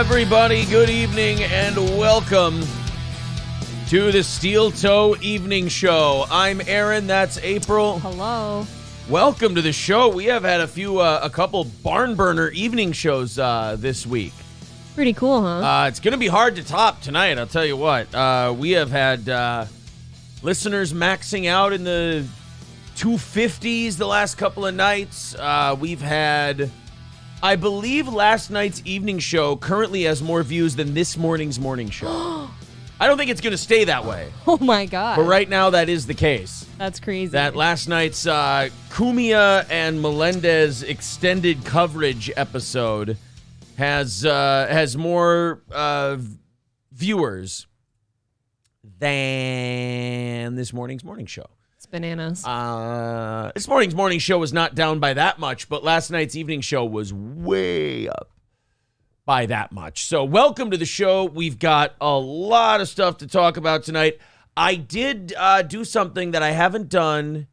everybody. Good evening and welcome to the Steel Toe Evening Show. I'm Aaron. That's April. Hello. Welcome to the show. We have had a couple barn burner evening shows this week. Pretty cool, huh? It's going to be hard to top tonight, I'll tell you what. We have had listeners maxing out in the 250s the last couple of nights. We've had, I believe last night's evening show currently has more views than this morning's morning show. I don't think it's going to stay that way. Oh, my God. But right now, that is the case. That's crazy. That last night's Cumia and Melendez extended coverage episode has more viewers than this morning's morning show. It's bananas. This morning's morning show was not down by that much, but last night's evening show was way up by that much. So welcome to the show. We've got a lot of stuff to talk about tonight. I did do something that I haven't done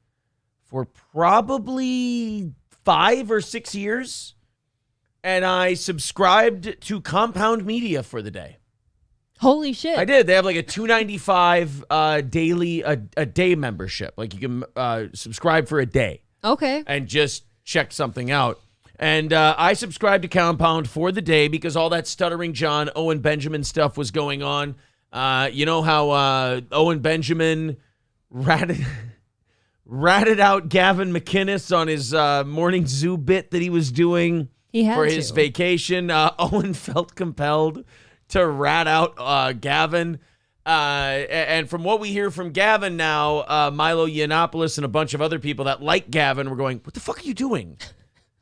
for probably 5 or 6 years, and I subscribed to Compound Media for the day. Holy shit. I did. They have like a $2.95 daily a day membership. Like you can subscribe for a day. Okay. And just check something out. And I subscribed to Compound for the day because all that Stuttering John, Owen Benjamin stuff was going on. You know how Owen Benjamin ratted out Gavin McInnes on his morning zoo bit that he was doing for his vacation. Owen felt compelled to rat out Gavin. And from what we hear from Gavin now, Milo Yiannopoulos and a bunch of other people that like Gavin were going, what the fuck are you doing?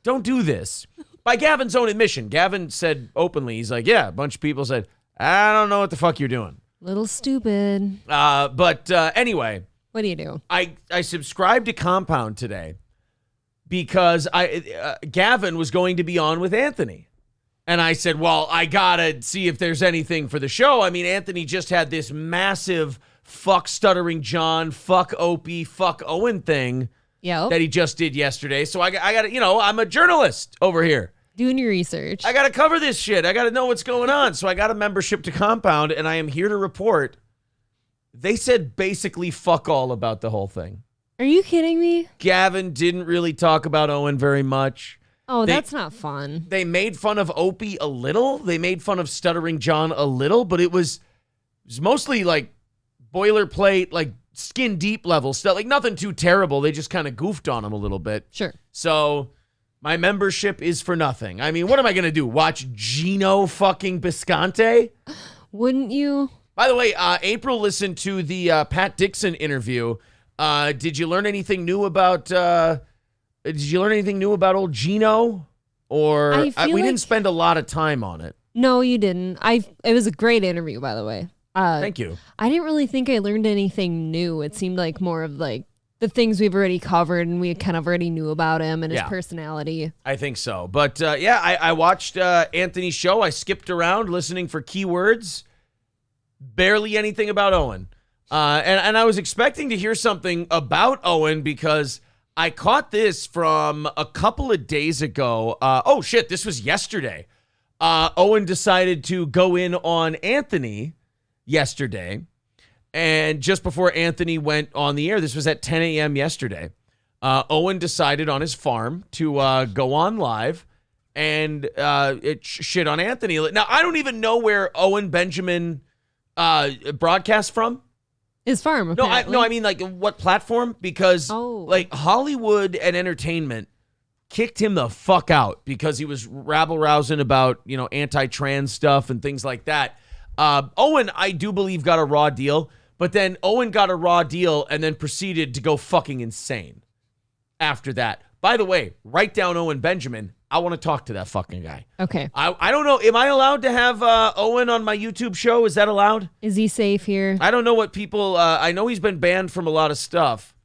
Don't do this. By Gavin's own admission, Gavin said openly, he's like, yeah, a bunch of people said, I don't know what the fuck you're doing. Little stupid. But anyway. What do you do? I subscribed to Compound today because Gavin was going to be on with Anthony. And I said, well, I got to see if there's anything for the show. I mean, Anthony just had this massive fuck Stuttering John, fuck Opie, fuck Owen thing. Yep. That he just did yesterday. So I got to, I'm a journalist over here. Doing your research. I got to cover this shit. I got to know what's going on. So I got a membership to Compound, and I am here to report. They said basically fuck all about the whole thing. Are you kidding me? Gavin didn't really talk about Owen very much. Oh, that's not fun. They made fun of Opie a little. They made fun of Stuttering John a little, but it was mostly like boilerplate, like skin deep level stuff, like nothing too terrible. They just kind of goofed on him a little bit. Sure. So my membership is for nothing. I mean, what am I going to do? Watch Gino fucking Bisconte? Wouldn't you? By the way, April listened to the Pat Dixon interview. Did you learn anything new about old Gino? Or we didn't spend a lot of time on it. No, you didn't. It was a great interview, by the way. Thank you. I didn't really think I learned anything new. It seemed like more of like the things we've already covered and we kind of already knew about him and his personality. I think so. But I watched Anthony's show. I skipped around listening for keywords. Barely anything about Owen. And I was expecting to hear something about Owen because I caught this from a couple of days ago. Oh, shit, this was yesterday. Owen decided to go in on Anthony yesterday, and just before Anthony went on the air, this was at 10 a.m. yesterday, Owen decided on his farm to go on live and shit on Anthony. Now, I don't even know where Owen Benjamin broadcasts from. His farm, apparently. No, I mean, like, what platform? Because, like, Hollywood and Entertainment kicked him the fuck out because he was rabble-rousing about, anti-trans stuff and things like that. Owen, I do believe, got a raw deal, but then Owen got a raw deal and then proceeded to go fucking insane after that. By the way, write down Owen Benjamin. I want to talk to that fucking guy. Okay. I don't know. Am I allowed to have Owen on my YouTube show? Is that allowed? Is he safe here? I don't know what people... I know he's been banned from a lot of stuff,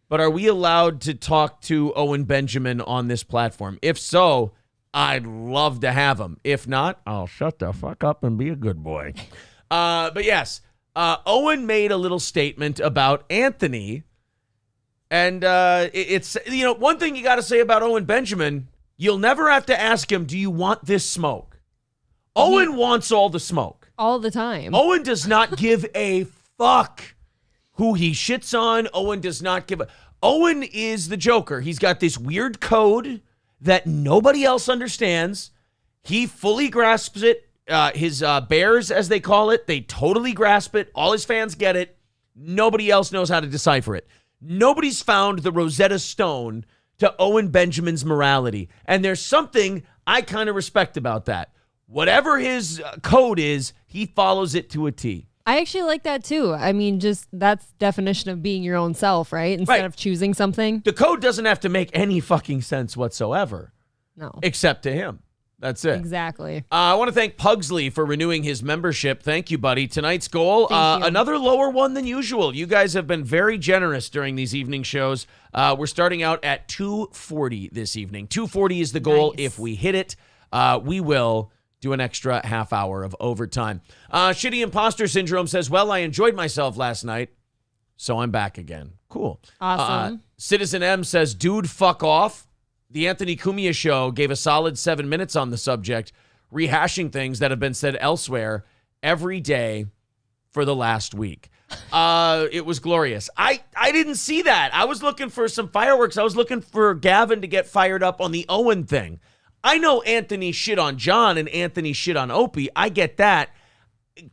but are we allowed to talk to Owen Benjamin on this platform? If so... I'd love to have him. If not, I'll shut the fuck up and be a good boy. But yes, Owen made a little statement about Anthony. And it's, one thing you got to say about Owen Benjamin, you'll never have to ask him, do you want this smoke? Owen wants all the smoke. All the time. Owen does not give a fuck who he shits on. Owen does not give a... Owen is the Joker. He's got this weird code that nobody else understands. He fully grasps it. His bears, as they call it, they totally grasp it. All his fans get it. Nobody else knows how to decipher it. Nobody's found the Rosetta Stone to Owen Benjamin's morality. And there's something I kind of respect about that. Whatever his code is, he follows it to a T. I actually like that too. I mean, just that's definition of being your own self, right? Instead of choosing something. The code doesn't have to make any fucking sense whatsoever. No. Except to him. That's it. Exactly. I want to thank Pugsley for renewing his membership. Thank you, buddy. Tonight's goal, Thank you. Another lower one than usual. You guys have been very generous during these evening shows. We're starting out at $240 this evening. $240 is the goal. Nice. If we hit it, we will do an extra half hour of overtime. Shitty Imposter Syndrome says, well, I enjoyed myself last night, so I'm back again. Cool. Awesome. Citizen M says, dude, fuck off. The Anthony Cumia show gave a solid 7 minutes on the subject, rehashing things that have been said elsewhere every day for the last week. It was glorious. I didn't see that. I was looking for some fireworks. I was looking for Gavin to get fired up on the Owen thing. I know Anthony shit on John and Anthony shit on Opie. I get that.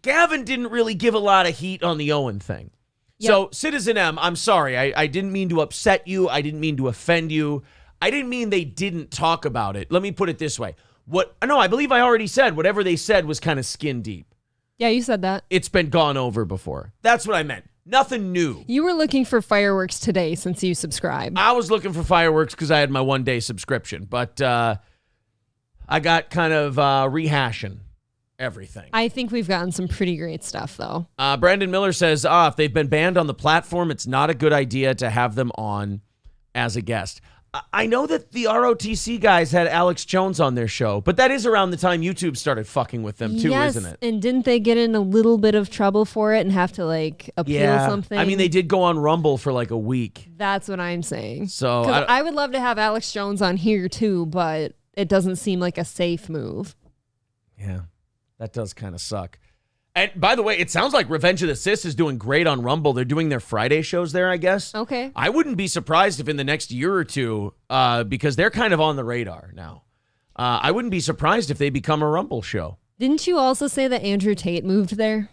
Gavin didn't really give a lot of heat on the Owen thing. Yep. So, Citizen M, I'm sorry. I didn't mean to upset you. I didn't mean to offend you. I didn't mean they didn't talk about it. Let me put it this way. I believe I already said whatever they said was kind of skin deep. Yeah, you said that. It's been gone over before. That's what I meant. Nothing new. You were looking for fireworks today since you subscribed. I was looking for fireworks because I had my one-day subscription, but I got kind of rehashing everything. I think we've gotten some pretty great stuff, though. Brandon Miller says, if they've been banned on the platform, it's not a good idea to have them on as a guest. I know that the ROTC guys had Alex Jones on their show, but that is around the time YouTube started fucking with them too, yes, isn't it? And didn't they get in a little bit of trouble for it and have to appeal something? I mean, they did go on Rumble for a week. That's what I'm saying. So I would love to have Alex Jones on here too, but it doesn't seem like a safe move. Yeah, that does kind of suck. And by the way, it sounds like Revenge of the Sis is doing great on Rumble. They're doing their Friday shows there, I guess. Okay. I wouldn't be surprised if in the next year or two, because they're kind of on the radar now, I wouldn't be surprised if they become a Rumble show. Didn't you also say that Andrew Tate moved there?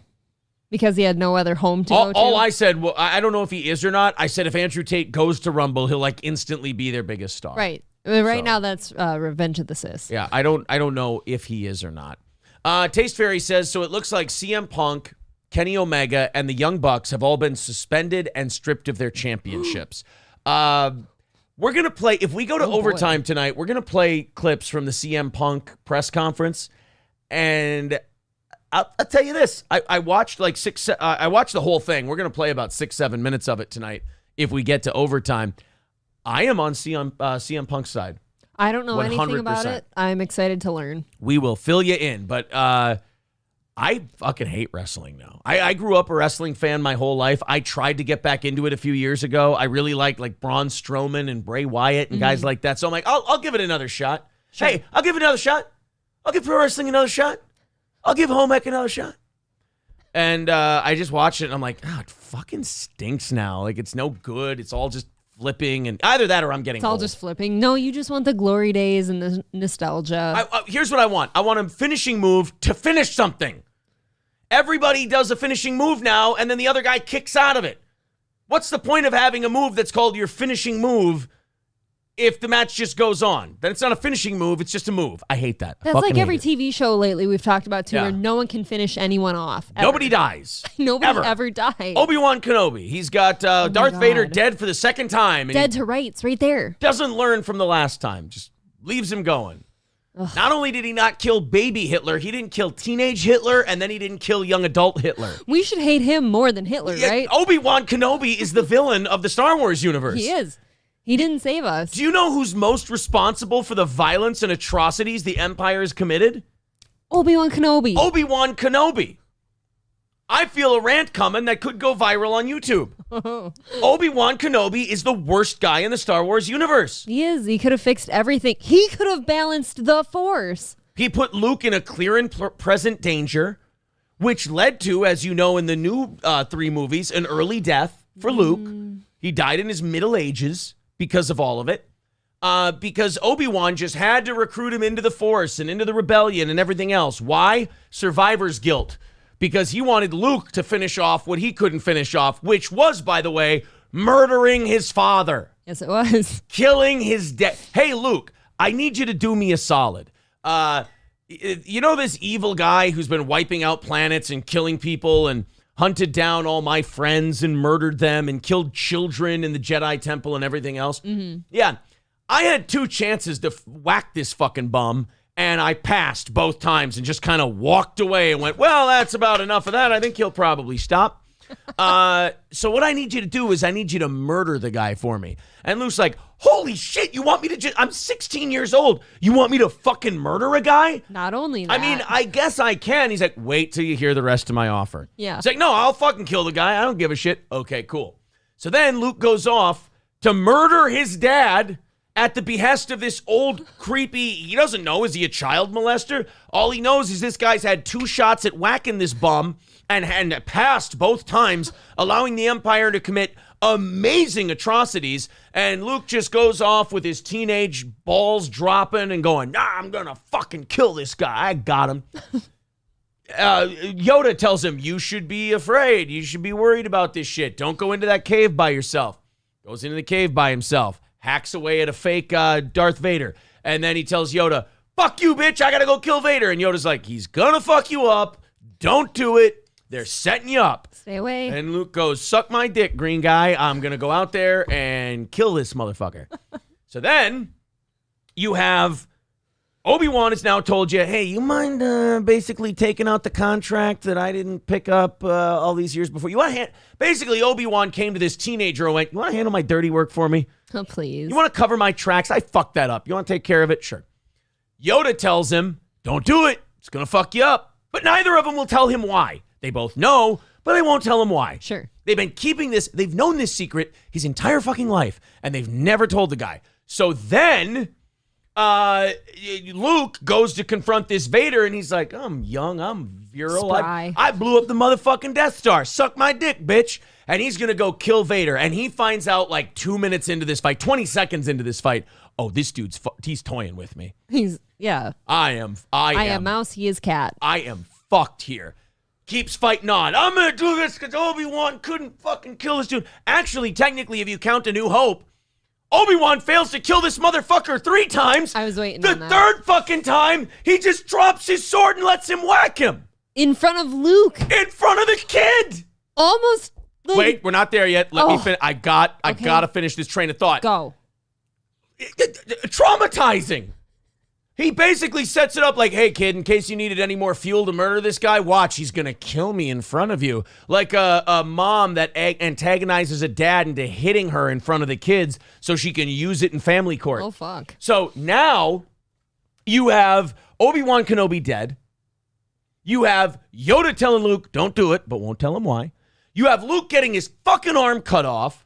Because he had no other home to go to? All I said, well, I don't know if he is or not. I said if Andrew Tate goes to Rumble, he'll instantly be their biggest star. Right. Right now, that's Revenge of the Sis. Yeah, I don't know if he is or not. Taste Fairy says, so it looks like CM Punk, Kenny Omega, and the Young Bucks have all been suspended and stripped of their championships. We're going to play, if we go to overtime tonight, we're going to play clips from the CM Punk press conference. And I'll tell you this, I watched I watched the whole thing. We're going to play about 6-7 minutes of it tonight if we get to overtime. I am on CM Punk's side. I don't know 100%. Anything about it. I'm excited to learn. We will fill you in, but I fucking hate wrestling now. I grew up a wrestling fan my whole life. I tried to get back into it a few years ago. I really like Braun Strowman and Bray Wyatt and guys like that. So I'm like, I'll give it another shot. Sure. Hey, I'll give it another shot. I'll give pro wrestling another shot. I'll give home ec another shot. And I just watched it and I'm like, it fucking stinks now. It's no good. It's all just flipping, and either that or I'm getting It's all old. just flipping. No, you just want the glory days and the nostalgia. Here's what I want. I want a finishing move to finish something. Everybody does a finishing move now, and then the other guy kicks out of it. What's the point of having a move that's called your finishing move if the match just goes on? Then it's not a finishing move, it's just a move. I hate that. That's like every TV show lately we've talked about too, where no one can finish anyone off. Ever. Nobody dies. Nobody ever dies. Obi-Wan Kenobi. He's got Darth Vader dead for the second time. And dead to rights, right there. Doesn't learn from the last time. Just leaves him going. Ugh. Not only did he not kill baby Hitler, he didn't kill teenage Hitler, and then he didn't kill young adult Hitler. We should hate him more than Hitler, right? Obi-Wan Kenobi is the villain of the Star Wars universe. He is. He didn't save us. Do you know who's most responsible for the violence and atrocities the Empire has committed? Obi-Wan Kenobi. Obi-Wan Kenobi. I feel a rant coming that could go viral on YouTube. Obi-Wan Kenobi is the worst guy in the Star Wars universe. He is. He could have fixed everything. He could have balanced the Force. He put Luke in a clear and present danger, which led to, as you know, in the new 3 movies, an early death for Luke. He died in his middle ages because of all of it. Because Obi-Wan just had to recruit him into the Force and into the rebellion and everything else. Why? Survivor's guilt. Because he wanted Luke to finish off what he couldn't finish off, which was, by the way, murdering his father. Yes, it was. Killing his dad. Hey, Luke, I need you to do me a solid. You know this evil guy who's been wiping out planets and killing people and hunted down all my friends and murdered them and killed children in the Jedi Temple and everything else? Mm-hmm. Yeah. I had 2 chances to whack this fucking bum, and I passed both times and just kind of walked away and went, well, that's about enough of that. I think he'll probably stop. So what I need you to do is I need you to murder the guy for me. And Luke's like, holy shit, you want me to I'm 16 years old. You want me to fucking murder a guy? Not only that. I mean, I guess I can. He's like, wait till you hear the rest of my offer. Yeah. He's like, no, I'll fucking kill the guy. I don't give a shit. Okay, cool. So then Luke goes off to murder his dad at the behest of this old creepy, he doesn't know, is he a child molester? All he knows is this guy's had 2 shots at whacking this bum and passed both times, allowing the Empire to commit amazing atrocities. And Luke just goes off with his teenage balls dropping and going, nah, I'm gonna fucking kill this guy. I got him. Yoda tells him, you should be afraid. You should be worried about this shit. Don't go into that cave by yourself. Goes into the cave by himself. Hacks away at a fake Darth Vader. And then he tells Yoda, fuck you, bitch. I gotta go kill Vader. And Yoda's like, he's gonna fuck you up. Don't do it. They're setting you up. Stay away. And Luke goes, suck my dick, green guy. I'm gonna go out there and kill this motherfucker. So then you have Obi-Wan has now told you, hey, you mind basically taking out the contract that I didn't pick up all these years before? You want to basically Obi-Wan came to this teenager and went, you want to handle my dirty work for me? Oh, please. You want to cover my tracks? I fucked that up. You want to take care of it? Sure. Yoda tells him, don't do it. It's going to fuck you up. But neither of them will tell him why. They both know, but they won't tell him why. Sure. They've been keeping this. They've known this secret his entire fucking life, and they've never told the guy. So then Luke goes to confront this Vader, and he's like, I'm young, I'm virile. I blew up the motherfucking Death Star. Suck my dick, bitch. And he's going to go kill Vader. And he finds out like 2 minutes into this fight, 20 seconds into this fight, oh, this dude's, he's toying with me. I am mouse, he is cat. I am fucked here. Keeps fighting on. I'm going to do this because Obi-Wan couldn't fucking kill this dude. Actually, technically, if you count A New Hope, Obi-Wan fails to kill this motherfucker 3 times. I was waiting on that. The third fucking time, he just drops his sword and lets him whack him. In front of Luke. In front of the kid. Almost. Like, wait, we're not there yet. Let me finish. I gotta finish this train of thought. Go. Traumatizing. He basically sets it up like, hey, kid, in case you needed any more fuel to murder this guy, watch, he's going to kill me in front of you. Like a mom that antagonizes a dad into hitting her in front of the kids so she can use it in family court. Oh, fuck. So now you have Obi-Wan Kenobi dead. You have Yoda telling Luke, don't do it, but won't tell him why. You have Luke getting his fucking arm cut off.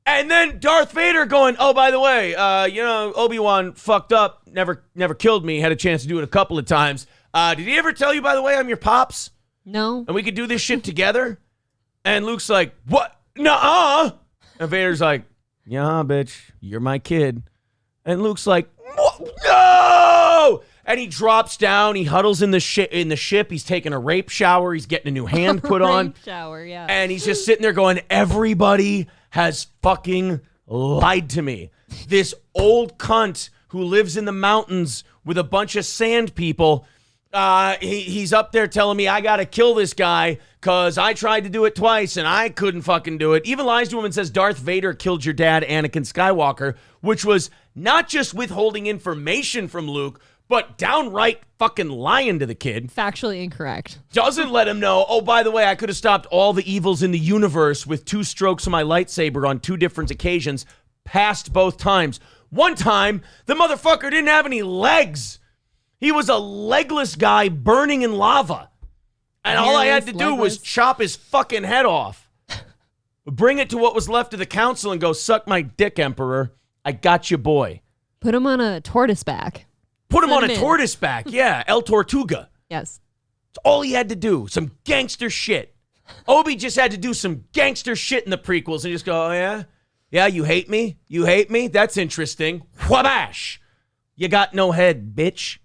And then Darth Vader going, oh, by the way, Obi-Wan fucked up, never killed me, had a chance to do it a couple of times. Did he ever tell you, by the way, I'm your pops? No. And we could do this shit together? And Luke's like, what? Nuh-uh. And Vader's like, yeah, bitch, you're my kid. And Luke's like, no! And he drops down. He huddles in the ship. He's taking a rape shower. He's getting a new hand put on. Rape shower, yeah. And he's just sitting there going, everybody has fucking lied to me. This old cunt who lives in the mountains with a bunch of sand people, he's up there telling me I gotta kill this guy because I tried to do it twice and I couldn't fucking do it. Even lies to him and says Darth Vader killed your dad, Anakin Skywalker, which was not just withholding information from Luke, but downright fucking lying to the kid. Factually incorrect. Doesn't let him know, oh, by the way, I could have stopped all the evils in the universe with 2 strokes of my lightsaber on 2 different occasions, passed both times. One time, the motherfucker didn't have any legs. He was a legless guy burning in lava. And all I had to do was chop his fucking head off. Bring it to what was left of the council and go, suck my dick, Emperor. I got you, boy. Put him on a tortoise back. Put him on a tortoise back. Yeah, El Tortuga. Yes. It's all he had to do. Some gangster shit. Obi just had to do some gangster shit in the prequels and just go, oh, yeah? Yeah, you hate me? You hate me? That's interesting. Whabash. You got no head, bitch.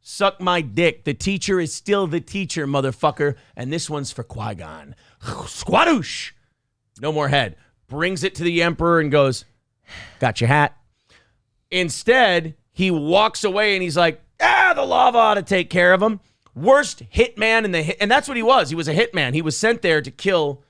Suck my dick. The teacher is still the teacher, motherfucker. And this one's for Qui-Gon. Squadoosh. No more head. Brings it to the Emperor and goes, got your hat. Instead, he walks away and he's like, the lava ought to take care of him. Worst hitman in the and that's what he was. He was a hitman. He was sent there to kill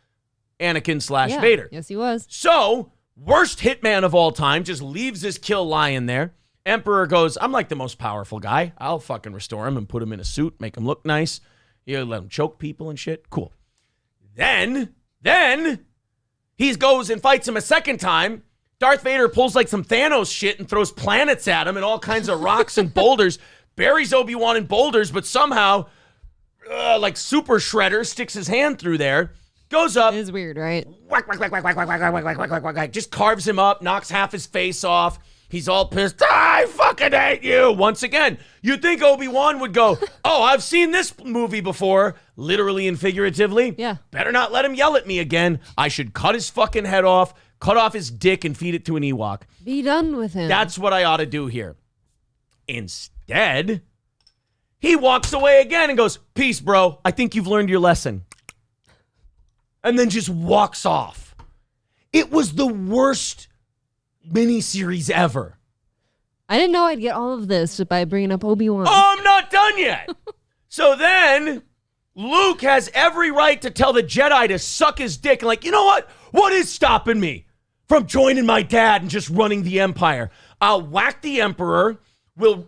Anakin / Vader. Yes, he was. So, worst hitman of all time, just leaves his kill lying there. Emperor goes, I'm like the most powerful guy. I'll fucking restore him and put him in a suit, make him look nice. You let him choke people and shit. Cool. Then he goes and fights him a second time. Darth Vader pulls like some Thanos shit and throws planets at him and all kinds of rocks and boulders. Buries Obi-Wan in boulders, but somehow, like Super Shredder, sticks his hand through there, goes up. It is weird, right? Whack, whack, whack, whack, whack, whack, whack, whack, whack, whack, whack, whack, just carves him up, knocks half his face off. He's all pissed. I fucking hate you. Once again, you'd think Obi-Wan would go, oh, I've seen this movie before, literally and figuratively. Yeah. Better not let him yell at me again. I should cut his fucking head off, cut off his dick, and feed it to an Ewok. Be done with him. That's what I ought to do here. Instead, he walks away again and goes, peace, bro. I think you've learned your lesson. And then just walks off. It was the worst miniseries ever. I didn't know I'd get all of this by bringing up Obi-Wan. Oh, I'm not done yet. So then Luke has every right to tell the Jedi to suck his dick. And like, you know what? What is stopping me from joining my dad and just running the Empire? I'll whack the Emperor.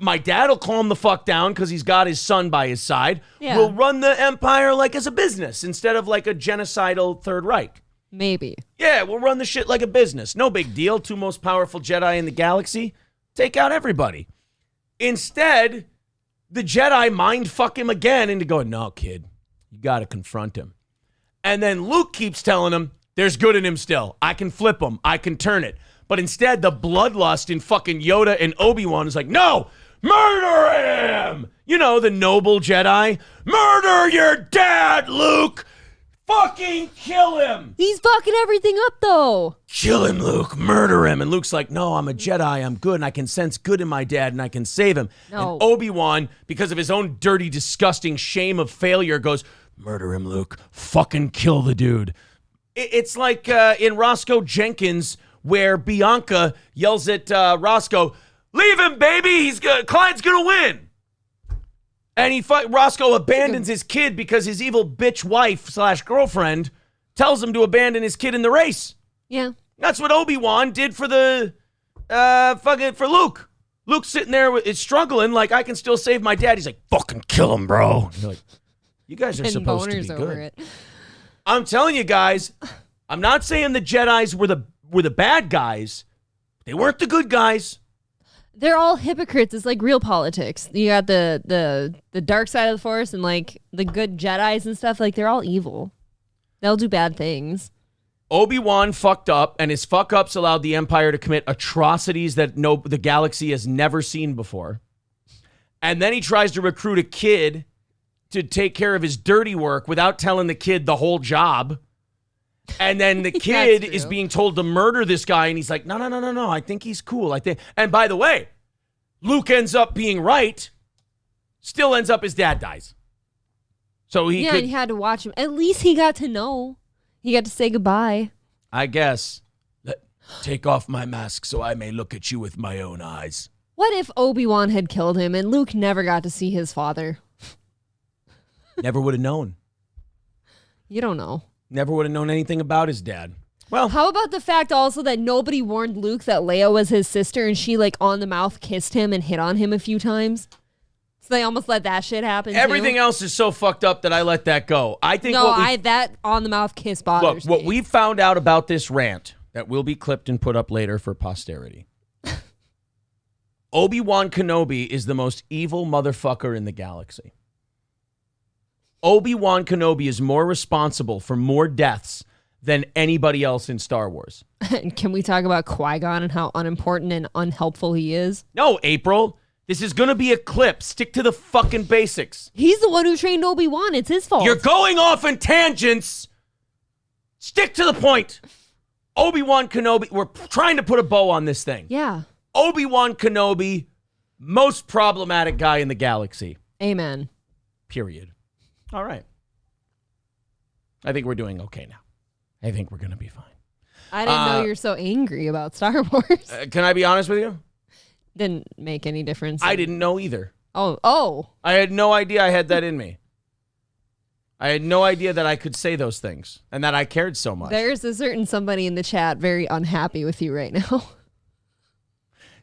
My dad will calm the fuck down because he's got his son by his side. Yeah. We'll run the Empire like as a business instead of like a genocidal Third Reich. Maybe. Yeah, we'll run the shit like a business. No big deal. 2 most powerful Jedi in the galaxy. Take out everybody. Instead, the Jedi mind fuck him again into going, no, kid, you got to confront him. And then Luke keeps telling him, there's good in him still. I can flip him. I can turn it. But instead, the bloodlust in fucking Yoda and Obi-Wan is like, no, murder him. You know, the noble Jedi. Murder your dad, Luke. Fucking kill him. He's fucking everything up, though. Kill him, Luke. Murder him. And Luke's like, no, I'm a Jedi. I'm good, and I can sense good in my dad, and I can save him. No. And Obi-Wan, because of his own dirty, disgusting shame of failure, goes, murder him, Luke. Fucking kill the dude. It's like in Roscoe Jenkins, where Bianca yells at Roscoe, leave him, baby. Clyde's going to win. And Roscoe abandons his kid because his evil bitch wife / girlfriend tells him to abandon his kid in the race. Yeah. That's what Obi-Wan did for for Luke. Luke's sitting there is struggling like, I can still save my dad. He's like, fucking kill him, bro. And you're like, you guys are supposed to be good. It. I'm telling you guys, I'm not saying the Jedis were the bad guys. They weren't the good guys. They're all hypocrites. It's like real politics. You got the dark side of the Force and like the good Jedis and stuff. Like they're all evil. They'll do bad things. Obi-Wan fucked up, and his fuck-ups allowed the Empire to commit atrocities that the galaxy has never seen before. And then he tries to recruit a kid to take care of his dirty work without telling the kid the whole job. And then the kid is being told to murder this guy, and he's like, no, I think he's cool. And by the way, Luke ends up being right, still ends up his dad dies. So he and he had to watch him. At least he got to know. He got to say goodbye. I guess. Take off my mask so I may look at you with my own eyes. What if Obi-Wan had killed him and Luke never got to see his father? Never would have known. You don't know. Never would have known anything about his dad. Well, how about the fact also that nobody warned Luke that Leia was his sister and she like on the mouth kissed him and hit on him a few times? So they almost let that shit happen. Everything else is so fucked up that I let that go. I think that on the mouth kiss bothers me. What we found out about this rant that will be clipped and put up later for posterity. Obi-Wan Kenobi is the most evil motherfucker in the galaxy. Obi-Wan Kenobi is more responsible for more deaths than anybody else in Star Wars. Can we talk about Qui-Gon and how unimportant and unhelpful he is? No, April. This is going to be a clip. Stick to the fucking basics. He's the one who trained Obi-Wan. It's his fault. You're going off in tangents. Stick to the point. Obi-Wan Kenobi. We're trying to put a bow on this thing. Yeah. Obi-Wan Kenobi, most problematic guy in the galaxy. Amen. Period. All right. I think we're doing okay now. I think we're going to be fine. I didn't know you were so angry about Star Wars. Can I be honest with you? Didn't make any difference. I didn't know either. Oh. I had no idea I had that in me. I had no idea that I could say those things and that I cared so much. There's a certain somebody in the chat very unhappy with you right now.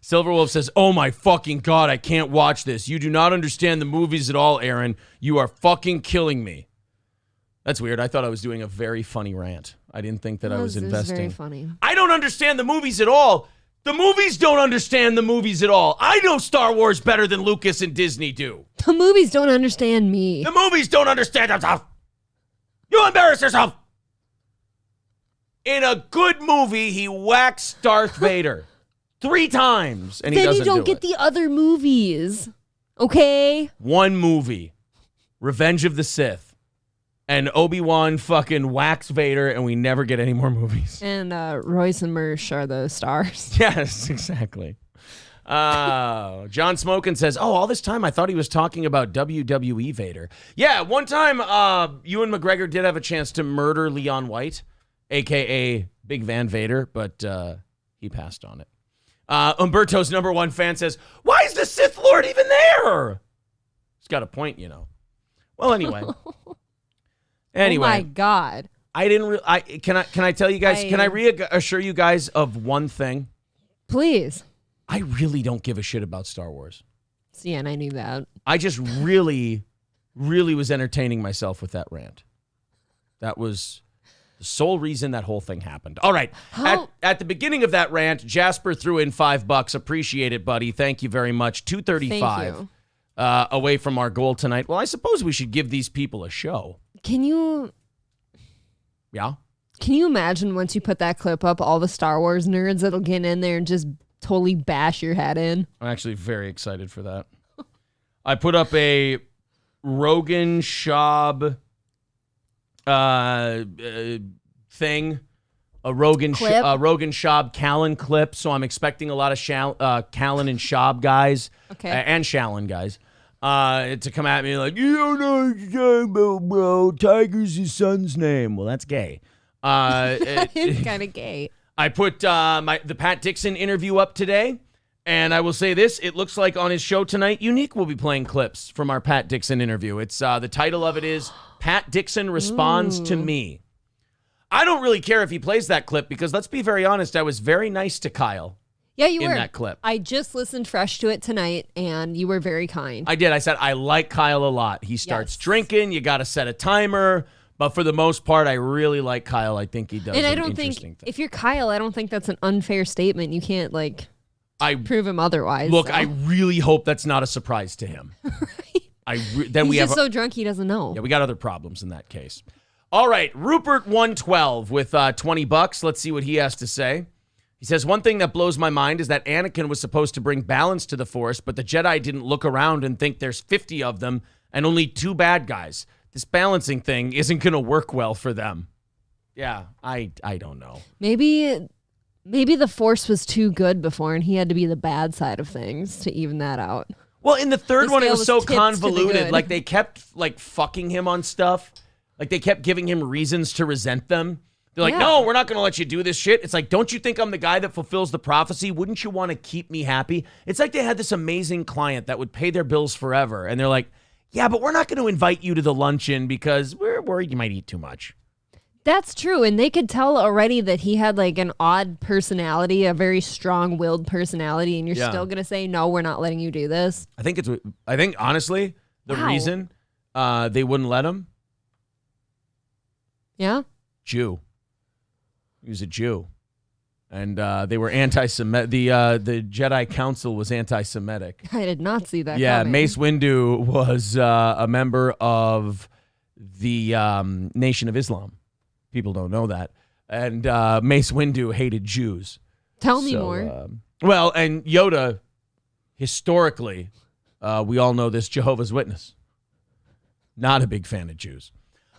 Silverwolf says, oh my fucking God, I can't watch this. You do not understand the movies at all, Aaron. You are fucking killing me. That's weird. I thought I was doing a very funny rant. I didn't think that I was investing. Very funny. I don't understand the movies at all. The movies don't understand the movies at all. I know Star Wars better than Lucas and Disney do. The movies don't understand me. The movies don't understand themselves. You embarrass yourself. In a good movie, he whacks Darth Vader 3 times, and he then doesn't you don't do get it. the other movies. Okay? One movie, Revenge of the Sith. And Obi-Wan fucking whacks Vader, and we never get any more movies. And Royce and Mersh are the stars. Yes, exactly. John Smokin says, oh, all this time I thought he was talking about WWE Vader. Yeah, one time Ewan McGregor did have a chance to murder Leon White, a.k.a. Big Van Vader, but he passed on it. Umberto's number one fan says, why is the Sith Lord even there? He's got a point, you know. Well, anyway. Anyway, oh my God! I didn't. Can I tell you guys? Can I reassure you guys of one thing? Please. I really don't give a shit about Star Wars. Yeah, and I knew that. I just really was entertaining myself with that rant. That was the sole reason that whole thing happened. All right. At the beginning of that rant, Jasper threw in $5. Appreciate it, buddy. Thank you very much. 235 away from our goal tonight. Well, I suppose we should give these people a show. Can you imagine once you put that clip up, all the Star Wars nerds that'll get in there and just totally bash your head in? I'm actually very excited for that. I put up a Rogan Schaub thing, a Rogan Schaub Callan clip. So I'm expecting a lot of Callan and Schaub guys, and Shallon guys. To come at me like, you don't know what you're talking about, bro. Tiger's his son's name. Well, that's gay. It's kind of gay. I put the Pat Dixon interview up today, and I will say this. It looks like on his show tonight, Unique will be playing clips from our Pat Dixon interview. It's the title of it is Pat Dixon Responds to Me. I don't really care if he plays that clip because let's be very honest, I was very nice to Kyle. Yeah, you in were. That clip. I just listened fresh to it tonight, and you were very kind. I did. I said, I like Kyle a lot. He starts drinking. You got to set a timer. But for the most part, I really like Kyle. I think he does and I don't think, if you're Kyle, I don't think that's an unfair statement. You can't, prove him otherwise. Look, so. I really hope that's not a surprise to him. Right? He's just so drunk he doesn't know. Yeah, we got other problems in that case. All right, Rupert 112 with $20. Let's see what he has to say. He says, one thing that blows my mind is that Anakin was supposed to bring balance to the Force, but the Jedi didn't look around and think there's 50 of them and only 2 bad guys. This balancing thing isn't going to work well for them. Yeah, I don't know. Maybe the Force was too good before and he had to be the bad side of things to even that out. Well, in the third one, it was so tipped convoluted. Like, they kept, fucking him on stuff. Like, they kept giving him reasons to resent them. They're like, no, we're not going to let you do this shit. It's like, don't you think I'm the guy that fulfills the prophecy? Wouldn't you want to keep me happy? It's like they had this amazing client that would pay their bills forever. And they're like, yeah, but we're not going to invite you to the luncheon because we're worried you might eat too much. That's true. And they could tell already that he had an odd personality, a very strong-willed personality. And you're still going to say, no, we're not letting you do this. I think honestly, the reason they wouldn't let him. Yeah. Jew. He was a Jew, and they were anti-Semitic. The Jedi Council was anti-Semitic. I did not see that. Yeah, coming. Mace Windu was a member of the Nation of Islam. People don't know that, and Mace Windu hated Jews. Tell me more. Well, and Yoda historically, we all know this Jehovah's Witness. Not a big fan of Jews.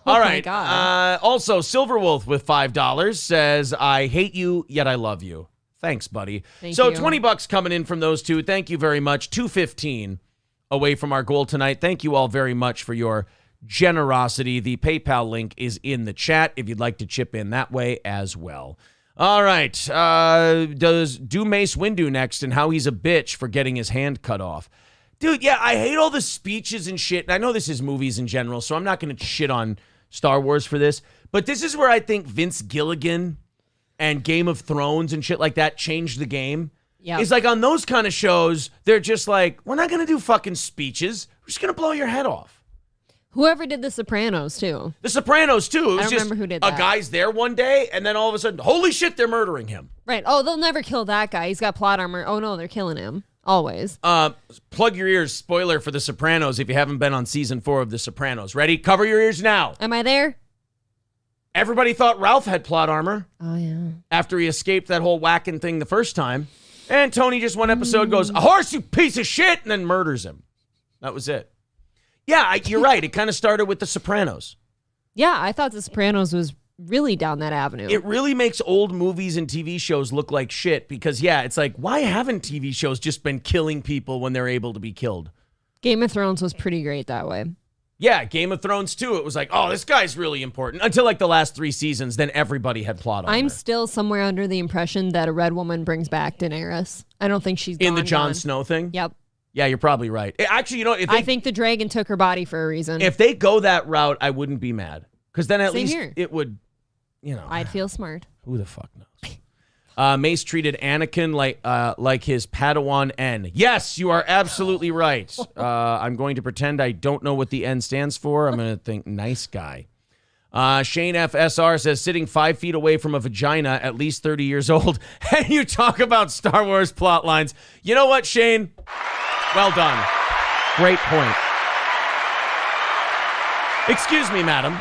All right. God. Also, Silverwolf with $5 says, I hate you, yet I love you. Thanks, buddy. Thank you. $20 coming in from those two. Thank you very much. $215 away from our goal tonight. Thank you all very much for your generosity. The PayPal link is in the chat if you'd like to chip in that way as well. All right. Do Mace Windu next and how he's a bitch for getting his hand cut off. Dude, yeah, I hate all the speeches and shit. And I know this is movies in general, so I'm not going to shit on Star Wars for this. But this is where I think Vince Gilligan and Game of Thrones and shit like that changed the game. Yeah. It's like on those kind of shows, they're just like, we're not going to do fucking speeches. We're just going to blow your head off. Whoever did The Sopranos, too. The Sopranos, too. It was I don't just remember who did a that. guy's there one day, and then all of a sudden, holy shit, they're murdering him. Right. Oh, they'll never kill that guy. He's got plot armor. Oh, no, they're killing him. Always. Plug your ears. Spoiler for The Sopranos if you haven't been on season 4 of The Sopranos. Ready? Cover your ears now. Am I there? Everybody thought Ralph had plot armor Oh, yeah. after he escaped that whole whacking thing the first time. And Tony just one episode goes, a horse, you piece of shit, and then murders him. That was it. Yeah, you're right. It kind of started with The Sopranos. Yeah, I thought The Sopranos was really down that avenue. It really makes old movies and TV shows look like shit because, yeah, it's like, why haven't TV shows just been killing people when they're able to be killed? Game of Thrones was pretty great that way. Yeah, Game of Thrones, too. It was like, oh, this guy's really important. Until, like, the last 3 seasons, then everybody had plot armor. I'm still somewhere under the impression that a red woman brings back Daenerys. I don't think she's gone. In the Jon Snow thing? Yep. Yeah, you're probably right. Actually, you know, I think the dragon took her body for a reason. if they go that route, I wouldn't be mad. Because then at Same least here. it would, you know. I'd feel smart. Who the fuck knows? Mace treated Anakin like his Padawan N. Yes, you are absolutely right. I'm going to pretend I don't know what the N stands for. I'm going to think nice guy. Shane FSR says, sitting 5 feet away from a vagina, at least 30 years old, and you talk about Star Wars plot lines. You know what, Shane? Well done. Great point. Excuse me, madam.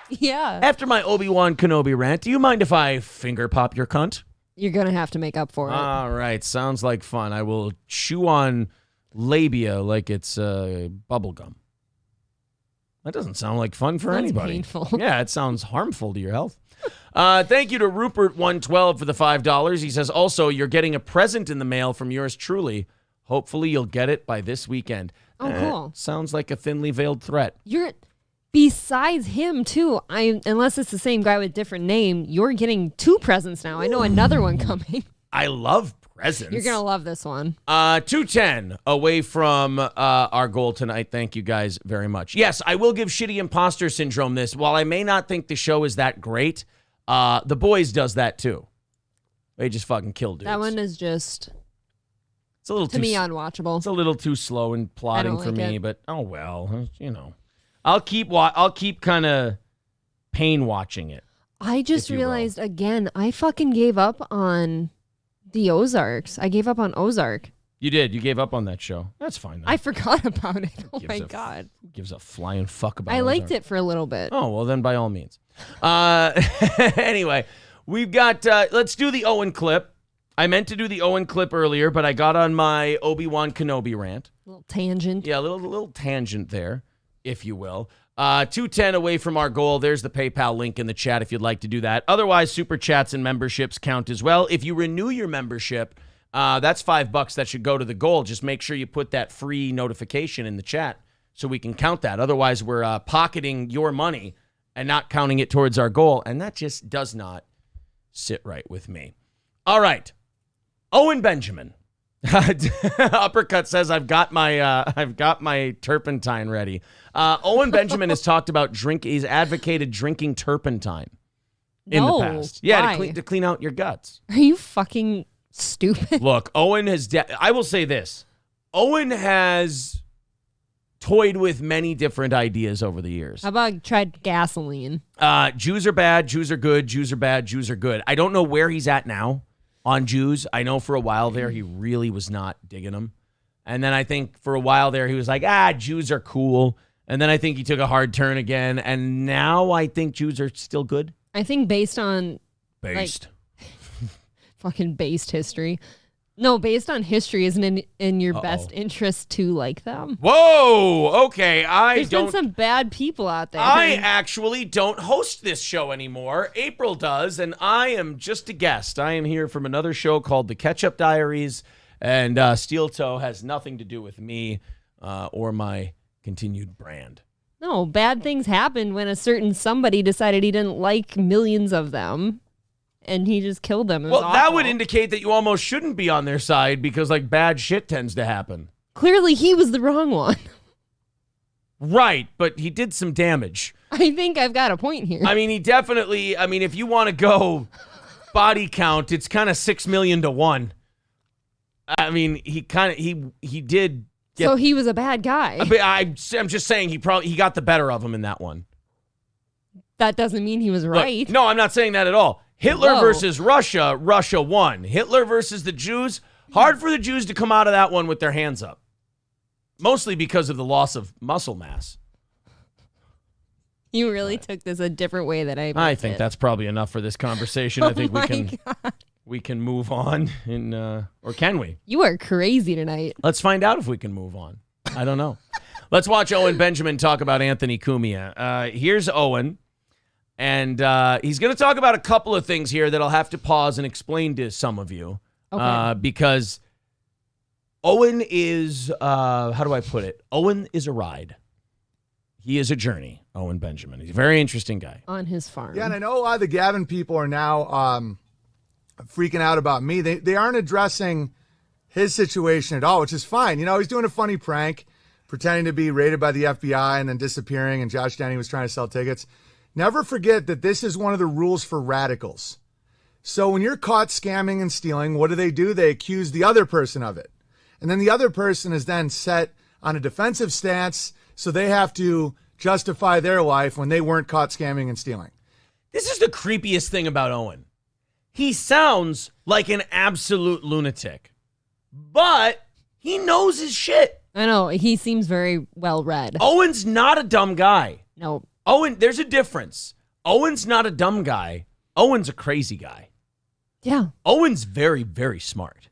Yeah. After my Obi-Wan Kenobi rant, do you mind if I finger pop your cunt? You're going to have to make up for it. All right. Sounds like fun. I will chew on labia like it's bubble gum. That doesn't sound like fun for Sounds anybody. painful. Yeah, it sounds harmful to your health. Thank you to Rupert112 for the $5. He says, also, you're getting a present in the mail from yours truly. Hopefully you'll get it by this weekend. Oh, cool. Sounds like a thinly veiled threat. You're besides him too. Unless it's the same guy with different name, you're getting 2 presents now. I know another one coming. I love presents. You're gonna love this one. 210 away from our goal tonight. Thank you guys very much. Yes, I will give Shitty Imposter Syndrome this. While I may not think the show is that great, The Boys does that too. They just fucking kill dudes. That one is just it's a little to too me unwatchable. It's a little too slow and plotting I don't for like me, it. but oh well, you know. I'll keep kind of pain watching it. I just realized again, I fucking gave up on the Ozarks. I gave up on Ozark. You did. You gave up on that show. That's fine. Though. I forgot about it. Oh Gives my a God. Who gives a flying fuck about I liked Ozark? it for a little bit. Oh, well, then by all means. Anyway, we've got, let's do the Owen clip. I meant to do the Owen clip earlier, but I got on my Obi-Wan Kenobi rant. Little tangent. Yeah, a little tangent there, if you will. 210 away from our goal. There's the PayPal link in the chat if you'd like to do that. Otherwise, super chats and memberships count as well. If you renew your membership, that's $5 that should go to the goal. Just make sure you put that free notification in the chat so we can count that. Otherwise, we're pocketing your money and not counting it towards our goal, and that just does not sit right with me. All right, Owen Benjamin. Uppercut says I've got my turpentine ready. Owen Benjamin has talked about he's advocated drinking turpentine in the past. Yeah, why? to clean out your guts. Are you fucking stupid? Look, Owen has I will say this. Owen has toyed with many different ideas over the years. How about tried gasoline? Jews are bad, Jews are good, Jews are bad, Jews are good. I don't know where he's at now on Jews. I know for a while there he really was not digging them. And then I think for a while there he was like, Jews are cool. And then I think he took a hard turn again. And now I think Jews are still good. I think based on Based. fucking based history. No, based on history, isn't it in your best interest to like them? Whoa, okay. There's been some bad people out there. I actually don't host this show anymore. April does, and I am just a guest. I am here from another show called The Ketchup Diaries, and Steel Toe has nothing to do with me or my continued brand. No, bad things happened when a certain somebody decided he didn't like millions of them. And he just killed them. Well, that would indicate that you almost shouldn't be on their side because, like, bad shit tends to happen. Clearly, he was the wrong one. Right, but he did some damage. I think I've got a point here. I mean, he definitely, if you want to go body count, it's kind of 6 million to 1. I mean, he did get... So he was a bad guy. I'm just saying he got the better of him in that one. That doesn't mean he was right. Look, no, I'm not saying that at all. Hitler versus Russia, Russia won. Hitler versus the Jews, hard for the Jews to come out of that one with their hands up. Mostly because of the loss of muscle mass. You really took this a different way than I think that's probably enough for this conversation. I think we can move on, or can we? You are crazy tonight. Let's find out if we can move on. I don't know. Let's watch Owen Benjamin talk about Anthony Cumia. Here's Owen. And he's going to talk about a couple of things here that I'll have to pause and explain to some of you. Okay. Because Owen is, how do I put it? Owen is a ride. He is a journey, Owen Benjamin. He's a very interesting guy. On his farm. Yeah, and I know a lot of the Gavin people are now freaking out about me. They aren't addressing his situation at all, which is fine. You know, he's doing a funny prank, pretending to be raided by the FBI and then disappearing, and Josh Denny was trying to sell tickets. Never forget that this is one of the rules for radicals. So when you're caught scamming and stealing, what do? They accuse the other person of it. And then the other person is then set on a defensive stance, so they have to justify their life when they weren't caught scamming and stealing. This is the creepiest thing about Owen. He sounds like an absolute lunatic, but he knows his shit. I know. He seems very well read. Owen's not a dumb guy. No. Owen, there's a difference. Owen's not a dumb guy. Owen's a crazy guy. Yeah. Owen's very, very smart.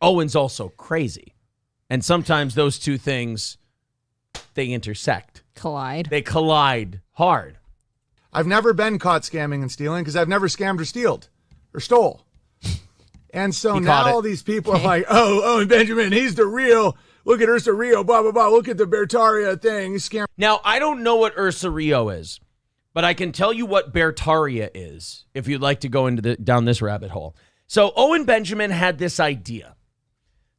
Owen's also crazy. And sometimes those two things, they intersect. Collide. They collide hard. I've never been caught scamming and stealing because I've never scammed or stole. And so now all these people are like, oh, Owen Benjamin, he's the real... Look at Ursa Rio, blah, blah, blah. Look at the Bertaria thing. Scam. Now, I don't know what Ursa Rio is, but I can tell you what Bertaria is, if you'd like to go into down this rabbit hole. So Owen Benjamin had this idea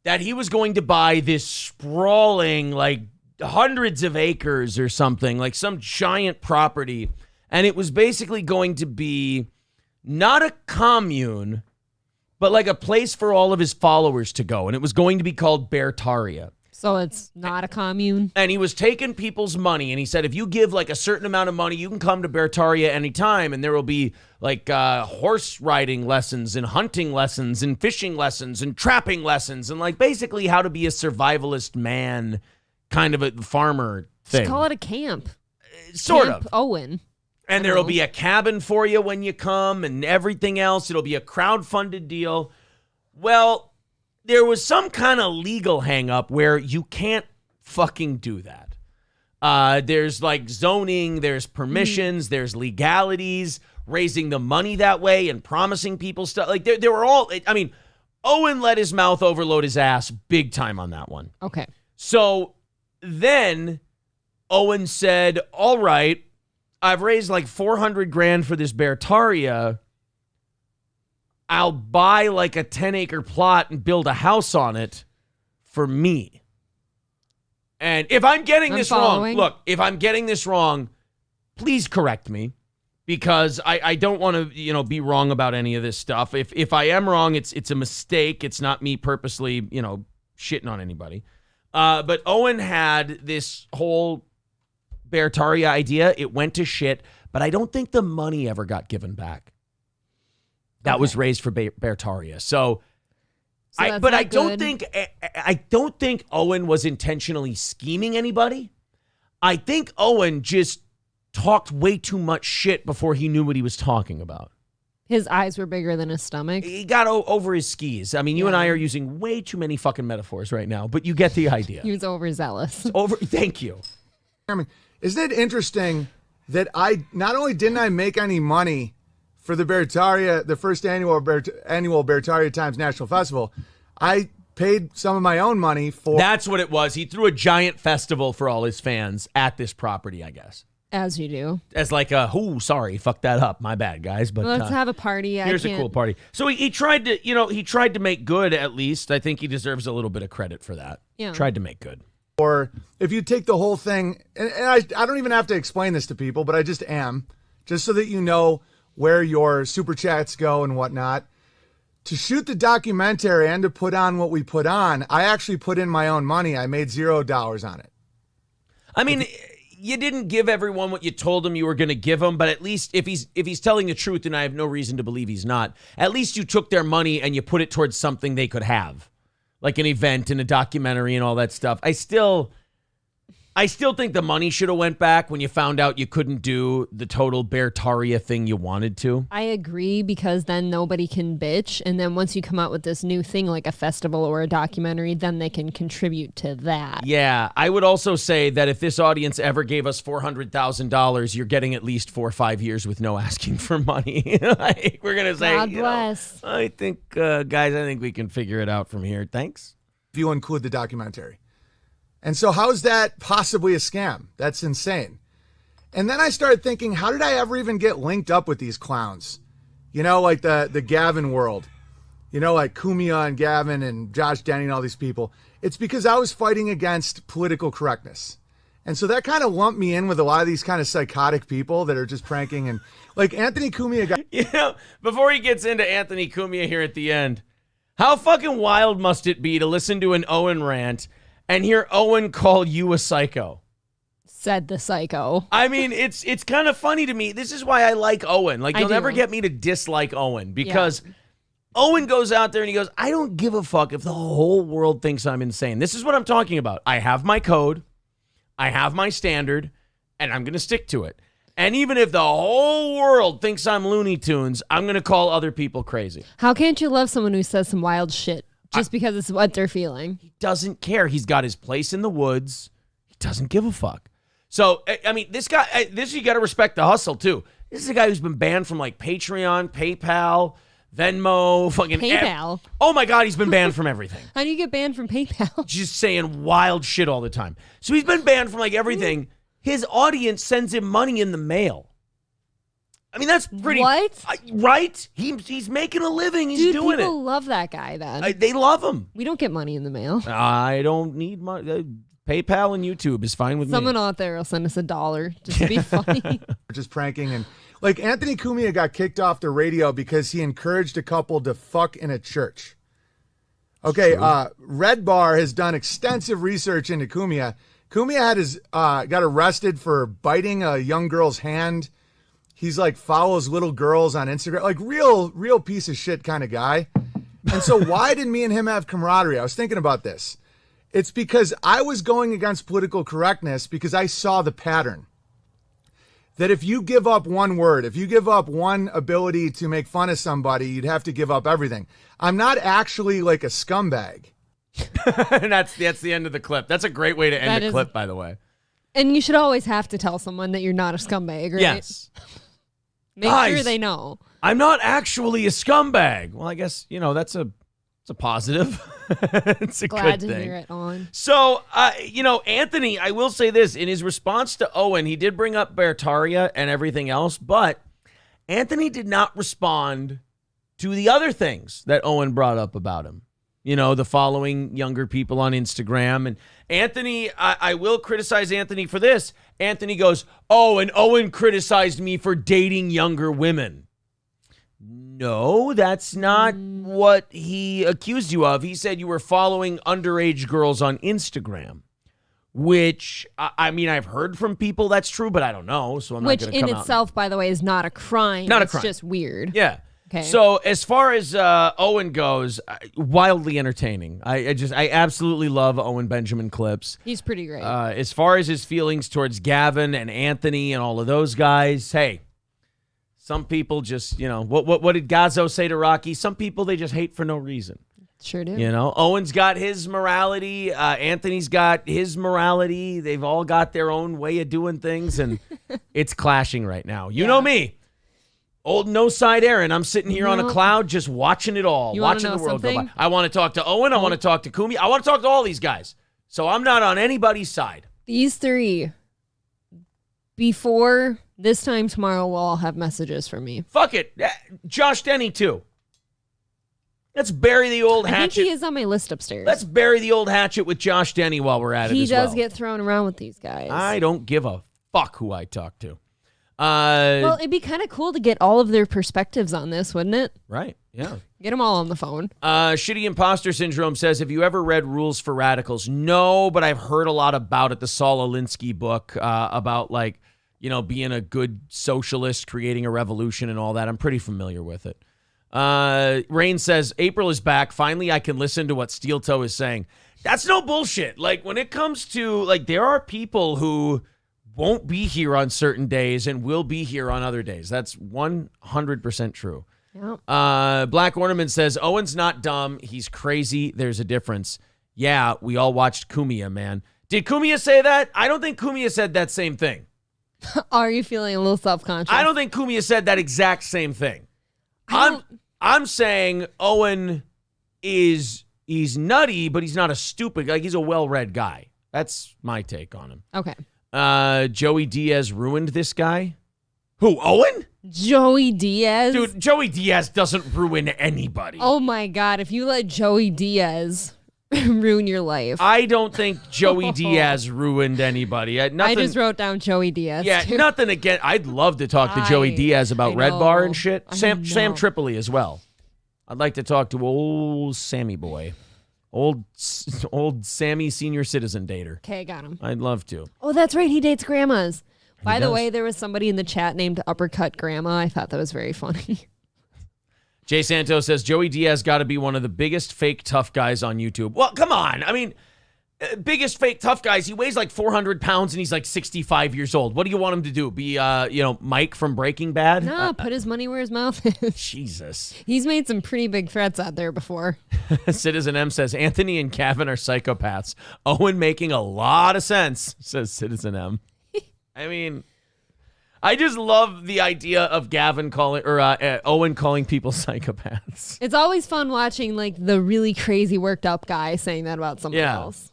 that he was going to buy this sprawling, like hundreds of acres or something, like some giant property, and it was basically going to be not a commune, but like a place for all of his followers to go, and it was going to be called Bertaria. So it's not a commune? And he was taking people's money, and he said, if you give like a certain amount of money, you can come to Bertaria anytime, and there will be like horse riding lessons and hunting lessons and fishing lessons and trapping lessons and like basically how to be a survivalist man, kind of a farmer thing. Just call it a camp. Sort Camp of. Owen. And there will be a cabin for you when you come and everything else. It'll be a crowdfunded deal. Well, there was some kind of legal hang up where you can't fucking do that. There's like zoning, there's permissions, there's legalities, raising the money that way and promising people stuff. Like there were all, I mean, Owen let his mouth overload his ass big time on that one. Okay. So then Owen said, all right, I've raised like $400,000 for this Bertaria. I'll buy like a 10-acre plot and build a house on it for me. And if I'm getting this wrong, look, if I'm getting this wrong, please correct me because I don't want to, be wrong about any of this stuff. If I am wrong, it's a mistake. It's not me purposely, shitting on anybody. But Owen had this whole Bertaria idea. It went to shit, but I don't think the money ever got given back. That was raised for Bertaria. I don't think Owen was intentionally scheming anybody. I think Owen just talked way too much shit before he knew what he was talking about. His eyes were bigger than his stomach. He got over his skis. I mean, you and I are using way too many fucking metaphors right now, but you get the idea. He was overzealous. Thank you. I mean, isn't it interesting that I not only didn't I make any money for the Bertaria, the first annual Bertaria Times National Festival, I paid some of my own money for. That's what it was. He threw a giant festival for all his fans at this property, I guess. As you do. As like sorry, fucked that up. My bad, guys. But let's have a party. Here's a cool party. So he tried to, he tried to make good at least. I think he deserves a little bit of credit for that. Yeah. Tried to make good. Or if you take the whole thing, and I don't even have to explain this to people, but I just am, just so that you know where your super chats go and whatnot. To shoot the documentary and to put on what we put on, I actually put in my own money. I made $0 on it. I mean, you didn't give everyone what you told them you were going to give them, but at least if he's telling the truth, and I have no reason to believe he's not, at least you took their money and you put it towards something they could have, like an event and a documentary and all that stuff. I still think the money should have went back when you found out you couldn't do the total Bertaria thing you wanted to. I agree, because then nobody can bitch. And then once you come out with this new thing like a festival or a documentary, then they can contribute to that. Yeah, I would also say that if this audience ever gave us $400,000, you're getting at least 4 or 5 years with no asking for money. Like, we're going to say, God bless. I think, guys, I think we can figure it out from here. Thanks. If you include the documentary. And so how is that possibly a scam? That's insane. And then I started thinking, how did I ever even get linked up with these clowns? Like the Gavin world. Like Kumia and Gavin and Josh Denny and all these people. It's because I was fighting against political correctness. And so that kind of lumped me in with a lot of these kind of psychotic people that are just pranking. And like Anthony Cumia got... Before he gets into Anthony Cumia here at the end, how fucking wild must it be to listen to an Owen rant and hear Owen call you a psycho? Said the psycho. I mean, it's kind of funny to me. This is why I like Owen. Like, you'll never get me to dislike Owen, because Owen goes out there and he goes, I don't give a fuck if the whole world thinks I'm insane. This is what I'm talking about. I have my code, I have my standard, and I'm going to stick to it. And even if the whole world thinks I'm Looney Tunes, I'm going to call other people crazy. How can't you love someone who says some wild shit? Just because it's what they're feeling. He doesn't care. He's got his place in the woods. He doesn't give a fuck. So, I mean, this guy, you got to respect the hustle, too. This is a guy who's been banned from, like, Patreon, PayPal, Venmo, fucking... PayPal? Oh, my God, he's been banned from everything. How do you get banned from PayPal? Just saying wild shit all the time. So he's been banned from, like, everything. His audience sends him money in the mail. I mean, that's pretty... What? Right? He's making a living. He's doing it. People love that guy, then. They love him. We don't get money in the mail. I don't need money. PayPal and YouTube is fine with Someone me. out there will send us $1 just to be funny. Just pranking. And like Anthony Cumia got kicked off the radio because he encouraged a couple to fuck in a church. Okay, Red Bar has done extensive research into Cumia. Cumia got arrested for biting a young girl's hand. He's like follows little girls on Instagram, like real piece of shit kind of guy. And so why did me and him have camaraderie? I was thinking about this. It's because I was going against political correctness because I saw the pattern. That if you give up one word, if you give up one ability to make fun of somebody, you'd have to give up everything. I'm not actually like a scumbag. And that's the end of the clip. That's a great way to end a clip, by the way. And you should always have to tell someone that you're not a scumbag, right? Yes. Make sure they know. I'm not actually a scumbag. Well, I guess, that's a positive. It's a Glad good thing. to hear it on. So, Anthony, I will say this. In his response to Owen, he did bring up Bertaria and everything else, but Anthony did not respond to the other things that Owen brought up about him. The following younger people on Instagram. And Anthony, I will criticize Anthony for this. Anthony goes, and Owen criticized me for dating younger women. No, that's not what he accused you of. He said you were following underage girls on Instagram, which, I mean, I've heard from people that's true, but I don't know, so I'm not going to come out. Which in itself, by the way, is not a crime. Not a crime. It's just weird. Yeah. Okay. So as far as Owen goes, wildly entertaining. I absolutely love Owen Benjamin clips. He's pretty great. As far as his feelings towards Gavin and Anthony and all of those guys, hey, Some people just, what did Gazzo say to Rocky? Some people, they just hate for no reason. Sure do. Owen's got his morality. Anthony's got his morality. They've all got their own way of doing things, and it's clashing right now. You know me. Old no side Aaron. I'm sitting here on a cloud just watching it all, watching the world go by. I want to talk to Owen. I want to talk to Kumi. I want to talk to all these guys. So I'm not on anybody's side. These three, before this time tomorrow, will all have messages from me. Fuck it. Josh Denny, too. Let's bury the old hatchet. I think he is on my list upstairs. Let's bury the old hatchet with Josh Denny while we're at it as well. He does get thrown around with these guys. I don't give a fuck who I talk to. Well, it'd be kind of cool to get all of their perspectives on this, wouldn't it? Right, yeah. Get them all on the phone. Shitty Imposter Syndrome says, have you ever read Rules for Radicals? No, but I've heard a lot about it. The Saul Alinsky book about, being a good socialist, creating a revolution and all that. I'm pretty familiar with it. Rain says, April is back. Finally, I can listen to what Steel Toe is saying. That's no bullshit. Like, when it comes to, there are people who won't be here on certain days and will be here on other days. That's 100% true. Yep. Black Ornament says, Owen's not dumb. He's crazy. There's a difference. Yeah, we all watched Kumiya, man. Did Kumiya say that? I don't think Kumiya said that same thing. Are you feeling a little self-conscious? I don't think Kumiya said that exact same thing. I'm saying Owen he's nutty, but he's not a stupid guy. He's a well-read guy. That's my take on him. Okay. Joey Diaz ruined this guy. Who, Owen? Joey Diaz? Dude, Joey Diaz doesn't ruin anybody. Oh my God, if you let Joey Diaz ruin your life. I don't think Joey Diaz ruined anybody. I just wrote down Joey Diaz. Yeah, too. Nothing again. I'd love to talk to Joey Diaz about Red Bar and shit. Sam Tripoli as well. I'd like to talk to old Sammy boy. Old Sammy senior citizen dater. Okay, got him. I'd love to. Oh, that's right. He dates grandmas. By the way, there was somebody in the chat named Uppercut Grandma. I thought that was very funny. Jay Santos says, Joey Diaz got to be one of the biggest fake tough guys on YouTube. Well, come on. I mean, biggest fake tough guys. He weighs like 400 pounds and he's like 65 years old. What do you want him to do? Be, Mike from Breaking Bad? No, put his money where his mouth is. Jesus. He's made some pretty big threats out there before. Citizen M says, Anthony and Gavin are psychopaths. Owen making a lot of sense, says Citizen M. I mean, I just love the idea of Gavin calling Owen calling people psychopaths. It's always fun watching the really crazy worked up guy saying that about somebody else.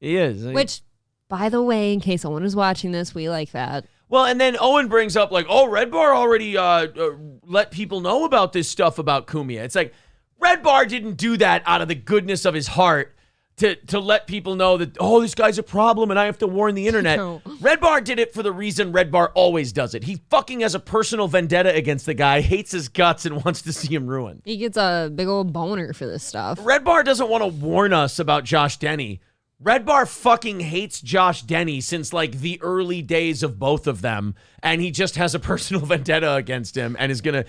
He is. Which, by the way, in case Owen is watching this, we like that. Well, and then Owen brings up Red Bar already let people know about this stuff about Kumiya. It's like Red Bar didn't do that out of the goodness of his heart. To let people know that, this guy's a problem and I have to warn the internet. No. Red Bar did it for the reason Red Bar always does it. He fucking has a personal vendetta against the guy, hates his guts, and wants to see him ruined. He gets a big old boner for this stuff. Red Bar doesn't want to warn us about Josh Denny. Red Bar fucking hates Josh Denny since the early days of both of them, and he just has a personal vendetta against him and is gonna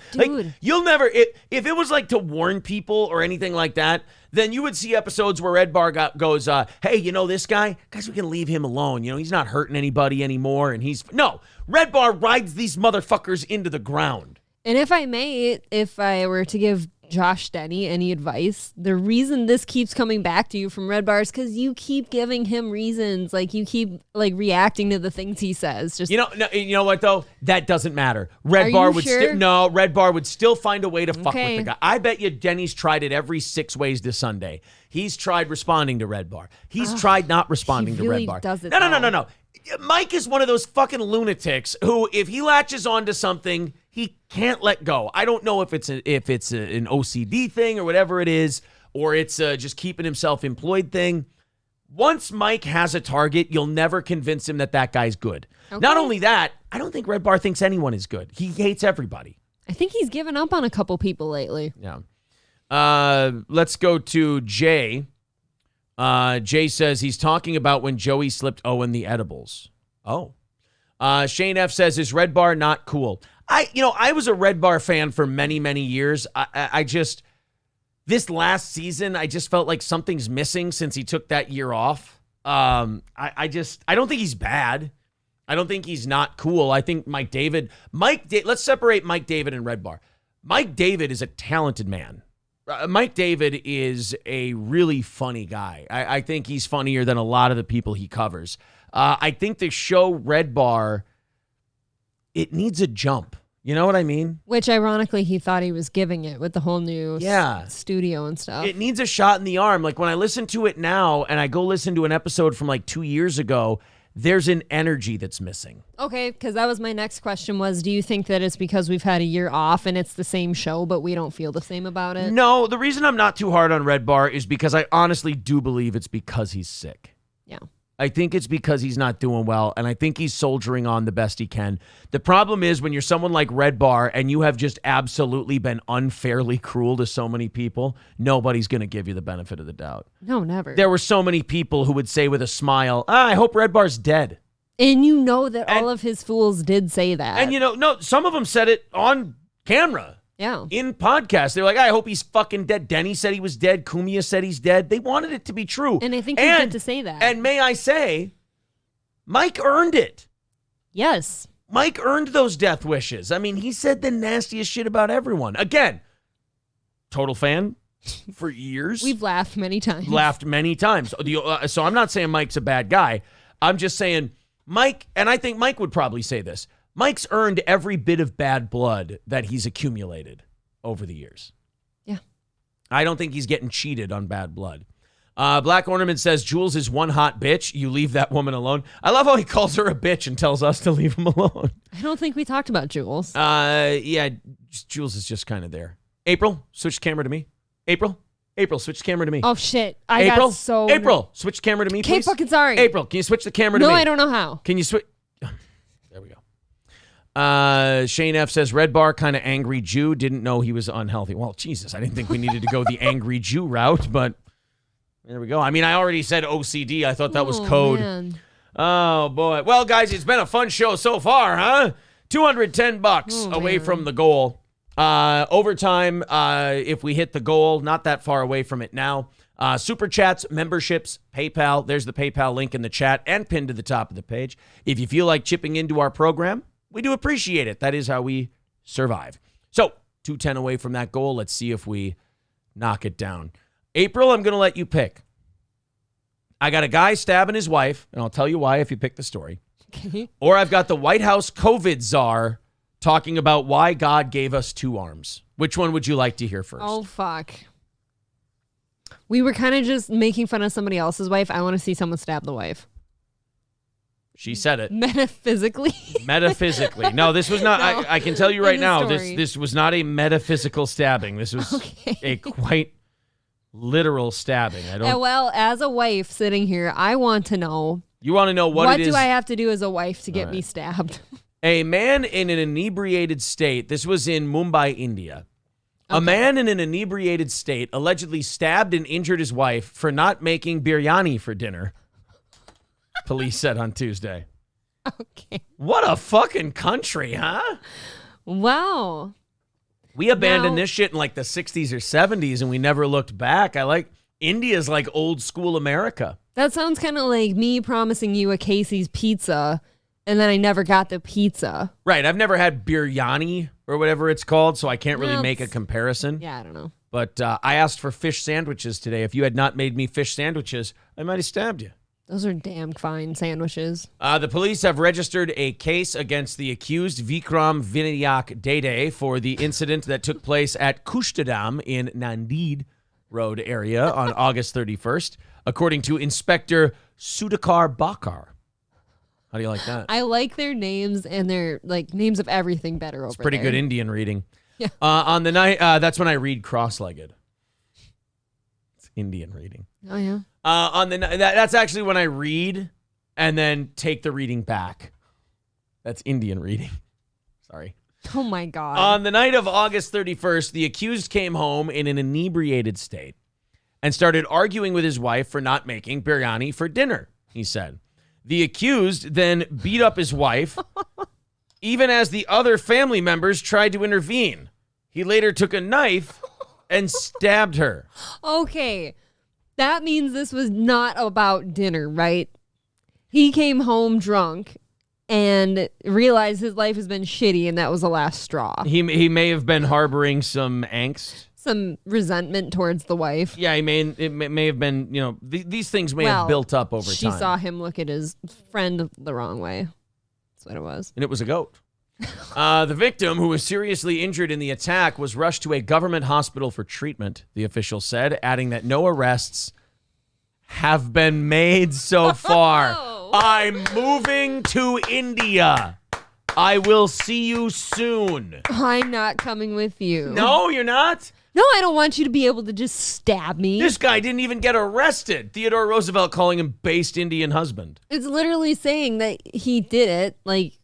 you'll never if it was to warn people or anything like that, then you would see episodes where Red Bar goes, hey, this guy, guys, we can leave him alone. He's not hurting anybody anymore, and Red Bar rides these motherfuckers into the ground. And if I were to give Josh Denny any advice, the reason this keeps coming back to you from Red Bar is because you keep giving him reasons. You keep reacting to the things he says. Just you know what though? That doesn't matter. Red Bar would still find a way to fuck with the guy. I bet you Denny's tried it every 6 ways to Sunday. He's tried responding to Red Bar. He's tried not responding to Red Bar. No. Mike is one of those fucking lunatics who, if he latches onto something, he can't let go. I don't know if it's an OCD thing or whatever it is, or it's just keeping himself employed thing. Once Mike has a target, you'll never convince him that guy's good. Okay. Not only that, I don't think Red Bar thinks anyone is good. He hates everybody. I think he's given up on a couple people lately. Yeah. Let's go to Jay. Jay says he's talking about when Joey slipped Owen the edibles. Oh. Shane F says, is Red Bar not cool? I was a Red Bar fan for many, many years. I just, this last season, I just felt like something's missing since he took that year off. I don't think he's bad. I don't think he's not cool. I think let's separate Mike David and Red Bar. Mike David is a talented man. Mike David is a really funny guy. I think he's funnier than a lot of the people he covers. I think the show Red Bar, it needs a jump. You know what I mean? Which, ironically, he thought he was giving it with the whole new studio and stuff. It needs a shot in the arm. Like, when I listen to it now and I go listen to an episode from like 2 years ago, there's an energy that's missing. Okay, because that was my next question was, do you think that it's because we've had a year off and it's the same show, but we don't feel the same about it? No, the reason I'm not too hard on Red Bar is because I honestly do believe it's because he's sick. Yeah. I think it's because he's not doing well, and I think he's soldiering on the best he can. The problem is when you're someone like Red Bar and you have just absolutely been unfairly cruel to so many people, nobody's going to give you the benefit of the doubt. No, never. There were so many people who would say with a smile, I hope Red Bar's dead. And you know that all of his fools did say that. And no, some of them said it on camera. Yeah. In podcasts. They're like, I hope he's fucking dead. Denny said he was dead. Kumia said he's dead. They wanted it to be true. And I think he did to say that. And may I say, Mike earned it. Yes. Mike earned those death wishes. I mean, he said the nastiest shit about everyone. Again, total fan for years. We've laughed many times. So I'm not saying Mike's a bad guy. I'm just saying Mike, and I think Mike would probably say this, Mike's earned every bit of bad blood that he's accumulated over the years. Yeah. I don't think he's getting cheated on bad blood. Black Ornament says, Jules is one hot bitch. You leave that woman alone. I love how he calls her a bitch and tells us to leave him alone. I don't think we talked about Jules. Yeah, Jules is just kind of there. April, switch the camera to me. April, switch the camera to me. Oh, shit. April, switch the camera to me, please. Okay, fucking sorry. April, can you switch the camera to me? No, I don't know how. Can you switch? There we go. Shane F says, Red Bar, kind of angry Jew, didn't know he was unhealthy. Well, Jesus, I didn't think we needed to go the angry Jew route, but there we go. I mean, I already said OCD. I thought that was code. Man. Oh, boy. Well, guys, it's been a fun show so far, huh? $210 away from the goal. Overtime, if we hit the goal, not that far away from it now. Super chats, memberships, PayPal. There's the PayPal link in the chat and pinned to the top of the page. If you feel like chipping into our program, we do appreciate it. That is how we survive. So, 210 away from that goal. Let's see if we knock it down. April, I'm going to let you pick. I got a guy stabbing his wife, and I'll tell you why if you pick the story. Okay. Or I've got the White House COVID czar talking about why God gave us two arms. Which one would you like to hear first? Oh, fuck. We were kind of just making fun of somebody else's wife. I want to see someone stab the wife. She said it. Metaphysically. No, this was not. No. I can tell you right now, story. this was not a metaphysical stabbing. This was a quite literal stabbing. Well, as a wife sitting here, I want to know. You want to know what it is? What do I have to do as a wife to get me stabbed? A man in an inebriated state. This was in Mumbai, India. Okay. A man in an inebriated state allegedly stabbed and injured his wife for not making biryani for dinner. Police said on Tuesday. Okay. What a fucking country, huh? Wow. We abandoned this shit in like the 60s or 70s and we never looked back. India's like old school America. That sounds kind of like me promising you a Casey's pizza and then I never got the pizza. Right. I've never had biryani or whatever it's called, so I can't really make a comparison. Yeah, I don't know. But I asked for fish sandwiches today. If you had not made me fish sandwiches, I might have stabbed you. Those are damn fine sandwiches. The police have registered a case against the accused Vikram Vinayak Dede for the incident that took place at Kushtadam in Nanded Road area on August 31st, according to Inspector Sudhakar Bakar. How do you like that? I like their names and their names of everything better over there. It's pretty good Indian reading. Yeah. On the night, that's when I read cross-legged. It's Indian reading. Oh, yeah. That's actually when I read and then take the reading back. That's Indian reading. Sorry. Oh, my God. On the night of August 31st, the accused came home in an inebriated state and started arguing with his wife for not making biryani for dinner, he said. The accused then beat up his wife, even as the other family members tried to intervene. He later took a knife and stabbed her. Okay. That means this was not about dinner, right? He came home drunk and realized his life has been shitty, and that was the last straw. He may have been harboring some angst. Some resentment towards the wife. Yeah, it may have been, these things may have built up over time. She saw him look at his friend the wrong way. That's what it was. And it was a goat. The victim, who was seriously injured in the attack, was rushed to a government hospital for treatment, the official said, adding that no arrests have been made so far. I'm moving to India. I will see you soon. I'm not coming with you. No, you're not? No, I don't want you to be able to just stab me. This guy didn't even get arrested. Theodore Roosevelt calling him based Indian husband. It's literally saying that he did it. Like,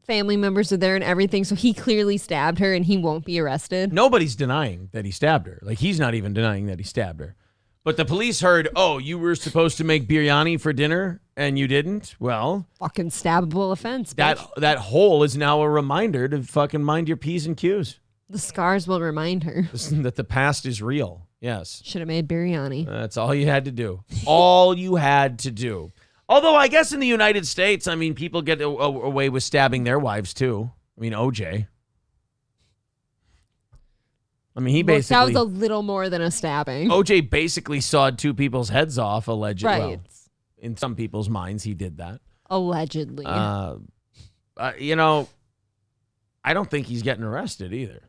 family members are there and everything, so he clearly stabbed her and he won't be arrested. Nobody's denying that he stabbed her. Like, he's not even denying that he stabbed her. But the police heard, you were supposed to make biryani for dinner and you didn't? Well, fucking stabbable offense, bitch. That hole is now a reminder to fucking mind your P's and Q's. The scars will remind her. That the past is real. Yes. Should have made biryani. That's all you had to do. All you had to do. Although I guess in the United States, I mean, people get away with stabbing their wives too. I mean, OJ. I mean, he basically... That was a little more than a stabbing. OJ basically sawed two people's heads off, allegedly. Right. Well, in some people's minds, he did that. Allegedly. I don't think he's getting arrested either.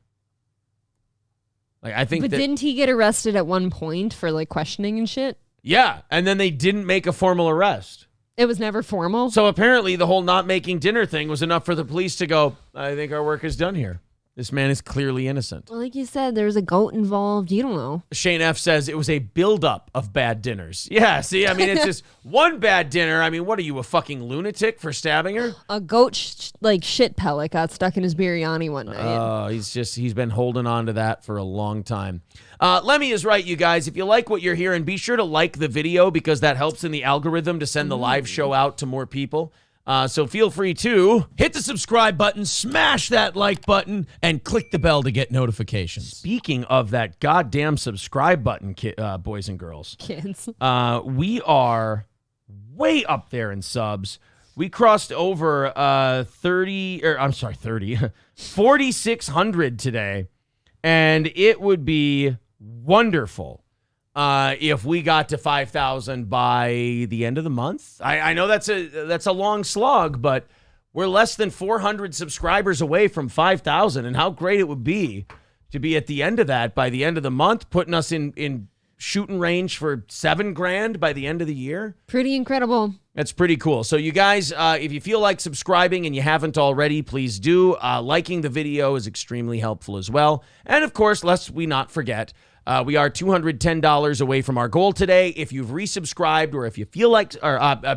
Like, I think didn't he get arrested at one point for, like, questioning and shit? Yeah, and then they didn't make a formal arrest. It was never formal? So apparently the whole not making dinner thing was enough for the police to go, I think our work is done here. This man is clearly innocent. Well, like you said, there was a goat involved. You don't know. Shane F. says it was a buildup of bad dinners. Yeah, see, I mean, it's just one bad dinner. I mean, what are you, a fucking lunatic for stabbing her? A goat, shit pellet got stuck in his biryani one night. He's been holding on to that for a long time. Lemmy is right, you guys. If you like what you're hearing, be sure to like the video because that helps in the algorithm to send the live show out to more people. So feel free to hit the subscribe button, smash that like button, and click the bell to get notifications. Speaking of that goddamn subscribe button, boys and girls. Kids. We are way up there in subs. We crossed over 4,600 today, and it would be wonderful if we got to 5,000 by the end of the month. I know that's a long slog, but we're less than 400 subscribers away from 5,000, and how great it would be to be at the end of that by the end of the month, putting us in shooting range for $7,000 by the end of the year. Pretty incredible. That's pretty cool. So you guys, if you feel like subscribing and you haven't already, please do. Liking the video is extremely helpful as well. And of course, lest we not forget, we are $210 away from our goal today. If you've resubscribed or if you feel like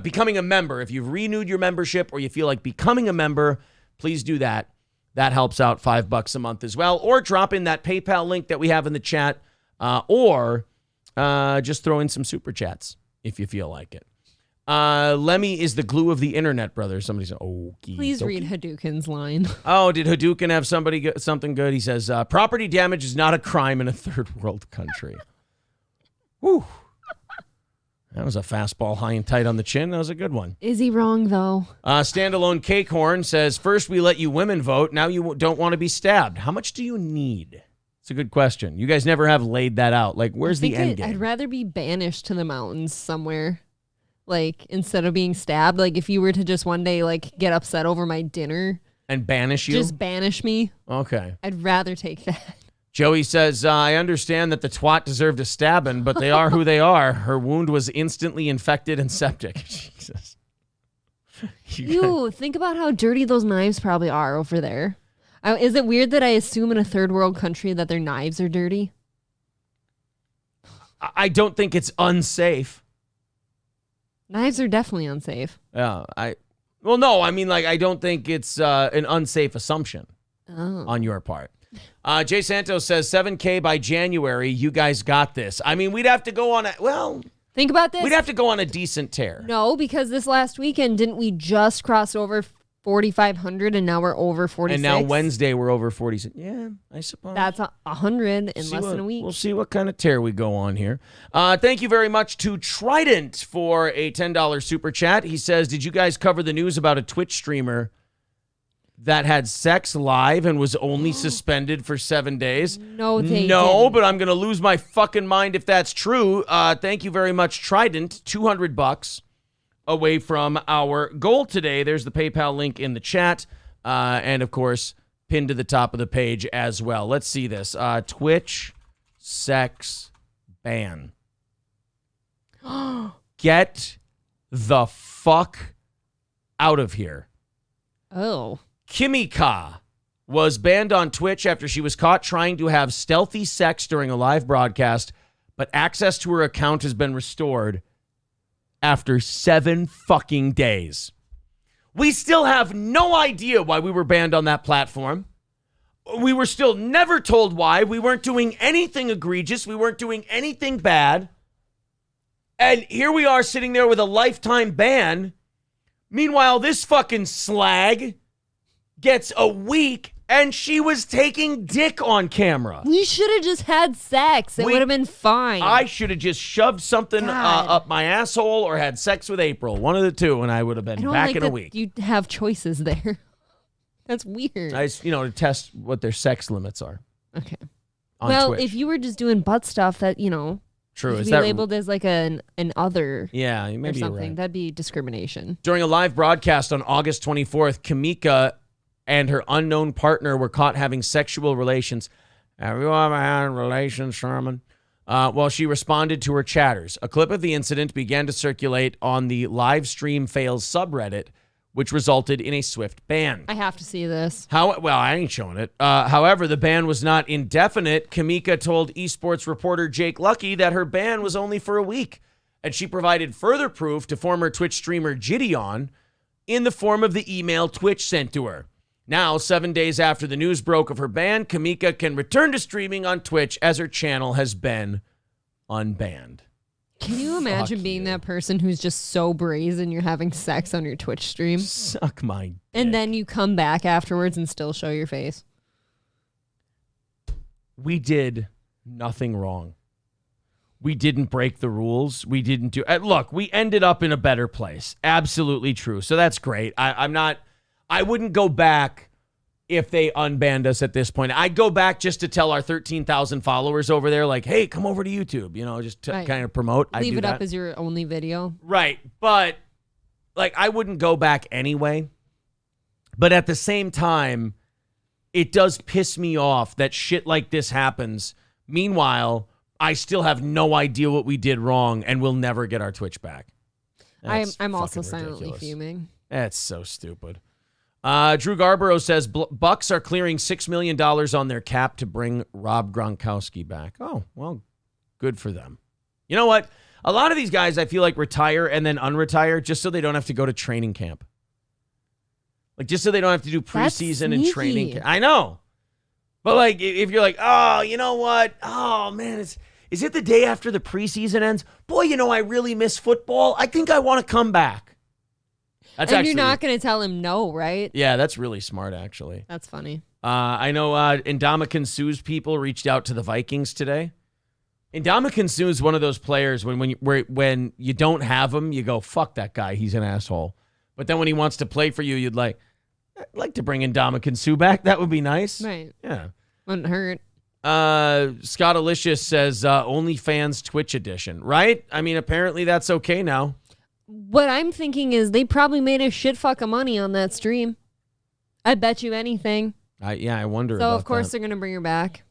becoming a member, if you've renewed your membership or you feel like becoming a member, please do that. That helps out $5 a month as well. Or drop in that PayPal link that we have in the chat or just throw in some super chats if you feel like it. Lemmy is the glue of the internet, brother. Somebody said, Please read Hadouken's line. Oh, did Hadouken have something good? He says, property damage is not a crime in a third world country. Whew. That was a fastball high and tight on the chin. That was a good one. Is he wrong, though? Standalone Cakehorn says, first we let you women vote. Now you don't want to be stabbed. How much do you need? It's a good question. You guys never have laid that out. Like, where's the end game? I'd rather be banished to the mountains somewhere. Like, instead of being stabbed, like, if you were to just one day, like, get upset over my dinner. And banish you? Just banish me. Okay. I'd rather take that. Joey says, I understand that the twat deserved a stabbing, but they are who they are. Her wound was instantly infected and septic. Jesus. Ew, think about how dirty those knives probably are over there. Is it weird that I assume in a third world country that their knives are dirty? I don't think it's unsafe. Knives are definitely unsafe. Yeah, I don't think it's an unsafe assumption on your part. Jay Santos says 7K by January. You guys got this. I mean, we'd have to go on think about this. We'd have to go on a decent tear. No, because this last weekend, didn't we just cross over 4,500, and now we're over 46. And now Wednesday we're over 40. Yeah, I suppose. That's 100 in less than a week. We'll see what kind of tear we go on here. Thank you very much to Trident for a $10 super chat. He says, did you guys cover the news about a Twitch streamer that had sex live and was only suspended for 7 days? No, they No, didn't. but I'm going to lose my fucking mind if that's true. Thank you very much, Trident. $200 away from our goal today. There's the PayPal link in the chat. And, of course, pinned to the top of the page as well. Let's see this. Twitch sex ban. Get the fuck out of here. Oh. Kimika was banned on Twitch after she was caught trying to have stealthy sex during a live broadcast, but access to her account has been restored after 7 fucking days. We still have no idea why we were banned on that platform. We were still never told why. We weren't doing anything egregious. We weren't doing anything bad. And here we are sitting there with a lifetime ban. Meanwhile, this fucking slag gets a week, and she was taking dick on camera. We should have just had sex. It would have been fine. I should have just shoved something up my asshole or had sex with April. One of the two, and I would have been back in a week. You have choices there. That's weird. To test what their sex limits are. Okay. On Twitch. If you were just doing butt stuff that, True. Is Is be that labeled as like an other Yeah, or maybe you're something? right. That'd be discrimination. During a live broadcast on August 24th, Kimika and her unknown partner were caught having sexual relations. Have you ever had relations, Sherman? While she responded to her chatters. A clip of the incident began to circulate on the live stream fails subreddit, which resulted in a swift ban. I have to see this. Well, I ain't showing it. However, the ban was not indefinite. Kimika told esports reporter Jake Lucky that her ban was only for a week, and she provided further proof to former Twitch streamer Gideon in the form of the email Twitch sent to her. Now, 7 days after the news broke of her ban, Kimika can return to streaming on Twitch as her channel has been unbanned. Can you imagine being that person who's just so brazen you're having sex on your Twitch stream? Suck my dick. And then you come back afterwards and still show your face? We did nothing wrong. We didn't break the rules. We didn't do... look, we ended up in a better place. Absolutely true. So that's great. I wouldn't go back if they unbanned us at this point. I'd go back just to tell our 13,000 followers over there, like, hey, come over to YouTube, just to kind of promote. Leave it up as your only video. Right. But, I wouldn't go back anyway. But at the same time, it does piss me off that shit like this happens. Meanwhile, I still have no idea what we did wrong, and we'll never get our Twitch back. I'm also fucking silently ridiculous. fuming. That's so stupid. Drew Garborough says Bucks are clearing $6 million on their cap to bring Rob Gronkowski back. Oh, well, good for them. You know what? A lot of these guys, I feel like, retire and then unretire just so they don't have to go to training camp. Just so they don't have to do preseason and training camp. I know. But, if you're like, oh, you know what? Oh, man, is it the day after the preseason ends? Boy, I really miss football. I think I want to come back. You're not going to tell him no, right? Yeah, that's really smart, actually. That's funny. I know Ndamukong Suh's people reached out to the Vikings today. Ndamukong Suh is one of those players when you don't have him, you go, fuck that guy, he's an asshole. But then when he wants to play for you, I'd like to bring Ndamukong Suh back. That would be nice. Right. Yeah. Wouldn't hurt. Scott Alicious says OnlyFans Twitch edition, right? I mean, apparently that's okay now. What I'm thinking is they probably made a shit fuck of money on that stream. I bet you anything. I wonder So, about of course, that. they're going to bring her back.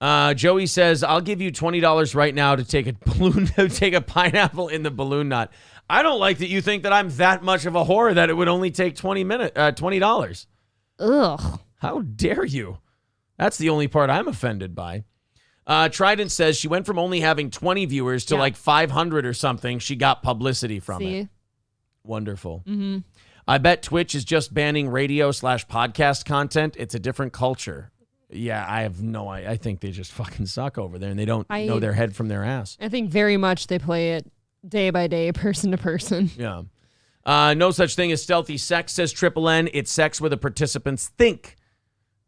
Joey says, I'll give you $20 right now to take a pineapple in the balloon knot. I don't like that you think that I'm that much of a whore that it would only take $20. Ugh. How dare you? That's the only part I'm offended by. Trident says she went from only having 20 viewers to 500 or something. She got publicity from it. Wonderful. Mm-hmm. I bet Twitch is just banning radio/podcast content. It's a different culture. Yeah, I have no idea. I think they just fucking suck over there and they don't know their head from their ass. I think very much they play it day by day, person to person. Yeah. No such thing as stealthy sex, says Triple N. It's sex where the participants think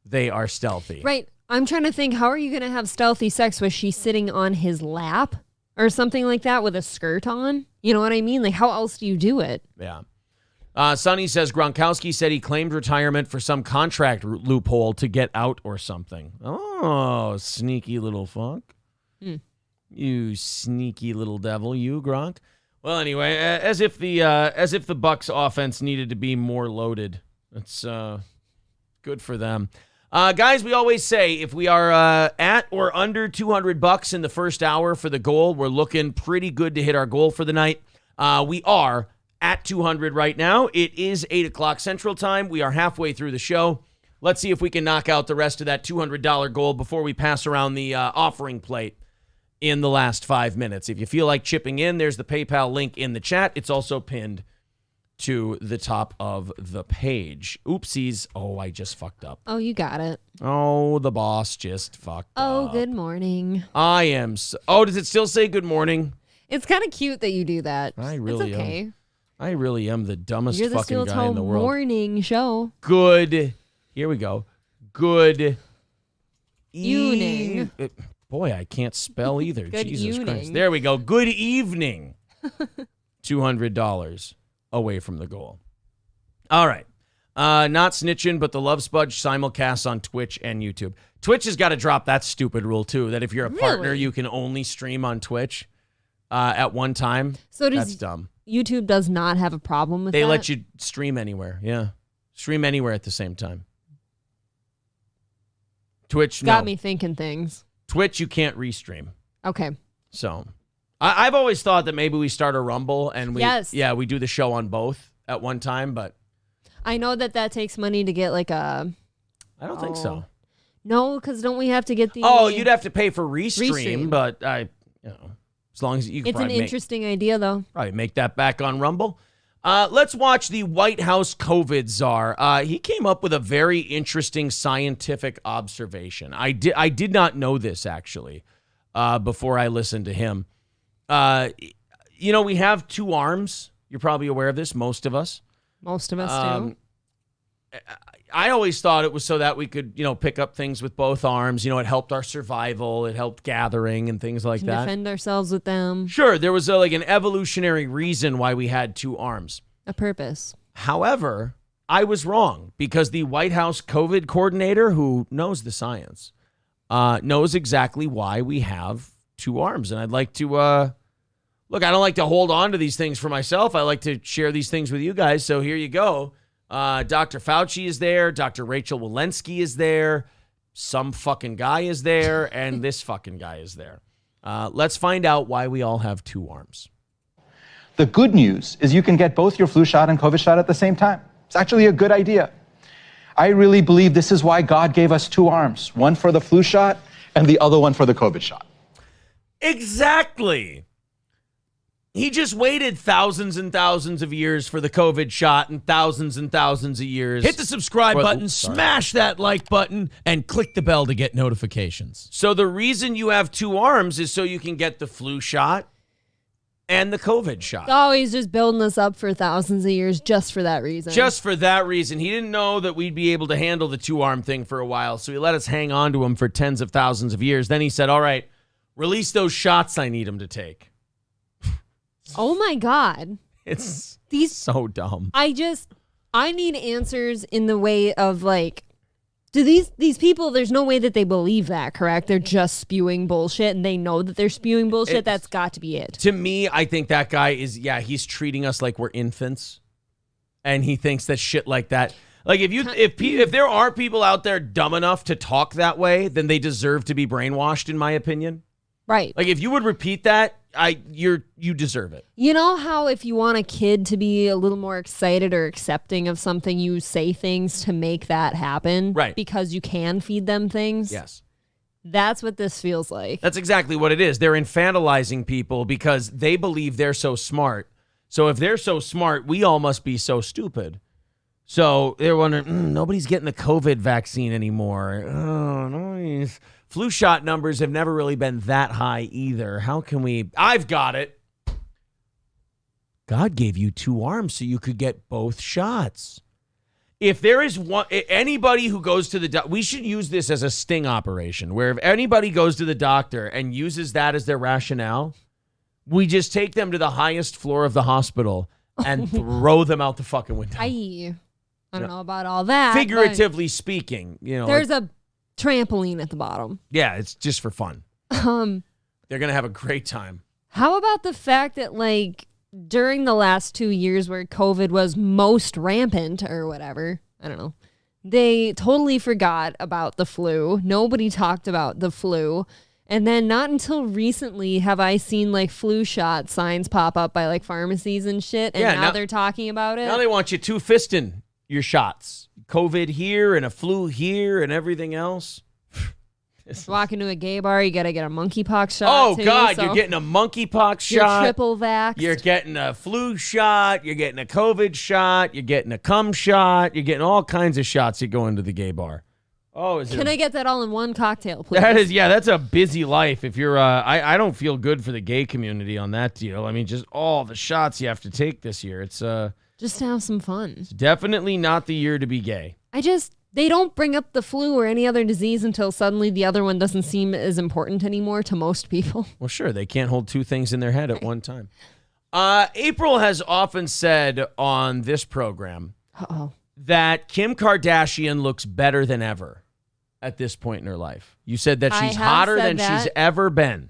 they are stealthy. Right. I'm trying to think, how are you going to have stealthy sex? Was she sitting on his lap or something like that with a skirt on? You know what I mean? Like, how else do you do it? Yeah. Sonny says Gronkowski said he claimed retirement for some contract loophole to get out or something. Oh, sneaky little fuck. You sneaky little devil, you, Gronk. Well, anyway, as if the Bucks offense needed to be more loaded. It's good for them. Guys, we always say if we are at or under $200 in the first hour for the goal, we're looking pretty good to hit our goal for the night. We are at 200 right now. It is 8 o'clock Central Time. We are halfway through the show. Let's see if we can knock out the rest of that $200 goal before we pass around the offering plate in the last 5 minutes. If you feel like chipping in, there's the PayPal link in the chat. It's also pinned to the top of the page. Oopsies. Oh, I just fucked up. Oh, you got it. Oh, the boss just fucked up. Oh, good morning. I am oh, does it still say good morning? It's kind of cute that you do that. I really it's okay. am. I really am the dumbest You're the fucking guy in the world. morning show. Good. Here we go. Good evening. Boy, I can't spell either. Good Jesus evening. Christ. There we go. Good evening. $200 away from the goal. All right. Not snitching, but the Love Spudge simulcasts on Twitch and YouTube. Twitch has got to drop that stupid rule, too, that if you're a partner, you can only stream on Twitch at one time. So that's dumb. YouTube does not have a problem with that? They let you stream anywhere. Yeah. Stream anywhere at the same time. Twitch, Got me thinking things. Twitch, you can't restream. Okay. So I've always thought that maybe we start a Rumble and we do the show on both at one time, but I know that takes money to get like a... I don't think so. No, because don't we have to get the... Oh, you'd have to pay for restream. But as long as you can It's an interesting idea, though. Probably make that back on Rumble. Let's watch the White House COVID czar. He came up with a very interesting scientific observation. I did not know this, actually, before I listened to him. We have two arms. You're probably aware of this, most of us. Most of us do. I always thought it was so that we could, pick up things with both arms. It helped our survival. It helped gathering and things like that. Defend ourselves with them. Sure, there was an evolutionary reason why we had two arms. A purpose. However, I was wrong because the White House COVID coordinator, who knows the science, knows exactly why we have two arms. And I'd like to, look, I don't like to hold on to these things for myself. I like to share these things with you guys. So here you go. Dr. Fauci is there. Dr. Rachel Walensky is there. Some fucking guy is there. And this fucking guy is there. Let's find out why we all have two arms. The good news is you can get both your flu shot and COVID shot at the same time. It's actually a good idea. I really believe this is why God gave us two arms, one for the flu shot and the other one for the COVID shot. Exactly. He just waited thousands and thousands of years for the COVID shot and thousands of years. Hit the subscribe button, smash that like button, and click the bell to get notifications. So the reason you have two arms is so you can get the flu shot and the COVID shot. Oh, he's just building us up for thousands of years just for that reason. Just for that reason. He didn't know that we'd be able to handle the two-arm thing for a while, so he let us hang on to him for tens of thousands of years. Then he said, all right, release those shots I need him to take. Oh, my God. It's so dumb. I need answers in the way of, do these people, there's no way that they believe that, correct? They're just spewing bullshit, and they know that they're spewing bullshit. That's got to be it. To me, I think that guy is, he's treating us like we're infants, and he thinks that shit like that. Like, if there are people out there dumb enough to talk that way, then they deserve to be brainwashed, in my opinion. Right. Like, if you would repeat that, you deserve it. You know how if you want a kid to be a little more excited or accepting of something, you say things to make that happen? Right. Because you can feed them things? Yes. That's what this feels like. That's exactly what it is. They're infantilizing people because they believe they're so smart. So if they're so smart, we all must be so stupid. So they're wondering, nobody's getting the COVID vaccine anymore. Oh, nice. Flu shot numbers have never really been that high either. How can we... I've got it. God gave you 2 arms so you could get both shots. If there is anybody who goes to the doctor, we should use this as a sting operation, where if anybody goes to the doctor and uses that as their rationale, we just take them to the highest floor of the hospital and throw them out the fucking window. I don't know about all that. Figuratively speaking, there's a trampoline at the bottom. Yeah, it's just for fun. They're going to have a great time. How about the fact that, like, during the last 2 years where COVID was most rampant or whatever, I don't know, they totally forgot about the flu. Nobody talked about the flu. And then not until recently have I seen, like, flu shot signs pop up by, like, pharmacies and shit. And now they're talking about it. Now they want you 2-fisting your shots. COVID here and a flu here and everything else. Walk into a gay bar, you got to get a monkeypox shot. Oh, too, God, you're getting a monkeypox shot. You're triple vaxxed. You're getting a flu shot. You're getting a COVID shot. You're getting a cum shot. You're getting all kinds of shots. You go into the gay bar. Oh, Can I get that all in one cocktail, please? That's a busy life. If you're, I don't feel good for the gay community on that deal. I mean, just all the shots you have to take this year. It's just to have some fun. It's definitely not the year to be gay. They don't bring up the flu or any other disease until suddenly the other one doesn't seem as important anymore to most people. Well, sure, they can't hold 2 things in their head at one time. April has often said on this program that Kim Kardashian looks better than ever at this point in her life. You said that she's hotter than she's ever been.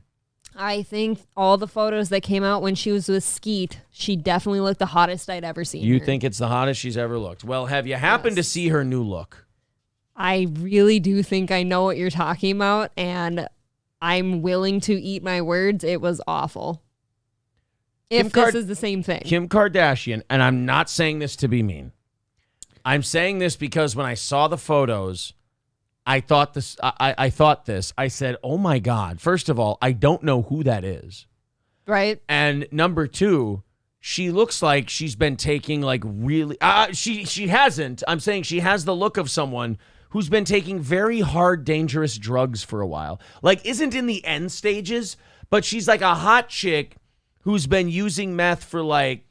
I think all the photos that came out when she was with Skeet, she definitely looked the hottest I'd ever seen You her. think it's the hottest she's ever looked. Well, have you happened to see her new look? I really do think I know what you're talking about, and I'm willing to eat my words. It was awful. If this is the same thing. Kim Kardashian, and I'm not saying this to be mean. I'm saying this because when I saw the photos, I thought this. I said, "Oh my God!" First of all, I don't know who that is. Right. And number 2, she looks like she's been taking like really. She hasn't. I'm saying she has the look of someone who's been taking very hard, dangerous drugs for a while. Like, isn't in the end stages, but she's like a hot chick who's been using meth for like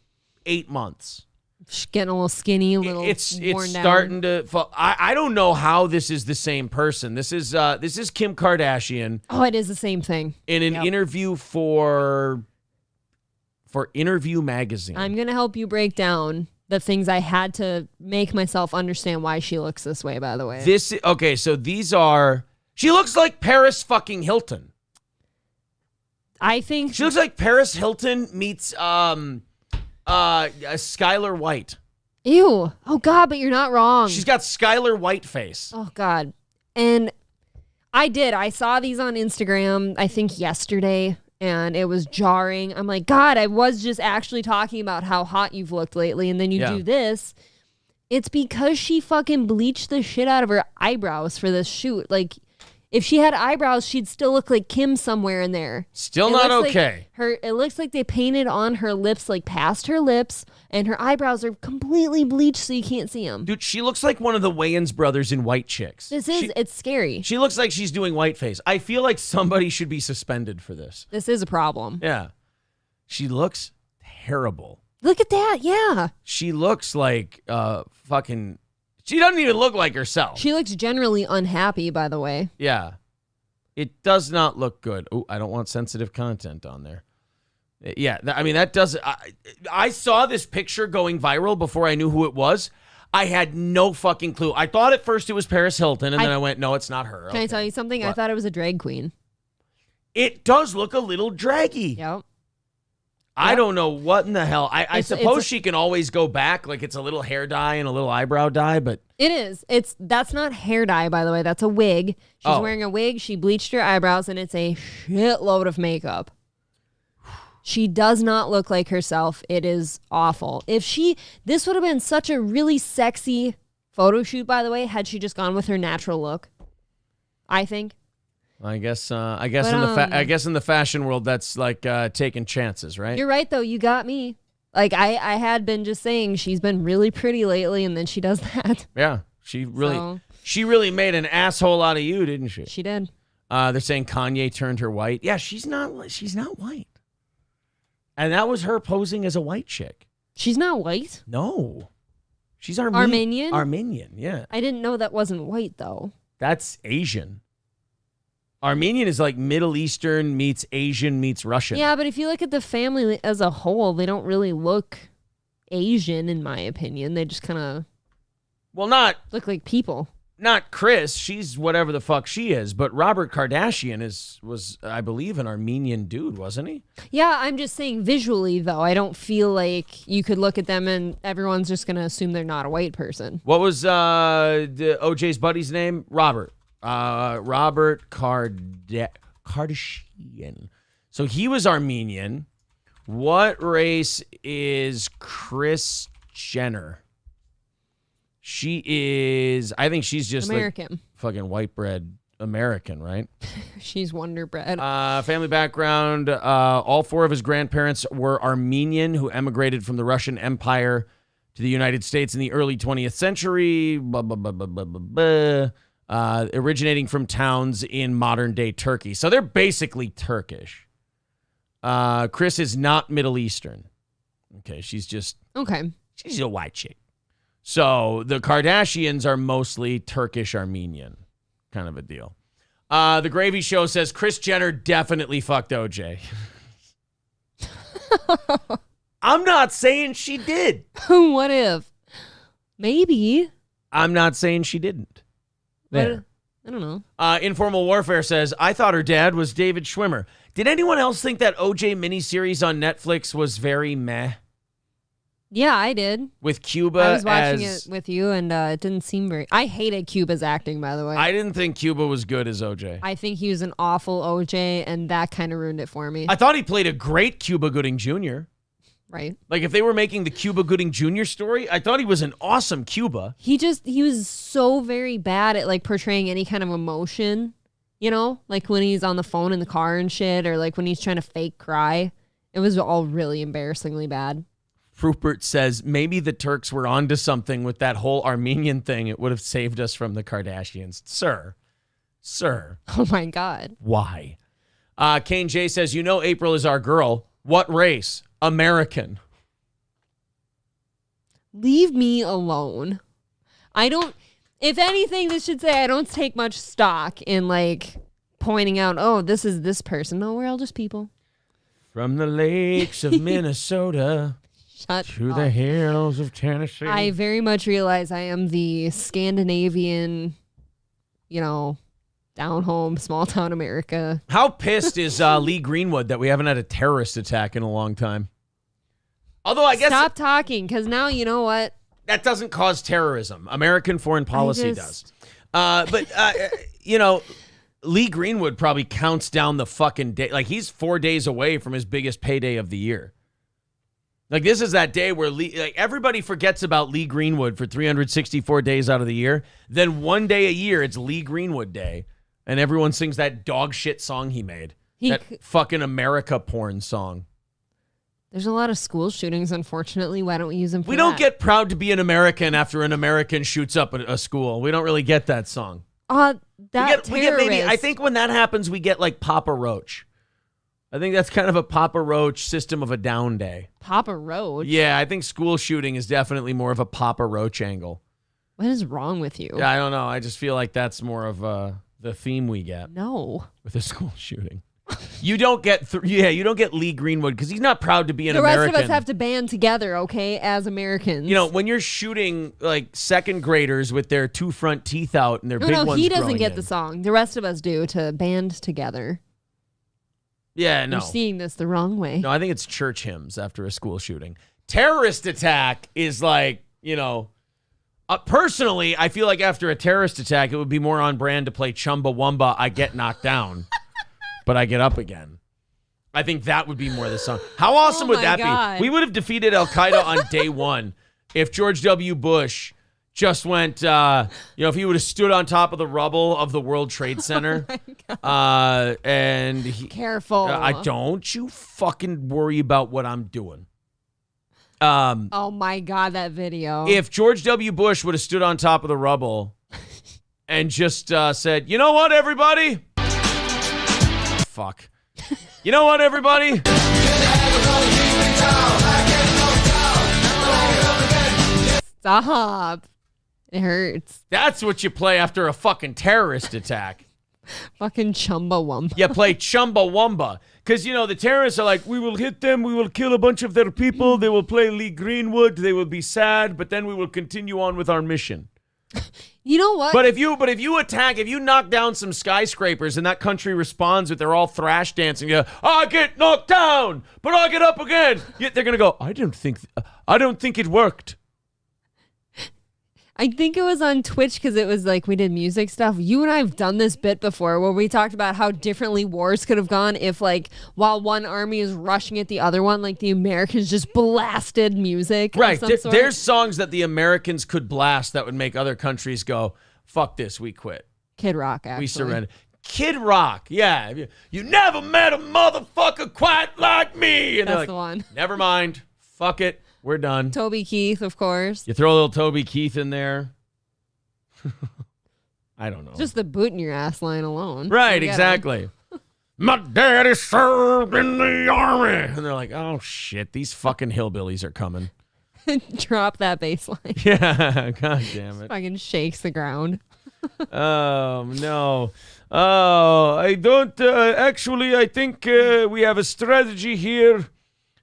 8 months. She's getting a little skinny, a little it's worn down. starting to fall. I don't know how this is the same person. This is Kim Kardashian. Oh, it is the same thing. In an interview for Interview Magazine. I'm going to help you break down the things I had to make myself understand why she looks this way, by the way. So these are, she looks like Paris fucking Hilton. I think she looks like Paris Hilton meets Skylar White. Ew. Oh, God, but you're not wrong. She's got Skylar White face. Oh, God. And I saw these on Instagram, I think yesterday, and it was jarring. I'm like, God, I was just actually talking about how hot you've looked lately, and then you do this. It's because she fucking bleached the shit out of her eyebrows for this shoot. Like, if she had eyebrows, she'd still look like Kim somewhere in there. Still not okay. It looks like they painted on her lips, like past her lips, and her eyebrows are completely bleached so you can't see them. Dude, she looks like one of the Wayans brothers in White Chicks. It's scary. She looks like she's doing whiteface. I feel like somebody should be suspended for this. This is a problem. Yeah. She looks terrible. Look at that, yeah. She looks like fucking... She doesn't even look like herself. She looks generally unhappy, by the way. Yeah. It does not look good. Oh, I don't want sensitive content on there. Yeah, I mean, that doesn't... I saw this picture going viral before I knew who it was. I had no fucking clue. I thought at first it was Paris Hilton, and then I went, no, it's not her. Can I tell you something? What? I thought it was a drag queen. It does look a little draggy. Yep. I don't know what in the hell. I suppose she can always go back, like it's a little hair dye and a little eyebrow dye, but... It is. That's not hair dye, by the way. That's a wig. She's wearing a wig. She bleached her eyebrows, and it's a shitload of makeup. She does not look like herself. It is awful. This would have been such a really sexy photo shoot, by the way, had she just gone with her natural look. I think. I guess in the fashion world, that's like taking chances, right? You're right, though. You got me. Like I had been just saying she's been really pretty lately, and then she does that. Yeah, she really made an asshole out of you, didn't she? She did. They're saying Kanye turned her white. Yeah, she's not white. And that was her posing as a white chick. She's not white? No. She's Armenian? Armenian, yeah. I didn't know that wasn't white, though. That's Asian. Armenian is like Middle Eastern meets Asian meets Russian. Yeah, but if you look at the family as a whole, they don't really look Asian, in my opinion. They just kind of look like people. Not Chris. She's whatever the fuck she is. But Robert Kardashian was, I believe, an Armenian dude, wasn't he? Yeah, I'm just saying visually, though. I don't feel like you could look at them and everyone's just going to assume they're not a white person. What was the OJ's buddy's name? Robert. Robert Kardashian. So he was Armenian. What race is Kris Jenner? She is, I think she's just American. like fucking white bread American, right? She's Wonder Bread. Family background, all four of his grandparents were Armenian who emigrated from the Russian Empire to the United States in the early 20th century, originating from towns in modern-day Turkey. So they're basically Turkish. Chris is not Middle Eastern. Okay, she's a white chick. So the Kardashians are mostly Turkish-Armenian kind of a deal. The Gravy Show says Kris Jenner definitely fucked OJ. I'm not saying she did. What if? Maybe. I'm not saying she didn't. There. I don't know. Informal Warfare says, I thought her dad was David Schwimmer. Did anyone else think that OJ miniseries on Netflix was very meh? Yeah, I did. With Cuba I was watching it with you, and it didn't seem very... I hated Cuba's acting, by the way. I didn't think Cuba was good as OJ. I think he was an awful OJ, and that kind of ruined it for me. I thought he played a great Cuba Gooding Jr. Right. Like, if they were making the Cuba Gooding Jr. story, I thought he was an awesome Cuba. He was so very bad at, like, portraying any kind of emotion, you know? Like, when he's on the phone in the car and shit, or, like, when he's trying to fake cry. It was all really embarrassingly bad. Rupert says, maybe the Turks were onto something with that whole Armenian thing. It would have saved us from the Kardashians. Sir. Oh, my God. Why? Kane J says, you know April is our girl. What race? American. Leave me alone. If anything, this should say I don't take much stock in, like, pointing out, oh, this is this person. No, we're all just people. From the lakes of Minnesota to the hills of Tennessee. I very much realize I am the Scandinavian, down home, small town America. How pissed is Lee Greenwood that we haven't had a terrorist attack in a long time? Although I guess... Stop talking, because now you know what? That doesn't cause terrorism. American foreign policy does. Lee Greenwood probably counts down the fucking day. Like, he's 4 days away from his biggest payday of the year. Like, this is that day where everybody forgets about Lee Greenwood for 364 days out of the year. Then one day a year, it's Lee Greenwood Day. And everyone sings that dog shit song he made. That fucking America porn song. There's a lot of school shootings, unfortunately. Why don't we use them for We don't get proud to be an American after an American shoots up a school. We don't really get that song. We get maybe, I think when that happens, we get like Papa Roach. I think that's kind of a Papa Roach System of a Down day. Papa Roach? Yeah, I think school shooting is definitely more of a Papa Roach angle. What is wrong with you? Yeah, I don't know. I just feel like that's more of the theme we get. No. With a school shooting. You don't get you don't get Lee Greenwood because he's not proud to be an American. The rest of us have to band together, okay, as Americans. When you're shooting like second graders with their two front teeth out and their big ones. No, he doesn't get in. the song. The rest of us do, to band together. Yeah, no. You're seeing this the wrong way. No, I think it's church hymns after a school shooting. Terrorist attack is like, personally, I feel like after a terrorist attack, it would be more on brand to play Chumbawamba, I Get Knocked Down, but I Get Up Again. I think that would be more the song. How awesome would that be? We would have defeated Al-Qaeda on day one if George W. Bush just went, if he would have stood on top of the rubble of the World Trade Center. Careful. Don't you fucking worry about what I'm doing. Oh my God, that video. If George W. Bush would have stood on top of the rubble and just said, you know what, everybody? Fuck. You know what, everybody? Stop. It hurts. That's what you play after a fucking terrorist attack. Fucking Chumbawamba. You play Chumbawamba. Because, the terrorists are like, we will hit them, we will kill a bunch of their people, they will play Lee Greenwood, they will be sad, but then we will continue on with our mission. You know what? But if you attack, if you knock down some skyscrapers and that country responds with they're all thrash dancing, I get knocked down, but I get up again. Yet they're gonna go, I don't think it worked. I think it was on Twitch because it was like we did music stuff. You and I have done this bit before where we talked about how differently wars could have gone if, like, while one army is rushing at the other one, like the Americans just blasted music. Right. Of some sort. There's songs that the Americans could blast that would make other countries go, fuck this, we quit. Kid Rock, actually. We surrender. Kid Rock, yeah. You never met a motherfucker quite like me. And That's they're the like, one. never mind. Fuck it. We're done. Toby Keith, of course. You throw a little Toby Keith in there. I don't know. Just the boot in your ass line alone. Right, exactly. My daddy served in the army. And they're like, oh, shit, these fucking hillbillies are coming. Drop that bass line. Yeah, god damn it. Fucking shakes the ground. Oh, no. Oh, I don't, actually, I think we have a strategy here.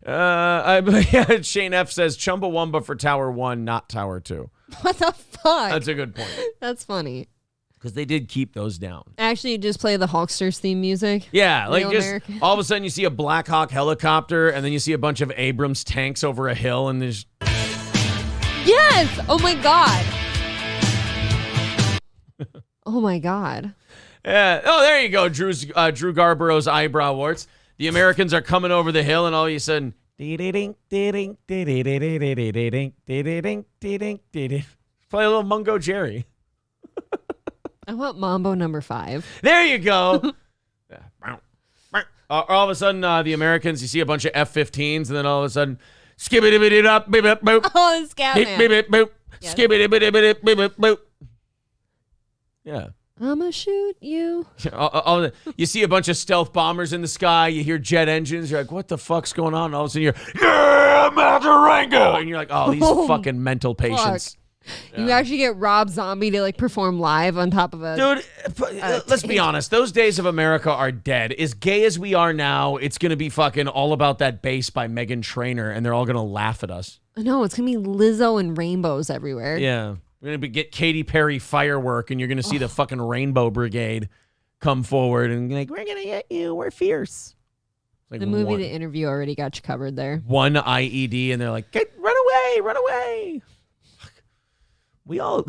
Shane F says Chumbawamba for Tower 1, not Tower 2. What the fuck? That's a good point. That's funny. Because they did keep those down. Actually, just play the Hulkster's theme music. Yeah, like Real just American. all of a sudden you see a Black Hawk helicopter and then you see a bunch of Abrams tanks over a hill and there's... Yes! Oh my god. Oh my god. Yeah. Oh, there you go, Drew Garborough's eyebrow warts. The Americans are coming over the hill, and all of a sudden, play a little Mungo Jerry. I want Mambo number 5. There you go. All of a sudden, the Americans, you see a bunch of F-15s, and then all of a sudden, skibbity-bitty-up, beep-beep-boop. Oh, the Scatman. Beep-beep-boop. Yes. Skibbity-bitty-bitty-beep-beep-boop. Yeah. I'ma shoot you. You see a bunch of stealth bombers in the sky. You hear jet engines. You're like, what the fuck's going on? And all of a sudden you're, yeah, Matarango. And you're like, oh, these fucking mental patients. You actually get Rob Zombie to like perform live on top of a... Dude, let's be honest. Those days of America are dead. As gay as we are now, it's going to be fucking All About That Bass by Meghan Trainor, and they're all going to laugh at us. I know, it's going to be Lizzo and rainbows everywhere. Yeah. We're going to get Katy Perry firework, and you're going to see the fucking Rainbow Brigade come forward and be like, we're going to get you. We're fierce. Like The movie The Interview already got you covered there. One IED, and they're like, run away, run away. We all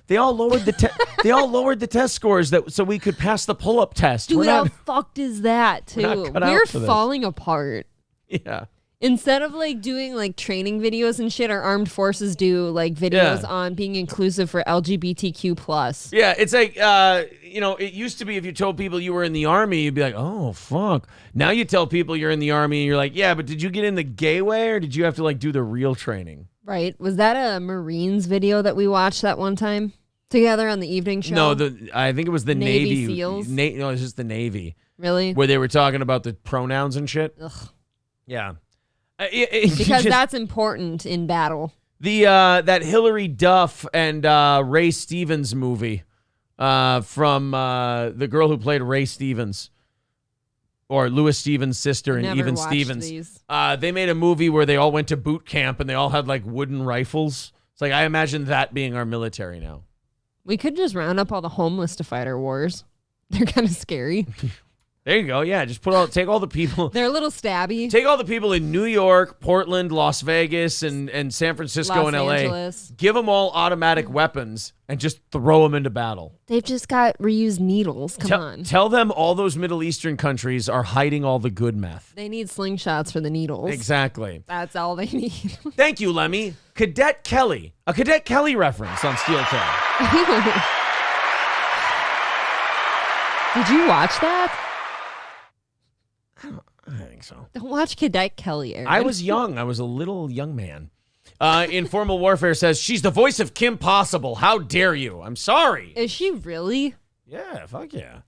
they all lowered the test scores so we could pass the pull-up test. Dude, how fucked is that too? We're for this. falling apart. Yeah. Instead of like doing like training videos and shit, our armed forces do like videos on being inclusive for LGBTQ plus. Yeah, it's like it used to be if you told people you were in the army, you'd be like, oh fuck. Now you tell people you're in the army and you're like, yeah, but did you get in the gay way or did you have to like do the real training? Right. Was that a Marines video that we watched that one time together on the evening show? No, I think it was the Navy. SEALs? No, it's just the Navy. Really? Where they were talking about the pronouns and shit. Ugh. Yeah. Because that's important in battle. That Hillary Duff and Ray Stevens movie from the girl who played Ray Stevens. Or Louis Stevens' sister and Never Even watched Stevens. these. They made a movie where they all went to boot camp and they all had like wooden rifles. It's like I imagine that being our military now. We could just round up all the homeless to fight our wars. They're kind of scary. There you go. Yeah, just take all the people. They're a little stabby. Take all the people in New York, Portland, Las Vegas, and San Francisco Los and LA. Angeles. Give them all automatic weapons and just throw them into battle. They've just got reused needles. Come on. Tell them all those Middle Eastern countries are hiding all the good meth. They need slingshots for the needles. Exactly. That's all they need. Thank you, Lemmy. Cadet Kelly. A Cadet Kelly reference on Steel Toe. Did you watch that? I think so. Don't watch Cadet Kelly, Aaron. I was young. I was a little young man. Informal Warfare says, she's the voice of Kim Possible. How dare you? I'm sorry. Is she really? Yeah, fuck yeah.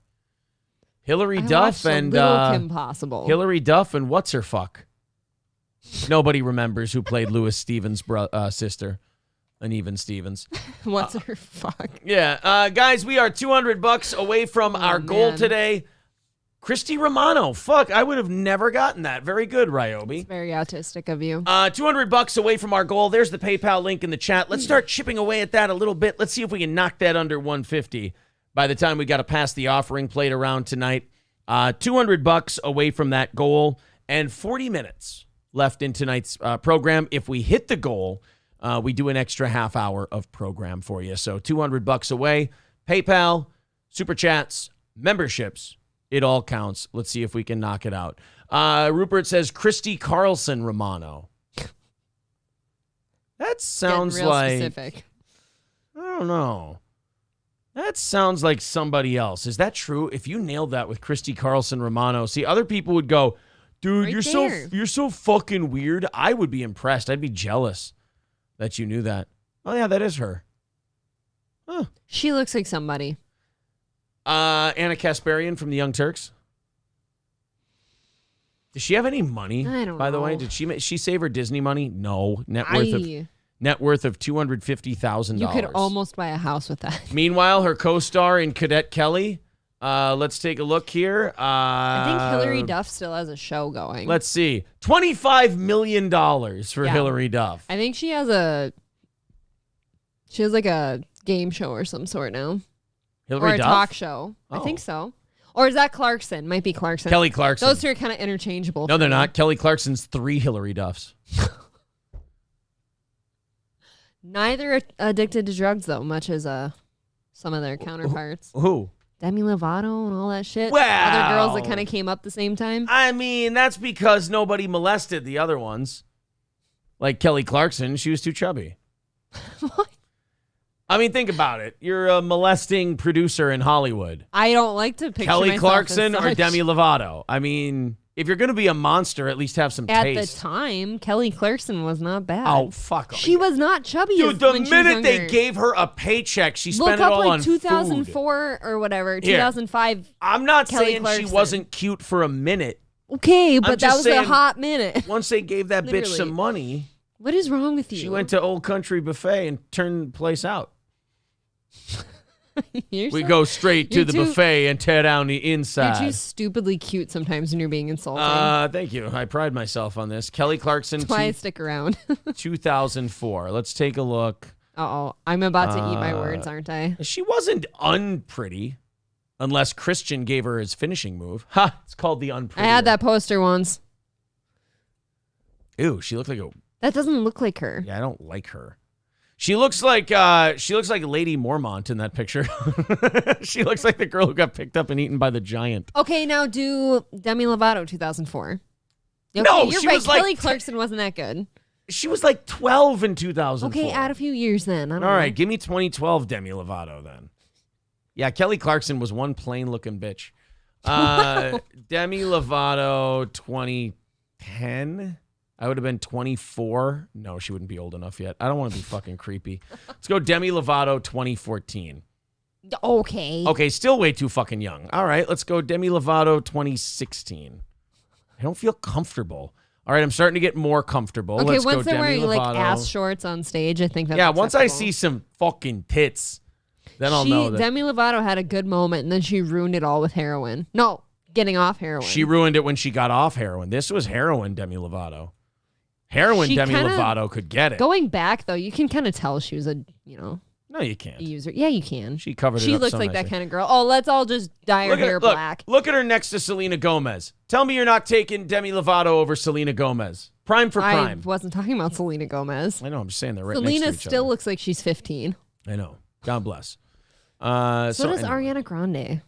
Hillary I Duff watched a and little Kim Possible. Hillary Duff and what's her fuck? Nobody remembers who played Louis Stevens' sister. an even Stevens. What's her fuck? Yeah. Guys, we are $200 away from our goal man. today. Christy Romano. Fuck, I would have never gotten that. Very good, Ryobi. Very autistic of you. $200 away from our goal. There's the PayPal link in the chat. Let's start chipping away at that a little bit. Let's see if we can knock that under 150 by the time we got to pass the offering plate around tonight. $200 away from that goal and 40 minutes left in tonight's program. If we hit the goal, we do an extra half hour of program for you. So $200 away. PayPal, Super Chats, memberships. It all counts. Let's see if we can knock it out. Rupert says Christy Carlson Romano. That sounds Getting real like... specific. I don't know. That sounds like somebody else. Is that true? If you nailed that with Christy Carlson Romano, see, other people would go, dude, Right you're so fucking weird. I would be impressed. I'd be jealous that you knew that. Oh, yeah, that is her. Huh. She looks like somebody. Anna Kasparian from the Young Turks. Does she have any money? I don't By the way, know. did she save her Disney money? No. Net worth of $250,000. You could almost buy a house with that. Meanwhile, her co-star in Cadet Kelly. Let's take a look here. I think Hillary Duff still has a show going. Let's see. $25 million for Yeah. Hillary Duff. I think she has like a game show or some sort now. Hillary Or a Duff? talk show. I think so. Or is that Clarkson? Might be Clarkson. Kelly Clarkson. Those two are kind of interchangeable. No, they're not. Kelly Clarkson's 3 Hillary Duffs. Neither are addicted to drugs, though, much as some of their counterparts. Who? Demi Lovato and all that shit. Well. Other girls that kind of came up the same time. I mean, that's because nobody molested the other ones. Like Kelly Clarkson, she was too chubby. What? I mean, think about it. You're a molesting producer in Hollywood. I don't like to picture Kelly myself Clarkson as or such. Demi Lovato. I mean, if you're going to be a monster, at least have some At taste. the time, Kelly Clarkson was not bad. Oh, fuck off. She was not chubby. Dude, the when she was minute they younger. gave her a paycheck, she spent Look it up all like on 2004 or whatever, Here. 2005. I'm not Kelly saying Clarkson. she wasn't cute for a minute. Okay, but that just was a saying- hot minute. Once they gave that bitch Literally. some money, What is wrong with you? she went to Old Country Buffet and turned the place out. You're We so- go straight to you're the too- buffet and tear down the You're inside. too stupidly cute sometimes when you're being insulting. Thank you. I pride myself on this. Kelly Clarkson, That's why I stick around. 2004. Let's take a look. Uh-oh. I'm about to eat my words, aren't I? She wasn't unpretty, unless Christian gave her his finishing move. Ha! It's called the I unpretty. had that poster once. Ew, she looked like a... That doesn't look like her. Yeah, I don't like her. She looks like Lady Mormont in that picture. She looks like the girl who got picked up and eaten by the giant. Okay, now do Demi Lovato 2004. Okay, No, you're she right. was like Kelly Clarkson wasn't that good. She was like 12 in 2004. Okay, add a few years then. I don't All know. right, give me 2012 Demi Lovato then. Yeah, Kelly Clarkson was one plain looking bitch. Demi Lovato 2010. I would have been 24. No, she wouldn't be old enough yet. I don't want to be fucking creepy. Let's go Demi Lovato 2014. Okay. Okay, still way too fucking young. All right, let's go Demi Lovato 2016. I don't feel comfortable. All right, I'm starting to get more comfortable. Okay, Let's go once they're Demi wearing Lovato. like ass shorts on stage, I think that's Yeah, once I acceptable. see some fucking tits, then I'll know that. Demi Lovato had a good moment, and then she ruined it all with heroin. No, getting off heroin. She ruined it when she got off heroin. This was heroin Demi Lovato. Heroin She Demi kinda- Lovato could get it. Going back though, you can kind of tell she was a No, you can't. user. Yeah, you can. She covered it She up looks so like that nicely. kind of girl. Oh, let's all just dye her hair black. Look at her next to Selena Gomez. Tell me you're not taking Demi Lovato over Selena Gomez. Prime for I prime. wasn't talking about Selena Gomez. I know, I'm just saying they're right Selena next to each still other. looks like she's 15. I know. God bless. So does anyway, Ariana Grande.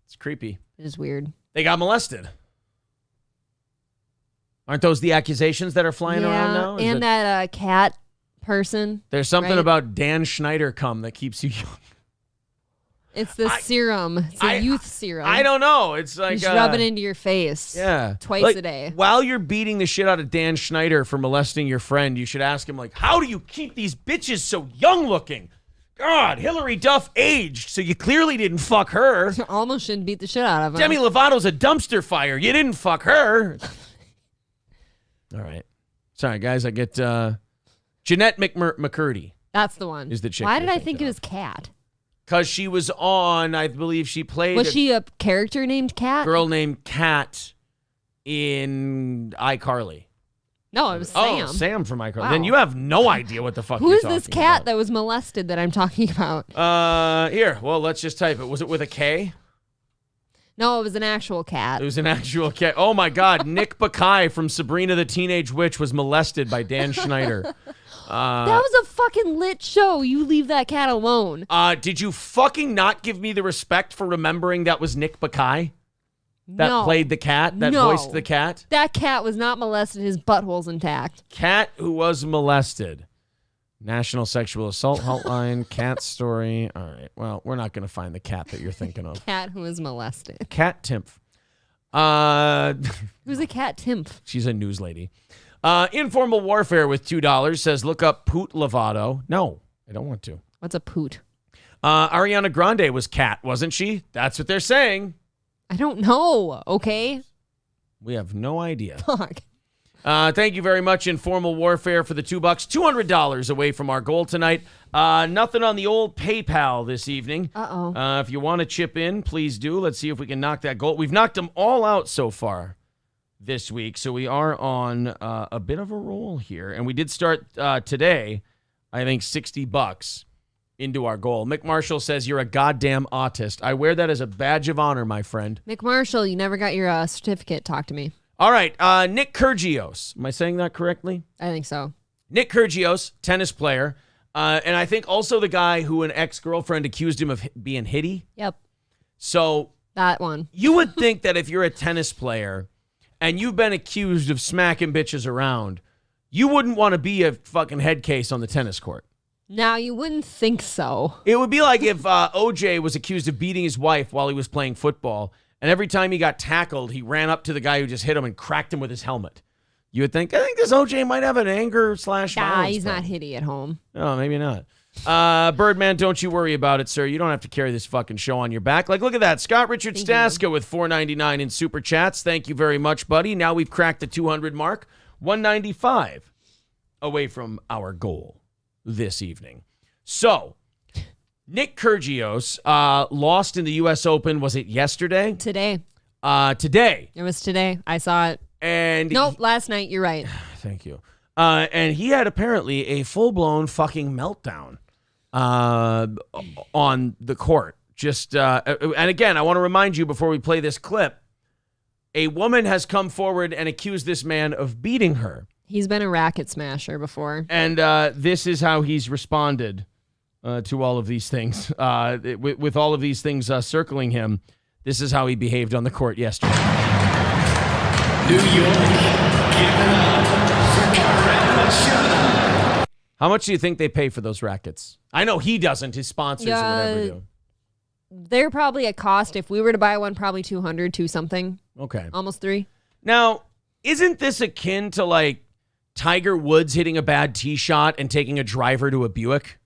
It's creepy. It is weird. They got molested. Aren't those the accusations that are flying around now? Is and it- that cat person. There's something right? about Dan Schneider cum that keeps you young. It's the serum. It's a youth serum. I don't know. It's like Just rub it into your face. Yeah. Twice Like, a day. While you're beating the shit out of Dan Schneider for molesting your friend, you should ask him, like, how do you keep these bitches so young looking? God, Hillary Duff aged, so you clearly didn't fuck her. Almost shouldn't beat the shit out of him. Demi Lovato's a dumpster fire. You didn't fuck her. All right. Sorry, guys. I get Jeanette McCurdy. That's the one. Is the chick Why you're did I thinking think it of. was Kat? Because she was on, I believe she played Was she a character named Kat? girl named Kat in iCarly. No, it was Sam. Oh, Sam from iCarly. Wow. Then you have no idea what the fuck Who you're is this talking cat about. that was molested that I'm talking about? Here, well, let's just type it. Was it with a K? No, it was an actual cat. It was an actual cat. Oh, my God. Nick Bakay from Sabrina the Teenage Witch was molested by Dan Schneider. That was a fucking lit show. You leave that cat alone. Did you fucking not give me the respect for remembering that was Nick Bakay? That No. played the cat? That No. voiced the cat? That cat was not molested. His butthole's intact. Cat who was molested. National Sexual Assault Hotline, cat story. All right. Well, we're not going to find the cat that you're thinking of. Cat who was molested. Cat Timpf. Who's a cat Timpf? She's a news lady. Informal Warfare with $2 says, look up Poot Lovato. No, I don't want to. What's a poot? Ariana Grande was cat, wasn't she? That's what they're saying. I don't know. Okay. We have no idea. Fuck. Thank you very much, Informal Warfare, for the $2. $200 away from our goal tonight. Nothing on the old PayPal this evening. Uh-oh. If you want to chip in, please do. Let's see if we can knock that goal. We've knocked them all out so far this week, so we are on a bit of a roll here. And we did start today, I think, $60 into our goal. Mick Marshall says, you're a goddamn autist. I wear that as a badge of honor, my friend. Mick Marshall, you never got your certificate. Talk to me. All right, Nick Kyrgios. Am I saying that correctly? I think so. Nick Kyrgios, tennis player, and I think also the guy who an ex-girlfriend accused him of being hitty. Yep. So That one. you would think that if you're a tennis player and you've been accused of smacking bitches around, you wouldn't want to be a fucking head case on the tennis court. Now, you wouldn't think so. It would be like if OJ was accused of beating his wife while he was playing football, and every time he got tackled, he ran up to the guy who just hit him and cracked him with his helmet. You would think, I think this OJ might have an anger / Nah, violence he's not problem. hitty at home. Oh, maybe not. Birdman, don't you worry about it, sir. You don't have to carry this fucking show on your back. Like, look at that. Scott Richard Thank you. Staska with $4.99 in Super Chats. Thank you very much, buddy. Now we've cracked the 200 mark. $195 away from our goal this evening. So, Nick Kyrgios lost in the U.S. Open. Was it yesterday? Today. Today. It was today. I saw it. And Nope, last night. You're right. Thank you. And he had apparently a full-blown fucking meltdown on the court. Just and again, I want to remind you before we play this clip, a woman has come forward and accused this man of beating her. He's been a racket smasher before. And this is how he's responded to all of these things. With all of these things circling him, this is how he behaved on the court yesterday. New York, give it up for Kardashian. How much do you think they pay for those rackets? I know he doesn't. His sponsors or whatever do. They're probably at cost. If we were to buy one, probably 200, 2 something. Okay. Almost 3. Now, isn't this akin to like Tiger Woods hitting a bad tee shot and taking a driver to a Buick?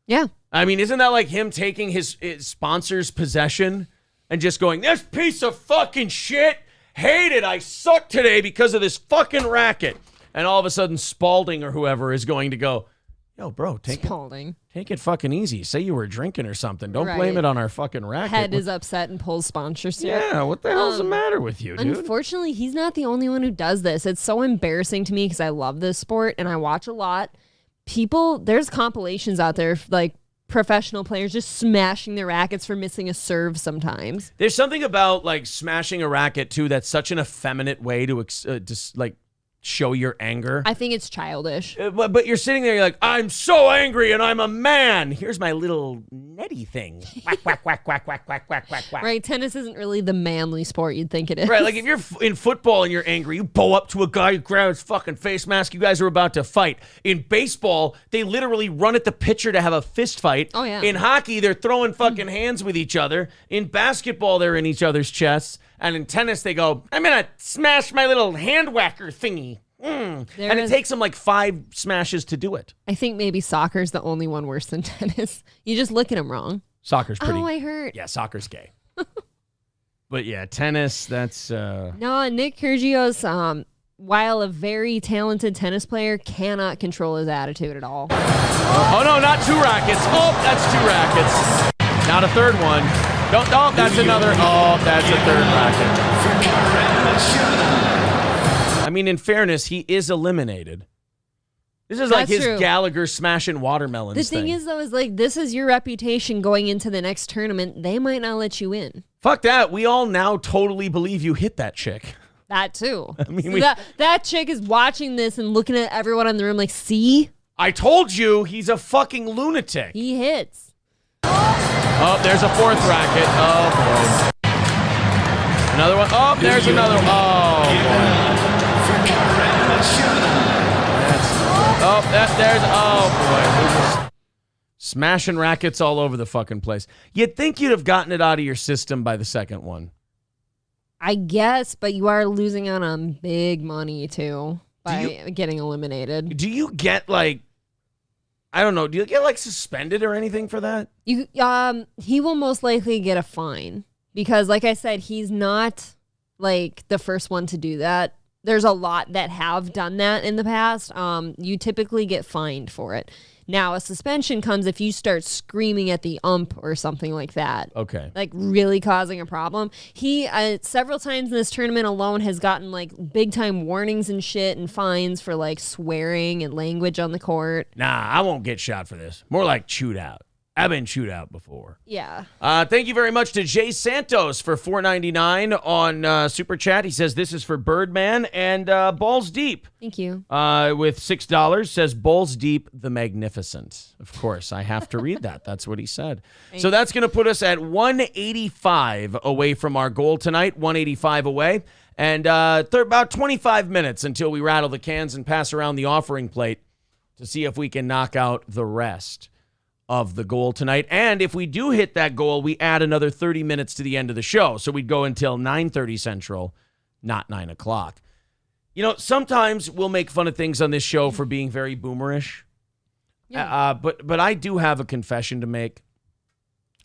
Yeah. I mean, isn't that like him taking his sponsor's possession and just going, this piece of fucking shit, hate it, I suck today because of this fucking racket. And all of a sudden, Spalding or whoever is going to go, yo, bro, take it fucking easy. Say you were drinking or something. Don't blame Right. it on our fucking racket. Head is upset and pulls sponsorship. Yeah, what the hell's the matter with you, dude? Unfortunately, he's not the only one who does this. It's so embarrassing to me because I love this sport and I watch a lot. There's compilations out there of, like, professional players just smashing their rackets for missing a serve sometimes. There's something about like smashing a racket too that's such an effeminate way to just like show your anger. I think it's childish. But you're sitting there, you're like, I'm so angry and I'm a man. Here's my little netty thing. Whack, whack, whack, whack, whack, whack, whack, whack, whack. Right? Tennis isn't really the manly sport you'd think it is. Right, like if you're in football and you're angry, you bow up to a guy, you grab his fucking face mask, you guys are about to fight. In baseball, they literally run at the pitcher to have a fist fight. Oh, yeah. In hockey, they're throwing fucking hands with each other. In basketball, they're in each other's chests. And in tennis, they go, I'm going to smash my little hand whacker thingy. And it takes them like 5 smashes to do it. I think maybe soccer's the only one worse than tennis. You just look at him wrong. Soccer's pretty. Oh, I hurt. Yeah, soccer's gay. But yeah, tennis, that's... No, Nick Kyrgios, while a very talented tennis player, cannot control his attitude at all. Oh, no, not 2 rackets. Oh, that's 2 rackets. Not a third one. Don't, oh, that's another. Oh, that's a third racket. I mean, in fairness, he is eliminated. This is like That's his true. Gallagher smashing watermelons The thing is, though, is like, this is your reputation going into the next tournament. They might not let you in. Fuck that. We all now totally believe you hit that chick. That too. I mean, So that chick is watching this and looking at everyone in the room like, see? I told you he's a fucking lunatic. He hits. Oh, there's a 4th racket. Oh, boy. Another one. Oh, there's another one. Oh, boy. There's, oh, boy. We're just smashing rackets all over the fucking place. You'd think you'd have gotten it out of your system by the second one. I guess, but you are losing out on big money too by getting eliminated. Do you get like, I don't know, do you get like suspended or anything for that? You he will most likely get a fine because, like I said, he's not like the first one to do that. There's a lot that have done that in the past. You typically get fined for it. Now, a suspension comes if you start screaming at the ump or something like that. Okay. Like really causing a problem. He, several times in this tournament alone, has gotten like big time warnings and shit and fines for like swearing and language on the court. Nah, I won't get shot for this. More like chewed out. I've been chewed out before. Yeah. Thank you very much to Jay Santos for $4.99 on Super Chat. He says this is for Birdman and Balls Deep. Thank you. With $6 says Balls Deep the Magnificent. Of course, I have to read that. That's what he said. So that's going to put us at 185 away from our goal tonight. 185 away. And about 25 minutes until we rattle the cans and pass around the offering plate to see if we can knock out the rest of the goal tonight. And if we do hit that goal, we add another 30 minutes to the end of the show. So we'd go until 9:30 Central, not 9 o'clock. You know, sometimes we'll make fun of things on this show for being very boomerish. Yeah. But I do have a confession to make.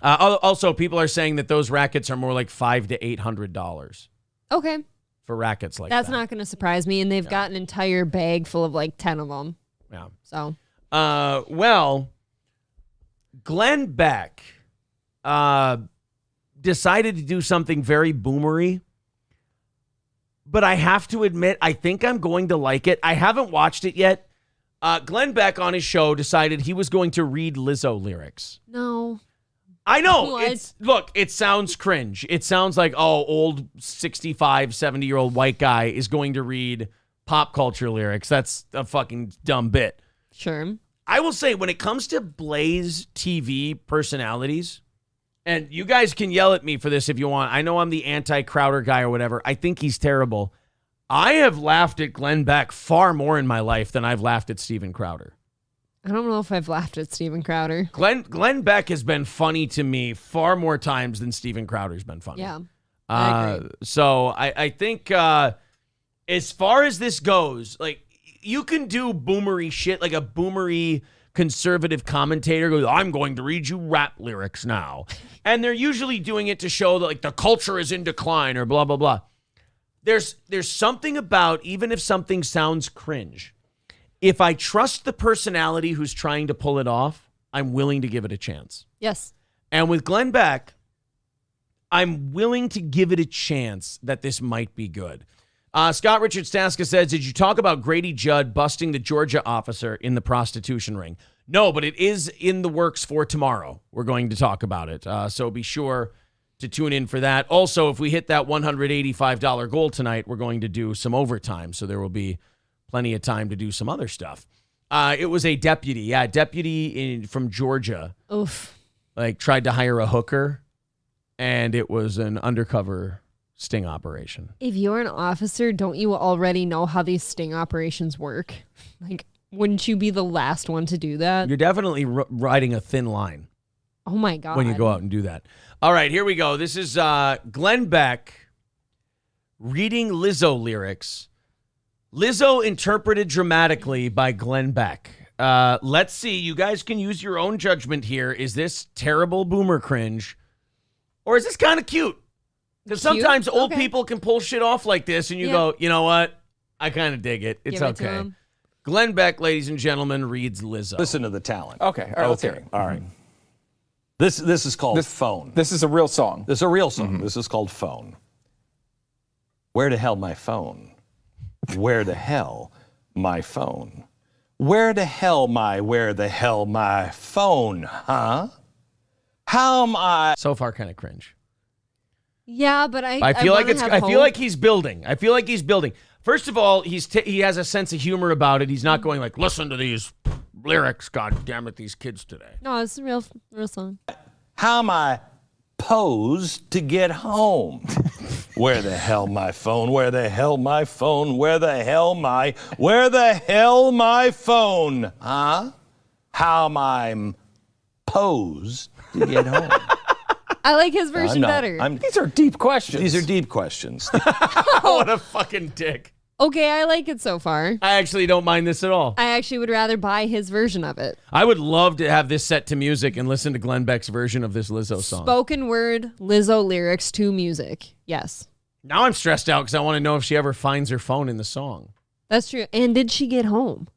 Also, people are saying that those rackets are more like $500 to $800 Okay. for rackets like That's that. not going to surprise me. And they've got an entire bag full of like 10 of them. Yeah. So. Well, Glenn Beck decided to do something very boomery, but I have to admit, I think I'm going to like it. I haven't watched it yet. Glenn Beck on his show decided he was going to read Lizzo lyrics. No. I know. What? Look, it sounds cringe. It sounds like, old 65, 70-year-old white guy is going to read pop culture lyrics. That's a fucking dumb bit. Sure. I will say, when it comes to Blaze TV personalities, and you guys can yell at me for this if you want. I know I'm the anti-Crowder guy or whatever. I think he's terrible. I have laughed at Glenn Beck far more in my life than I've laughed at Steven Crowder. I don't know if I've laughed at Steven Crowder. Glenn Beck has been funny to me far more times than Steven Crowder's been funny. Yeah. I agree. So I think as far as this goes, like, you can do boomery shit, like a boomery conservative commentator goes, I'm going to read you rap lyrics now. And they're usually doing it to show that, like, the culture is in decline or blah, blah, blah. There's something about, even if something sounds cringe, if I trust the personality who's trying to pull it off, I'm willing to give it a chance. Yes. And with Glenn Beck, I'm willing to give it a chance that this might be good. Scott Richard Staska says, did you talk about Grady Judd busting the Georgia officer in the prostitution ring? No, but it is in the works for tomorrow. We're going to talk about it. So be sure to tune in for that. Also, if we hit that $185 goal tonight, we're going to do some overtime. So there will be plenty of time to do some other stuff. It was a deputy from Georgia. Oof. Like, tried to hire a hooker, and it was an undercover sting operation. If you're an officer, don't you already know how these sting operations work? Like, wouldn't you be the last one to do that? You're definitely riding a thin line. Oh my God. When you go out and do that. All right, here we go. This is Glenn Beck reading Lizzo lyrics. Lizzo interpreted dramatically by Glenn Beck. Let's see. You guys can use your own judgment here. Is this terrible boomer cringe? Or is this kind of cute? Because sometimes old people can pull shit off like this and you go, you know what? I kind of dig it. It's Give it to okay. him. Glenn Beck, ladies and gentlemen, reads Lizzo. Listen to the talent. Okay, all right, let's hear it. All right. This is called Phone. This is a real song. This is a real song. This is called Phone. Where the hell my phone? Where the hell my phone? Where the hell my phone, huh? How am I? So far, kind of cringe. Yeah, but I feel like wanna have I feel hope. like he's building. I feel like he's building. First of all, he has a sense of humor about it. He's not going like, listen to these lyrics. God damn it, these kids today. No, it's a real song. How am I posed to get home? Where the hell my phone? Where the hell my phone? Where the hell my phone? Huh? How am I posed to get home? I like his version better. These are deep questions. These are deep questions. What a fucking dick. Okay, I like it so far. I actually don't mind this at all. I actually would rather buy his version of it. I would love to have this set to music and listen to Glenn Beck's version of this Lizzo song. Spoken word Lizzo lyrics to music. Yes. Now I'm stressed out because I want to know if she ever finds her phone in the song. That's true. And did she get home?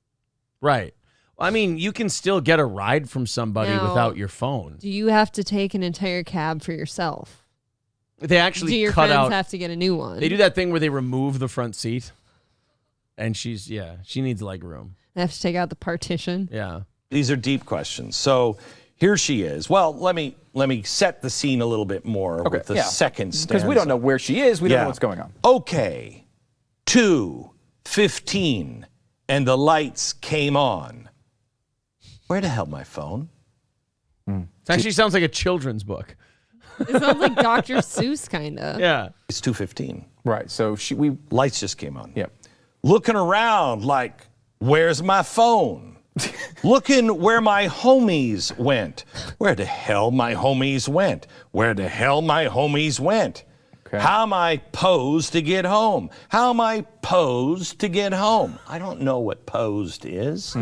Right. I mean, you can still get a ride from somebody Now, without your phone. Do you have to take an entire cab for yourself? They actually Do your cut friends out. have to get a new one? They do that thing where they remove the front seat. And she needs leg room. They have to take out the partition. Yeah. These are deep questions. So here she is. Well, let me set the scene a little bit more with the second stanza. Because we don't know where she is. We don't know what's going on. Okay. 2:15 and the lights came on. Where the hell my phone? It actually sounds like a children's book. It sounds like Dr. Seuss, kind of. Yeah. It's 2:15. Right. So we Lights just came on. Yep. Looking around like, where's my phone? Looking where my homies went. Where the hell my homies went? Where the hell my homies went? Okay. How am I posed to get home? How am I posed to get home? I don't know what posed is.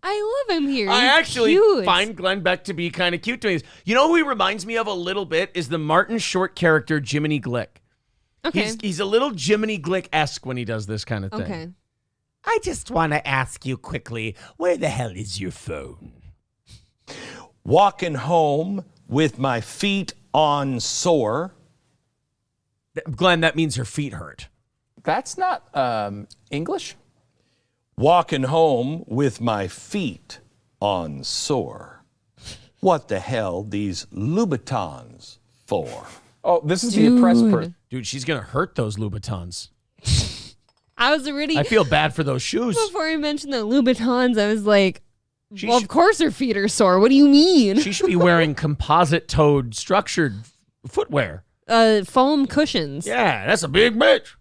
I love him here. I He's actually cute. find Glenn Beck to be kind of cute to me. You know who he reminds me of a little bit is the Martin Short character Jiminy Glick. Okay. He's a little Jiminy Glick-esque when he does this kind of thing. Okay. I just want to ask you quickly, where the hell is your phone? Walking home with my feet on sore. Glenn, that means her feet hurt. That's not English. Walking home with my feet on sore. What the hell these Louboutins for? Oh, this is the oppressed person. Dude, she's going to hurt those Louboutins. I was already, I feel bad for those shoes. before he mentioned the Louboutins, I was like, She well, should- of course her feet are sore. What do you mean? She should be wearing composite-toed structured footwear. Foam cushions. Yeah, that's a big bitch.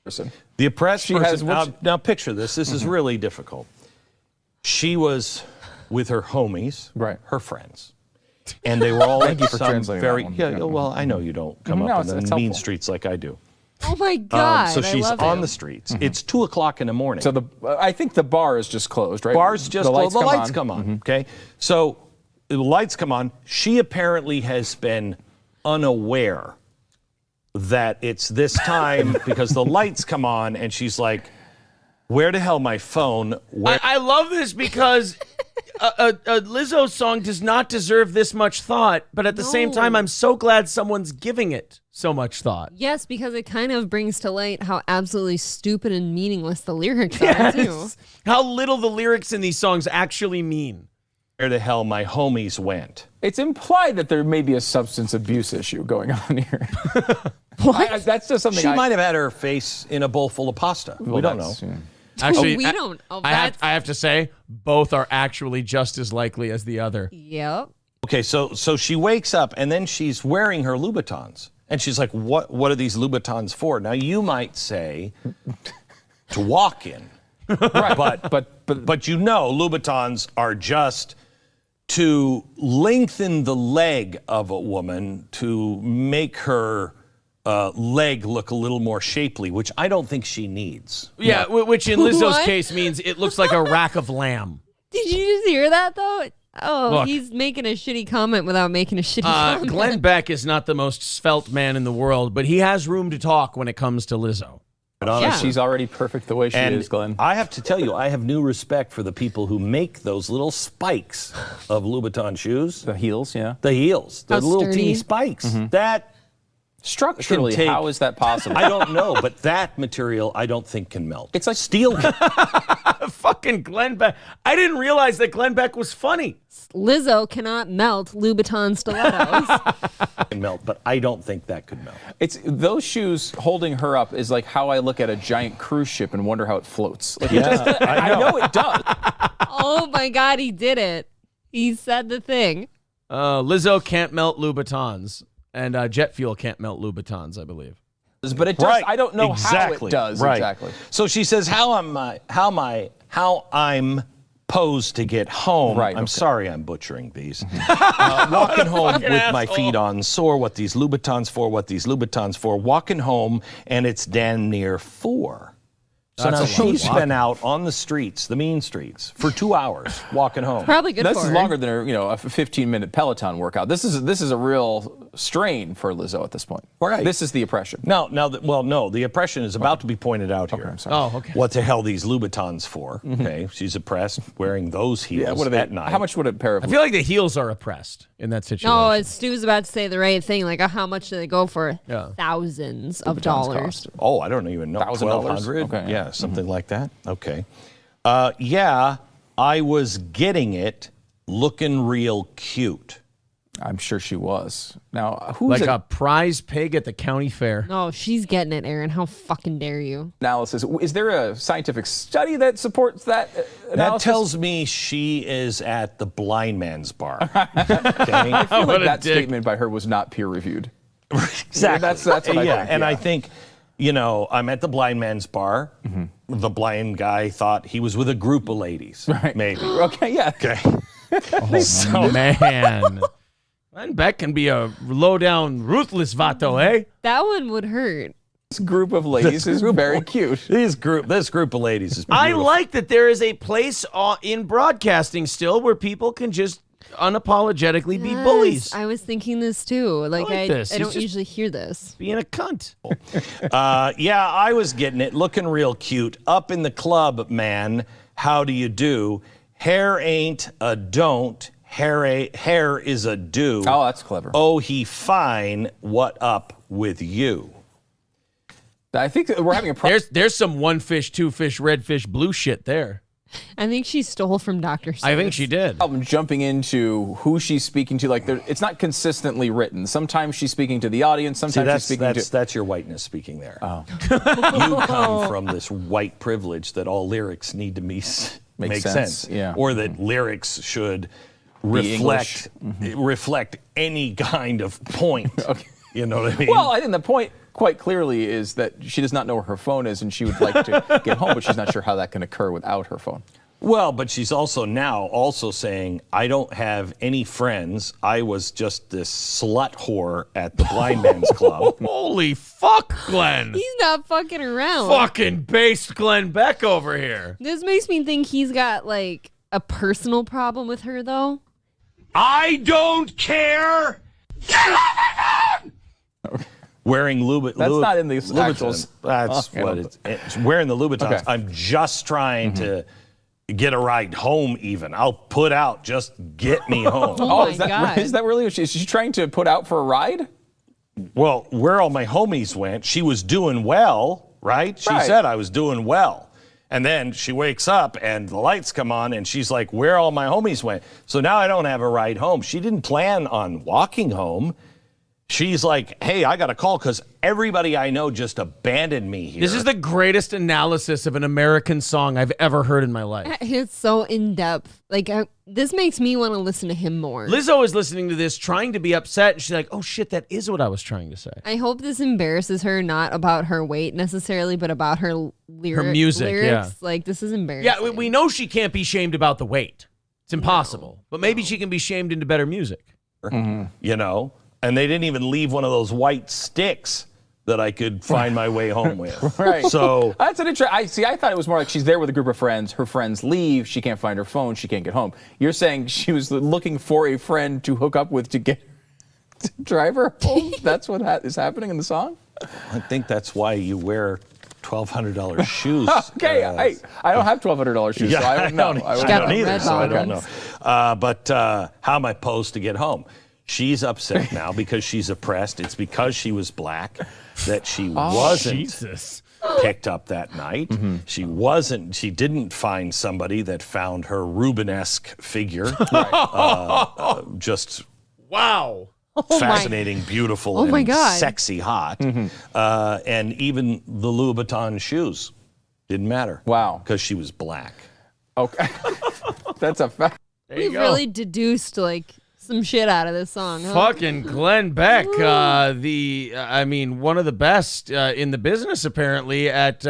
Person. The oppressed She person. has Now picture this. This is really difficult. She was with her homies, Right. her friends, and they were all Thank in you for some translating very. that one. Yeah, Yeah. well, I know you don't come No, up in it's the mean helpful. streets like I do. Oh my God. So I she's love on it. the streets. It's 2:00 in the morning. So I think the bar is just closed, right? Bars just the lights the come lights on. come on. Okay, so the lights come on. She apparently has been unaware that it's this time because the lights come on, and she's like, "Where the hell my phone? Where?" I love this because a Lizzo song does not deserve this much thought, but at the same No. time, I'm so glad someone's giving it so much thought. Yes, because it kind of brings to light how absolutely stupid and meaningless the lyrics are, too. How little the lyrics in these songs actually mean. Where the hell my homies went? It's implied that there may be a substance abuse issue going on here. What? That's just something She might have had her face in a bowl full of pasta. We don't know. Actually, We don't know. I have to say, both are actually just as likely as the other. Yep. Okay, so she wakes up and then she's wearing her Louboutins, and she's like, "What are these Louboutins for?" Now you might say to walk in, Right. but you know Louboutins are just to lengthen the leg of a woman to make her leg look a little more shapely, which I don't think she needs. Yeah, which in Lizzo's What? case means it looks like a rack of lamb. Did you just hear that, though? Oh, Look. he's making a shitty comment without making a shitty comment. Glenn Beck is not the most svelte man in the world, but he has room to talk when it comes to Lizzo. Yeah. She's already perfect the way she And is, Glenn. I have to tell you, I have new respect for the people who make those little spikes of Louboutin shoes. The heels, yeah. The heels, the How little sturdy. teeny spikes. That Structurally, can take- how is that possible? I don't know, but that material I don't think can melt. It's like Steel Fucking Glenn Beck. I didn't realize that Glenn Beck was funny. Lizzo cannot melt Louboutin stilettos. can melt, but I don't think that could melt. It's those shoes holding her up is like how I look at a giant cruise ship and wonder how it floats. Like I know it does. Oh my God, he did it. He said the thing. Lizzo can't melt Louboutins, and jet fuel can't melt Louboutins, I believe. But it does. Right. I don't know Exactly. how it does Right. exactly. So she says, how I'm posed to get home. Right, I'm okay. sorry I'm butchering these. Walking home with my feet on sore, what these Louboutins for, walking home, and it's damn near 4. So That's now a lot. she's been out on the streets, the mean streets, for 2 hours walking home. Probably good This for is her. longer than a 15-minute Peloton workout. This is a real strain for Lizzo at this point. Right. This is the oppression. No, the oppression is about to be pointed out here. I'm sorry. Oh, okay. What the hell these Louboutins for? Okay, she's oppressed wearing those heels Yeah. What are they? at night. How much would a pair of? I feel like the heels are oppressed in that situation. No, Stu's about to say the right thing. Like, how much do they go for? Yeah. Thousands of Louboutins dollars. cost? Oh, I don't even know. $1,000? 1,200? Okay, yeah. Yeah, something like that. Okay. Yeah, I was getting it looking real cute. I'm sure she was. Now, who's like it? a prize pig at the county fair. No, she's getting it, Aaron. How fucking dare you? Analysis. Is there a scientific study that supports that That analysis? tells me she is at the blind man's bar. Okay? I feel What like a that dick. statement by her was not peer reviewed. Exactly. That's what I yeah, think, and yeah. I think, I'm at the blind man's bar. The blind guy thought he was with a group of ladies. Right. Maybe. Okay, yeah. Okay. Oh, man. Glenn Beck can be a low-down, ruthless vato, eh? That one would hurt. This group of ladies is very cute. This group of ladies is I beautiful. like that there is a place in broadcasting still where people can just unapologetically be Yes, bullies. I was thinking this too. Like, like this. I He's don't just- usually hear this. Being a cunt. Yeah, I was getting it, looking real cute. Up in the club, man. How do you do? Hair ain't a don't. Hair is a do. Oh, that's clever. Oh, he fine. What up with you? I think that we're having a problem. There's some one fish, two fish, red fish, blue shit there. I think she stole from Dr. Seuss. I think she did. Jumping into who she's speaking to. Like, it's not consistently written. Sometimes she's speaking to the audience. See, Sometimes she's speaking to. that's your whiteness speaking there. Oh. You come from this white privilege that all lyrics need to make sense. Yeah. Or that lyrics should English. reflect any kind of point. Okay. You know what I mean? Well, I think the point quite clearly is that she does not know where her phone is and she would like to get home, but she's not sure how that can occur without her phone. Well, but she's also saying, I don't have any friends. I was just this slut whore at the blind man's club. Holy fuck, Glenn. He's not fucking around. Fucking based Glenn Beck over here. This makes me think he's got, like, a personal problem with her, though. I don't care. Wearing That's not in the actual. That's what it's wearing the Louboutins. Okay. I'm just trying to get a ride home even. I'll put out, just get me home. Oh my is that, God. is that really what is she trying to put out for a ride? Well, where all my homies went, she was doing well, right? She Right. said I was doing well. And then she wakes up and the lights come on and she's like, where all my homies went? So now I don't have a ride home. She didn't plan on walking home. She's like, hey, I got a call because everybody I know just abandoned me here. This is the greatest analysis of an American song I've ever heard in my life. It's so in-depth. Like, this makes me want to listen to him more. Lizzo is listening to this, trying to be upset, and she's like, oh shit, that is what I was trying to say. I hope this embarrasses her, not about her weight necessarily, but about her music, lyrics. yeah. Like, this is embarrassing. Yeah, we know she can't be shamed about the weight. It's impossible. But maybe she can be shamed into better music. You know? And they didn't even leave one of those white sticks that I could find my way home with. Right. So That's an interesting. I thought it was more like she's there with a group of friends. Her friends leave. She can't find her phone. She can't get home. You're saying she was looking for a friend to hook up with to drive her home? That's what is happening in the song? I think that's why you wear $1,200 shoes. Okay, I don't have $1,200 shoes, so I don't know. I got don't the either, red so I don't bottoms. know. But how am I posed to get home? She's upset now because she's oppressed. It's because she was black that she wasn't picked up that night. Mm-hmm. She didn't find somebody that found her Rubenesque figure. Just Wow. fascinating, beautiful, Oh my and God. sexy hot. And even the Louboutin shoes didn't matter. Wow. Because she was black. Okay. That's a fact. There you We go. really deduced like some shit out of this song, huh? Fucking Glenn Beck, one of the best in the business, apparently, at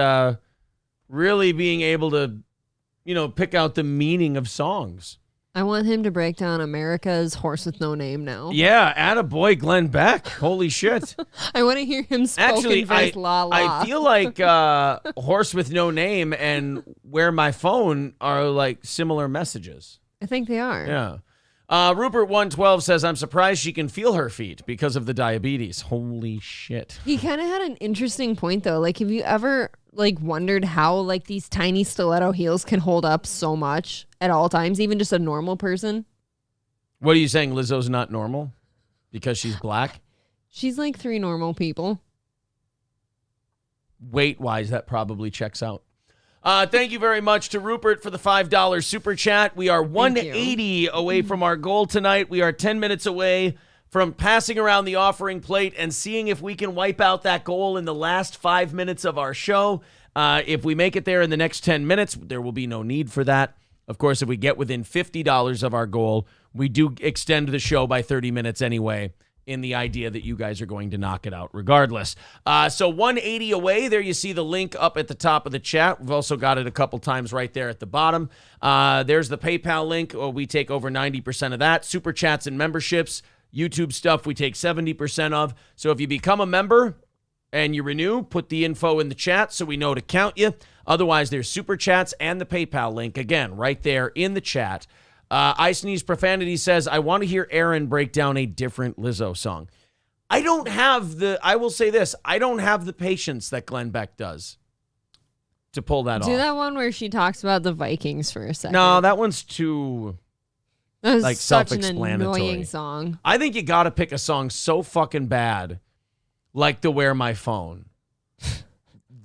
really being able to, pick out the meaning of songs. I want him to break down America's Horse with No Name now. Yeah, attaboy Glenn Beck. Holy shit. I want to hear him spoken Actually, verse la la. I feel like Horse with No Name and Where My Phone are like similar messages. I think they are. Yeah. Rupert112 says, I'm surprised she can feel her feet because of the diabetes. Holy shit. He kind of had an interesting point though. Like, have you ever wondered how like these tiny stiletto heels can hold up so much at all times, even just a normal person? What are you saying? Lizzo's not normal because she's black? She's like 3 normal people. Weight-wise, that probably checks out. Thank you very much to Rupert for the $5 super chat. We are 180 away from our goal tonight. We are 10 minutes away from passing around the offering plate and seeing if we can wipe out that goal in the last 5 minutes of our show. If we make it there in the next 10 minutes, there will be no need for that. Of course, if we get within $50 of our goal, we do extend the show by 30 minutes anyway, in the idea that you guys are going to knock it out regardless. So 180 away. There you see the link up at the top of the chat. We've also got it a couple times right there at the bottom. There's the PayPal link. We take over 90% of that. Super chats and memberships. YouTube stuff we take 70% of. So if you become a member and you renew, put the info in the chat so we know to count you. Otherwise, there's super chats and the PayPal link. Again, right there in the chat. I Sneeze Profanity says, I want to hear Aaron break down a different Lizzo song. I will say this, I don't have the patience that Glenn Beck does to pull that off. Do that one where she talks about the Vikings for a second. No, that one's too that was such an self-explanatory. annoying song. I think you got to pick a song so fucking bad, like the Wear My Phone,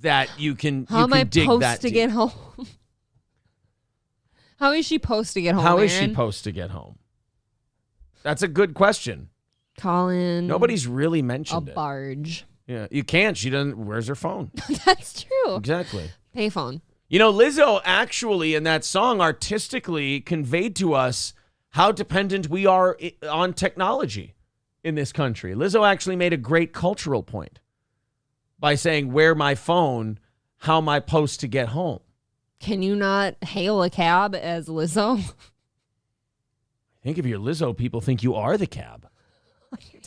that you can How am I dig supposed that to deep. get home? How is she supposed to get home? How is she Aaron? supposed to get home? That's a good question. Colin. Nobody's really mentioned a it. barge. Yeah, you can't. She doesn't. Where's her phone? That's true. Exactly. Payphone. Lizzo actually in that song artistically conveyed to us how dependent we are on technology in this country. Lizzo actually made a great cultural point by saying, "Where my phone? How am I supposed to get home?" Can you not hail a cab as Lizzo? I think if you're Lizzo, people think you are the cab.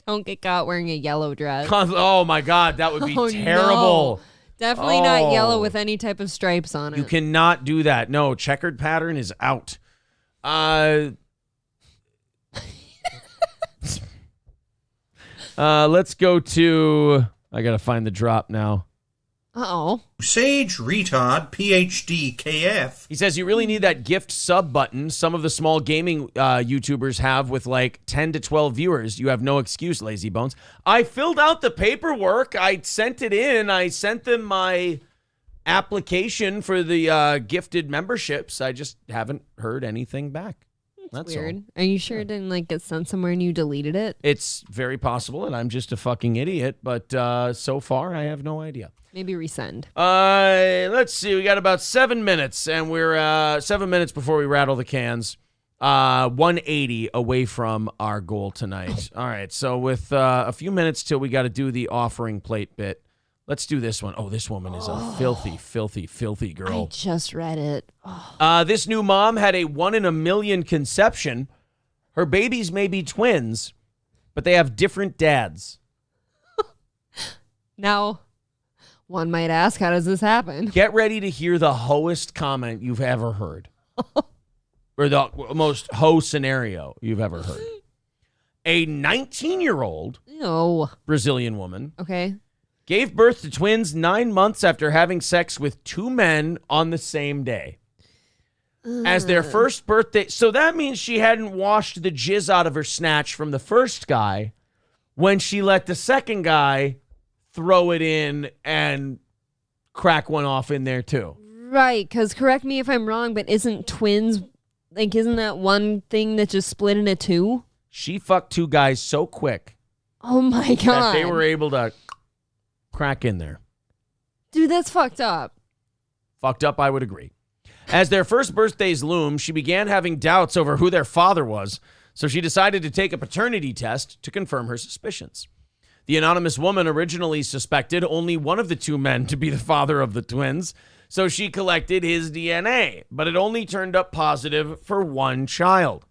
Don't get caught wearing a yellow dress. Oh my God, that would be Oh, terrible. no. Definitely not yellow Oh. with any type of stripes on it. You cannot do that. No, checkered pattern is out. Let's go to. I gotta find the drop now. Uh-oh. Sage Retard PhD KF. He says you really need that gift sub button. Some of the small gaming YouTubers have with like 10 to 12 viewers. You have no excuse, lazy bones. I filled out the paperwork. I sent it in. I sent them my application for the gifted memberships. I just haven't heard anything back. That's Weird. all. Are you sure it didn't get sent somewhere and you deleted it? It's very possible, and I'm just a fucking idiot. But so far, I have no idea. Maybe resend. Let's see. We got about 7 minutes, and we're 7 minutes before we rattle the cans. 180 away from our goal tonight. All right. So with a few minutes till we got to do the offering plate bit, let's do this one. Oh, this woman is a filthy, filthy, filthy I girl. just read it. Oh. This new mom had a 1 in a million conception. Her babies may be twins, but they have different dads. Now, one might ask, how does this happen? Get ready to hear the hoest comment you've ever heard. Or the most ho scenario you've ever heard. A 19-year-old No. Brazilian woman Okay. gave birth to twins 9 months after having sex with 2 men on the same day. As their first birthday. So that means she hadn't washed the jizz out of her snatch from the first guy when she let the second guy throw it in and crack one off in there too. Right, because correct me if I'm wrong, but isn't twins, like, isn't that one thing that just split into 2? She fucked 2 guys so quick Oh my that God. they were able to crack in there. Dude, that's fucked up. Fucked up, I would agree. As their first birthdays loomed, she began having doubts over who their father was, so she decided to take a paternity test to confirm her suspicions. The anonymous woman originally suspected only one of the 2 men to be the father of the twins, so she collected his DNA, but it only turned up positive for 1 child.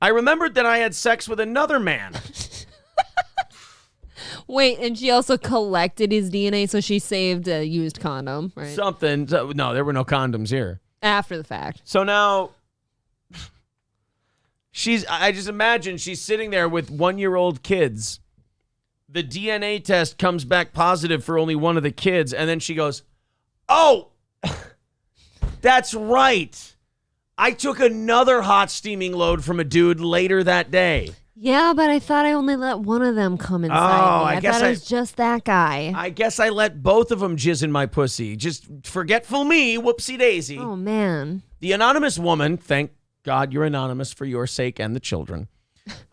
I remembered that I had sex with another man. Wait, and she also collected his DNA, so she saved a used condom, right? Something. No, there were no condoms here. After the fact. So now I just imagine she's sitting there with 1-year-old kids. The DNA test comes back positive for only one of the kids. And then she goes, oh, that's right. I took another hot steaming load from a dude later that day. Yeah, but I thought I only let one of them come inside me. I thought it was just that guy. I guess I let both of them jizz in my pussy. Just forgetful me, whoopsie daisy. Oh, man. The anonymous woman, thank God you're anonymous for your sake and the children,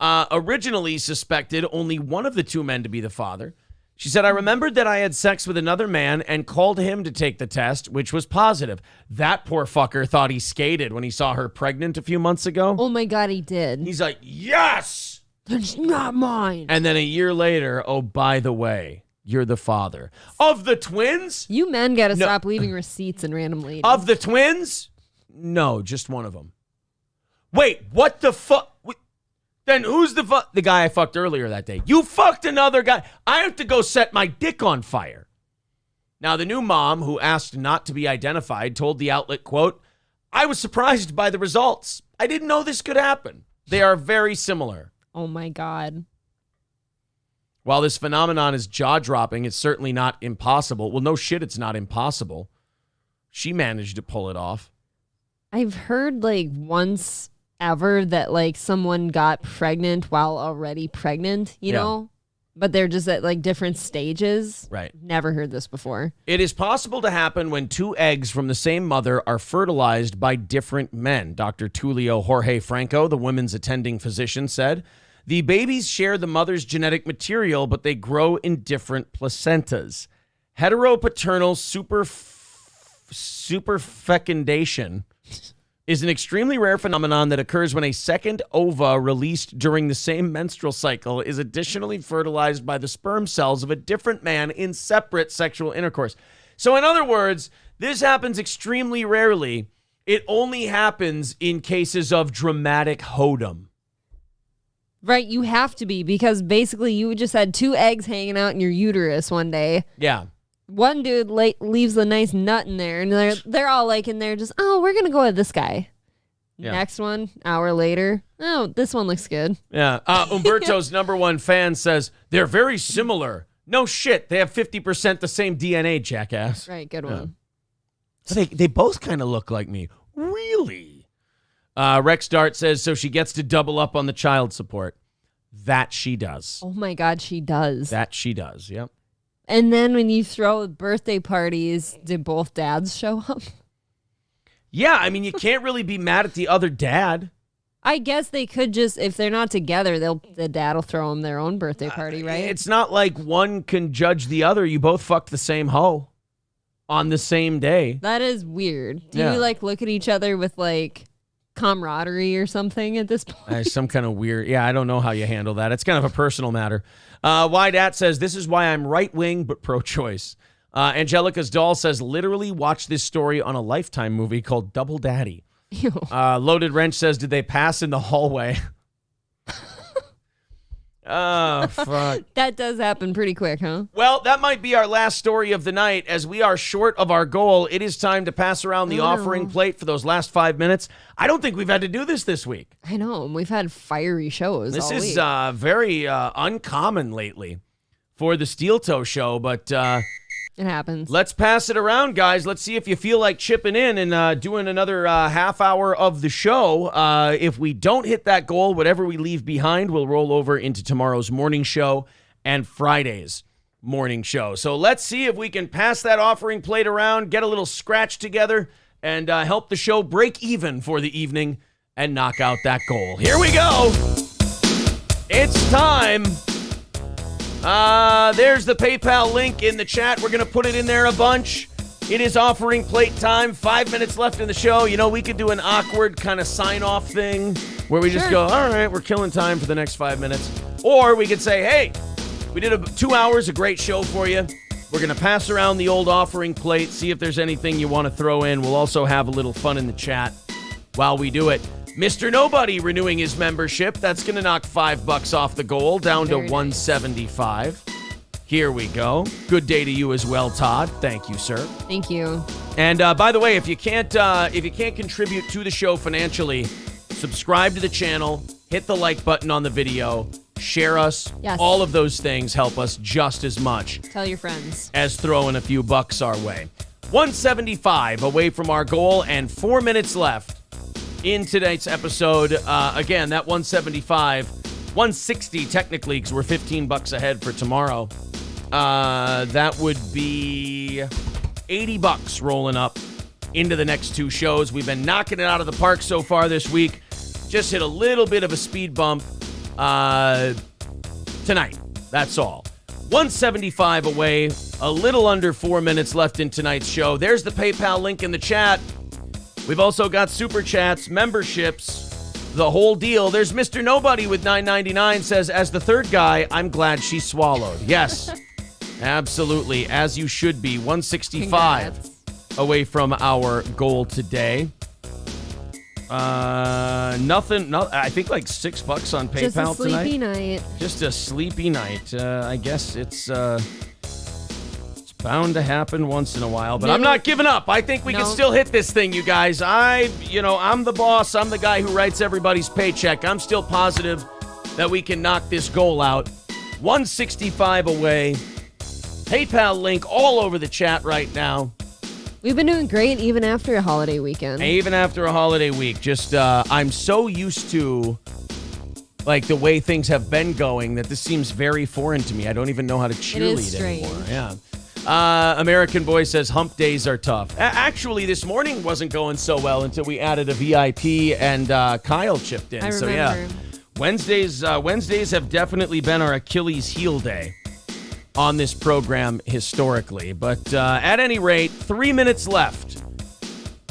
originally suspected only one of the 2 men to be the father. She said, I remembered that I had sex with another man and called him to take the test, which was positive. That poor fucker thought he skated when he saw her pregnant a few months ago. Oh, my God, he did. He's like, yes! That's not mine. And then a year later, oh, by the way, you're the father. Of the twins? You men got to stop leaving receipts in random ladies. Of the twins? No, just one of them. Wait, what the fuck? Then who's the guy I fucked earlier that day? You fucked another guy. I have to go set my dick on fire. Now, the new mom, who asked not to be identified, told the outlet, quote, I was surprised by the results. I didn't know this could happen. They are very similar. Oh, my God. While this phenomenon is jaw-dropping, it's certainly not impossible. Well, no shit, it's not impossible. She managed to pull it off. I've heard, like, once ever that, like, someone got pregnant while already pregnant, you know? But they're just at, like, different stages. Right. Never heard this before. It is possible to happen when 2 eggs from the same mother are fertilized by different men. Dr. Tulio Jorge Franco, the women's attending physician, said, the babies share the mother's genetic material, but they grow in different placentas. Heteropaternal superfecundation is an extremely rare phenomenon that occurs when a second ova released during the same menstrual cycle is additionally fertilized by the sperm cells of a different man in separate sexual intercourse. So in other words, this happens extremely rarely. It only happens in cases of dramatic hoedom. Right, you have to be, because basically you just had 2 eggs hanging out in your uterus one day. Yeah. One dude leaves a nice nut in there, and they're all like in there just, oh, we're going to go with this guy. Yeah. Next one, hour later, oh, this one looks good. Yeah. Umberto's number 1 fan says, they're very similar. No shit, they have 50% the same DNA, jackass. Right, good one. They both kind of look like me. Really? Rex Dart says, so she gets to double up on the child support. That she does. Oh my God, she does. That she does, yep. And then when you throw birthday parties, did both dads show up? Yeah, I mean, you can't really be mad at the other dad. I guess they could just, if they're not together, the dad will throw them their own birthday party, right? It's not like one can judge the other. You both fucked the same hoe on the same day. That is weird. Do you like look at each other with like camaraderie or something at this point? Some kind of weird. Yeah, I don't know how you handle that. It's kind of a personal matter. Wydat says, this is why I'm right-wing but pro-choice. Angelica's doll says, literally watch this story on a Lifetime movie called Double Daddy. Loaded Wrench says, did they pass in the hallway? Oh, fuck. That does happen pretty quick, huh? Well, that might be our last story of the night. As we are short of our goal, it is time to pass around the offering plate for those last 5 minutes. I don't think we've had to do this week. I know. We've had fiery shows This all is week. Very uncommon lately. for the Steel Toe Show, but It happens. let's pass it around, guys. Let's see if you feel like chipping in and doing another half hour of the show. If we don't hit that goal, whatever we leave behind will roll over into tomorrow's morning show and Friday's morning show. So let's see if we can pass that offering plate around, get a little scratch together, and help the show break even for the evening and knock out that goal. Here we go. It's time. There's the PayPal link in the chat. We're going to put it in there a bunch. It is offering plate time. 5 minutes left in the show. You know, we could do an awkward kind of sign-off thing where we just go, all right, we're killing time for the next 5 minutes. Or we could say, hey, we did 2 hours, a great show for you. We're going to pass around the old offering plate, see if there's anything you want to throw in. We'll also have a little fun in the chat while we do it. Mr. Nobody renewing his membership. That's going to knock $5 off the goal, down to $175. Here we go. Good day to you as well, Todd. Thank you, sir. Thank you. And by the way, if you can't contribute to the show financially, subscribe to the channel, hit the like button on the video, share us. Yes. All of those things help us just as much. Tell your friends. As throwing a few bucks our way. 175 away from our goal and 4 minutes left in tonight's episode. Again, that 175, 160 technically, because we're $15 ahead for tomorrow. That would be $80 rolling up into the next two shows. We've been knocking it out of the park so far this week. Just hit a little bit of a speed bump tonight. That's all. 175 away, a little under 4 minutes left in tonight's show. There's the PayPal link in the chat. We've also got super chats, memberships, the whole deal. There's Mr. Nobody with $9.99 says, as the third guy, I'm glad she swallowed. Yes, absolutely, as you should be. 165 away from our goal today. Nothing. I think like $6 on PayPal Just a sleepy tonight. night. Just a sleepy night. I guess it's bound to happen once in a while, but I'm not giving up. I think we can still hit this thing, you guys. I'm the boss. I'm the guy who writes everybody's paycheck. I'm still positive that we can knock this goal out. 165 away. PayPal link all over the chat right now. We've been doing great even after a holiday weekend. Even after a holiday week. Just, I'm so used to, like, the way things have been going that this seems very foreign to me. I don't even know how to cheerlead anymore. Yeah. American Boy says hump days are tough. Actually, this morning wasn't going so well until we added a VIP and Kyle chipped in. I remember. So, yeah. Wednesdays have definitely been our Achilles heel day on this program historically. But at any rate, 3 minutes left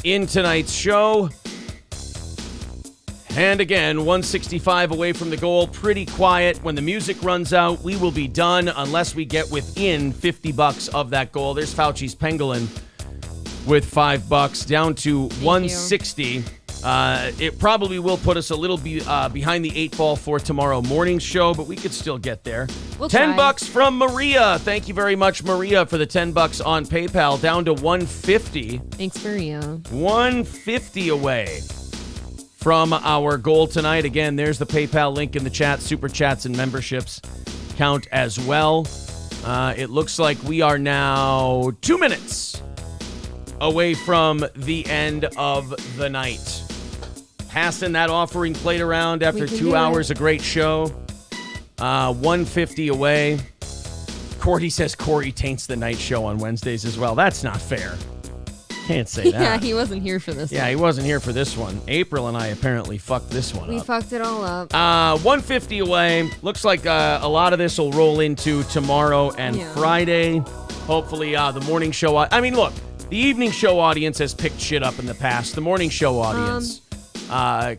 in tonight's show. And again, 165 away from the goal. Pretty quiet. When the music runs out, we will be done unless we get within $50 of that goal. There's Fauci's Pangolin with $5 down to 160. It probably will put us a little behind the 8 ball for tomorrow morning's show, but we could still get there. We'll $10 try. from Maria. Thank you very much, Maria, for the $10 on PayPal. Down to 150. Thanks, Maria. 150 away from our goal tonight. Again, there's the PayPal link in the chat. Super chats and memberships count as well. It looks like we are now 2 minutes away from the end of the night. Passing that offering plate around after 2 hours of great show. 150 away. Cordy says Corey taints the night show on Wednesdays as well. That's not fair. Can't say that. Yeah, he wasn't here for this one. Yeah, he wasn't here for this one. April and I apparently fucked this one up. We fucked it all up. 150 away. Looks like a lot of this will roll into tomorrow and Friday. Hopefully the morning show. I mean, look, the evening show audience has picked shit up in the past. The morning show audience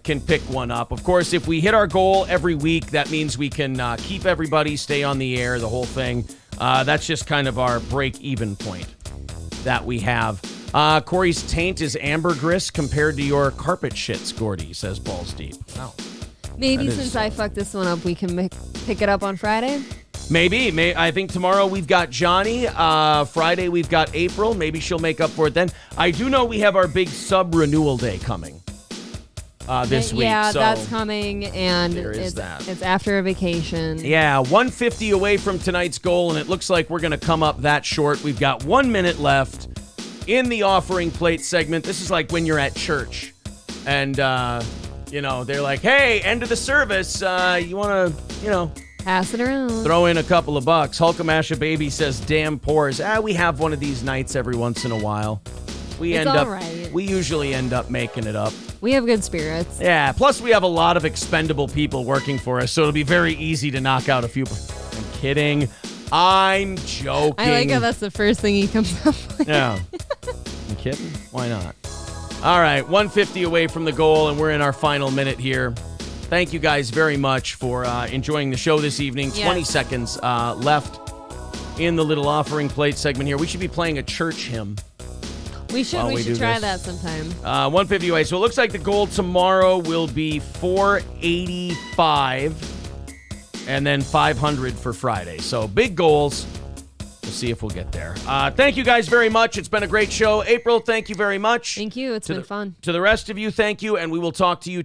can pick one up. Of course, if we hit our goal every week, that means we can keep everybody, stay on the air, the whole thing. That's just kind of our break-even point that we have. Corey's taint is ambergris compared to your carpet shits, Gordy, says Balls Deep. Wow. Maybe since I fucked this one up, we can pick it up on Friday? Maybe. I think tomorrow we've got Johnny. Friday we've got April. Maybe she'll make up for it then. I do know we have our big sub-renewal day coming. this week. Yeah, so that's coming, and there is that. It's after a vacation. Yeah, 150 away from tonight's goal, and it looks like we're going to come up that short. We've got 1 minute left in the offering plate segment. This is like when you're at church, and they're like, "Hey, end of the service. You want to, Pass it around. throw in a couple of bucks?" Hulkamasha Baby says, "Damn pores." We have one of these nights every once in a while. It's all right. We usually end up making it up. We have good spirits. Yeah, plus we have a lot of expendable people working for us, so it'll be very easy to knock out a few. I'm kidding. I'm joking. I like how that's the first thing he comes up with. Yeah. I'm kidding. Why not? All right, 150 away from the goal, and we're in our final minute here. Thank you guys very much for enjoying the show this evening. Yes. 20 seconds left in the little offering plate segment here. We should be playing a church hymn. We should do try this. that sometime. 150 away. So it looks like the goal tomorrow will be 485 and then 500 for Friday. So big goals. We'll see if we'll get there. Thank you guys very much. It's been a great show. April, thank you very much. Thank you. It's been fun. To the rest of you, thank you. And we will talk to you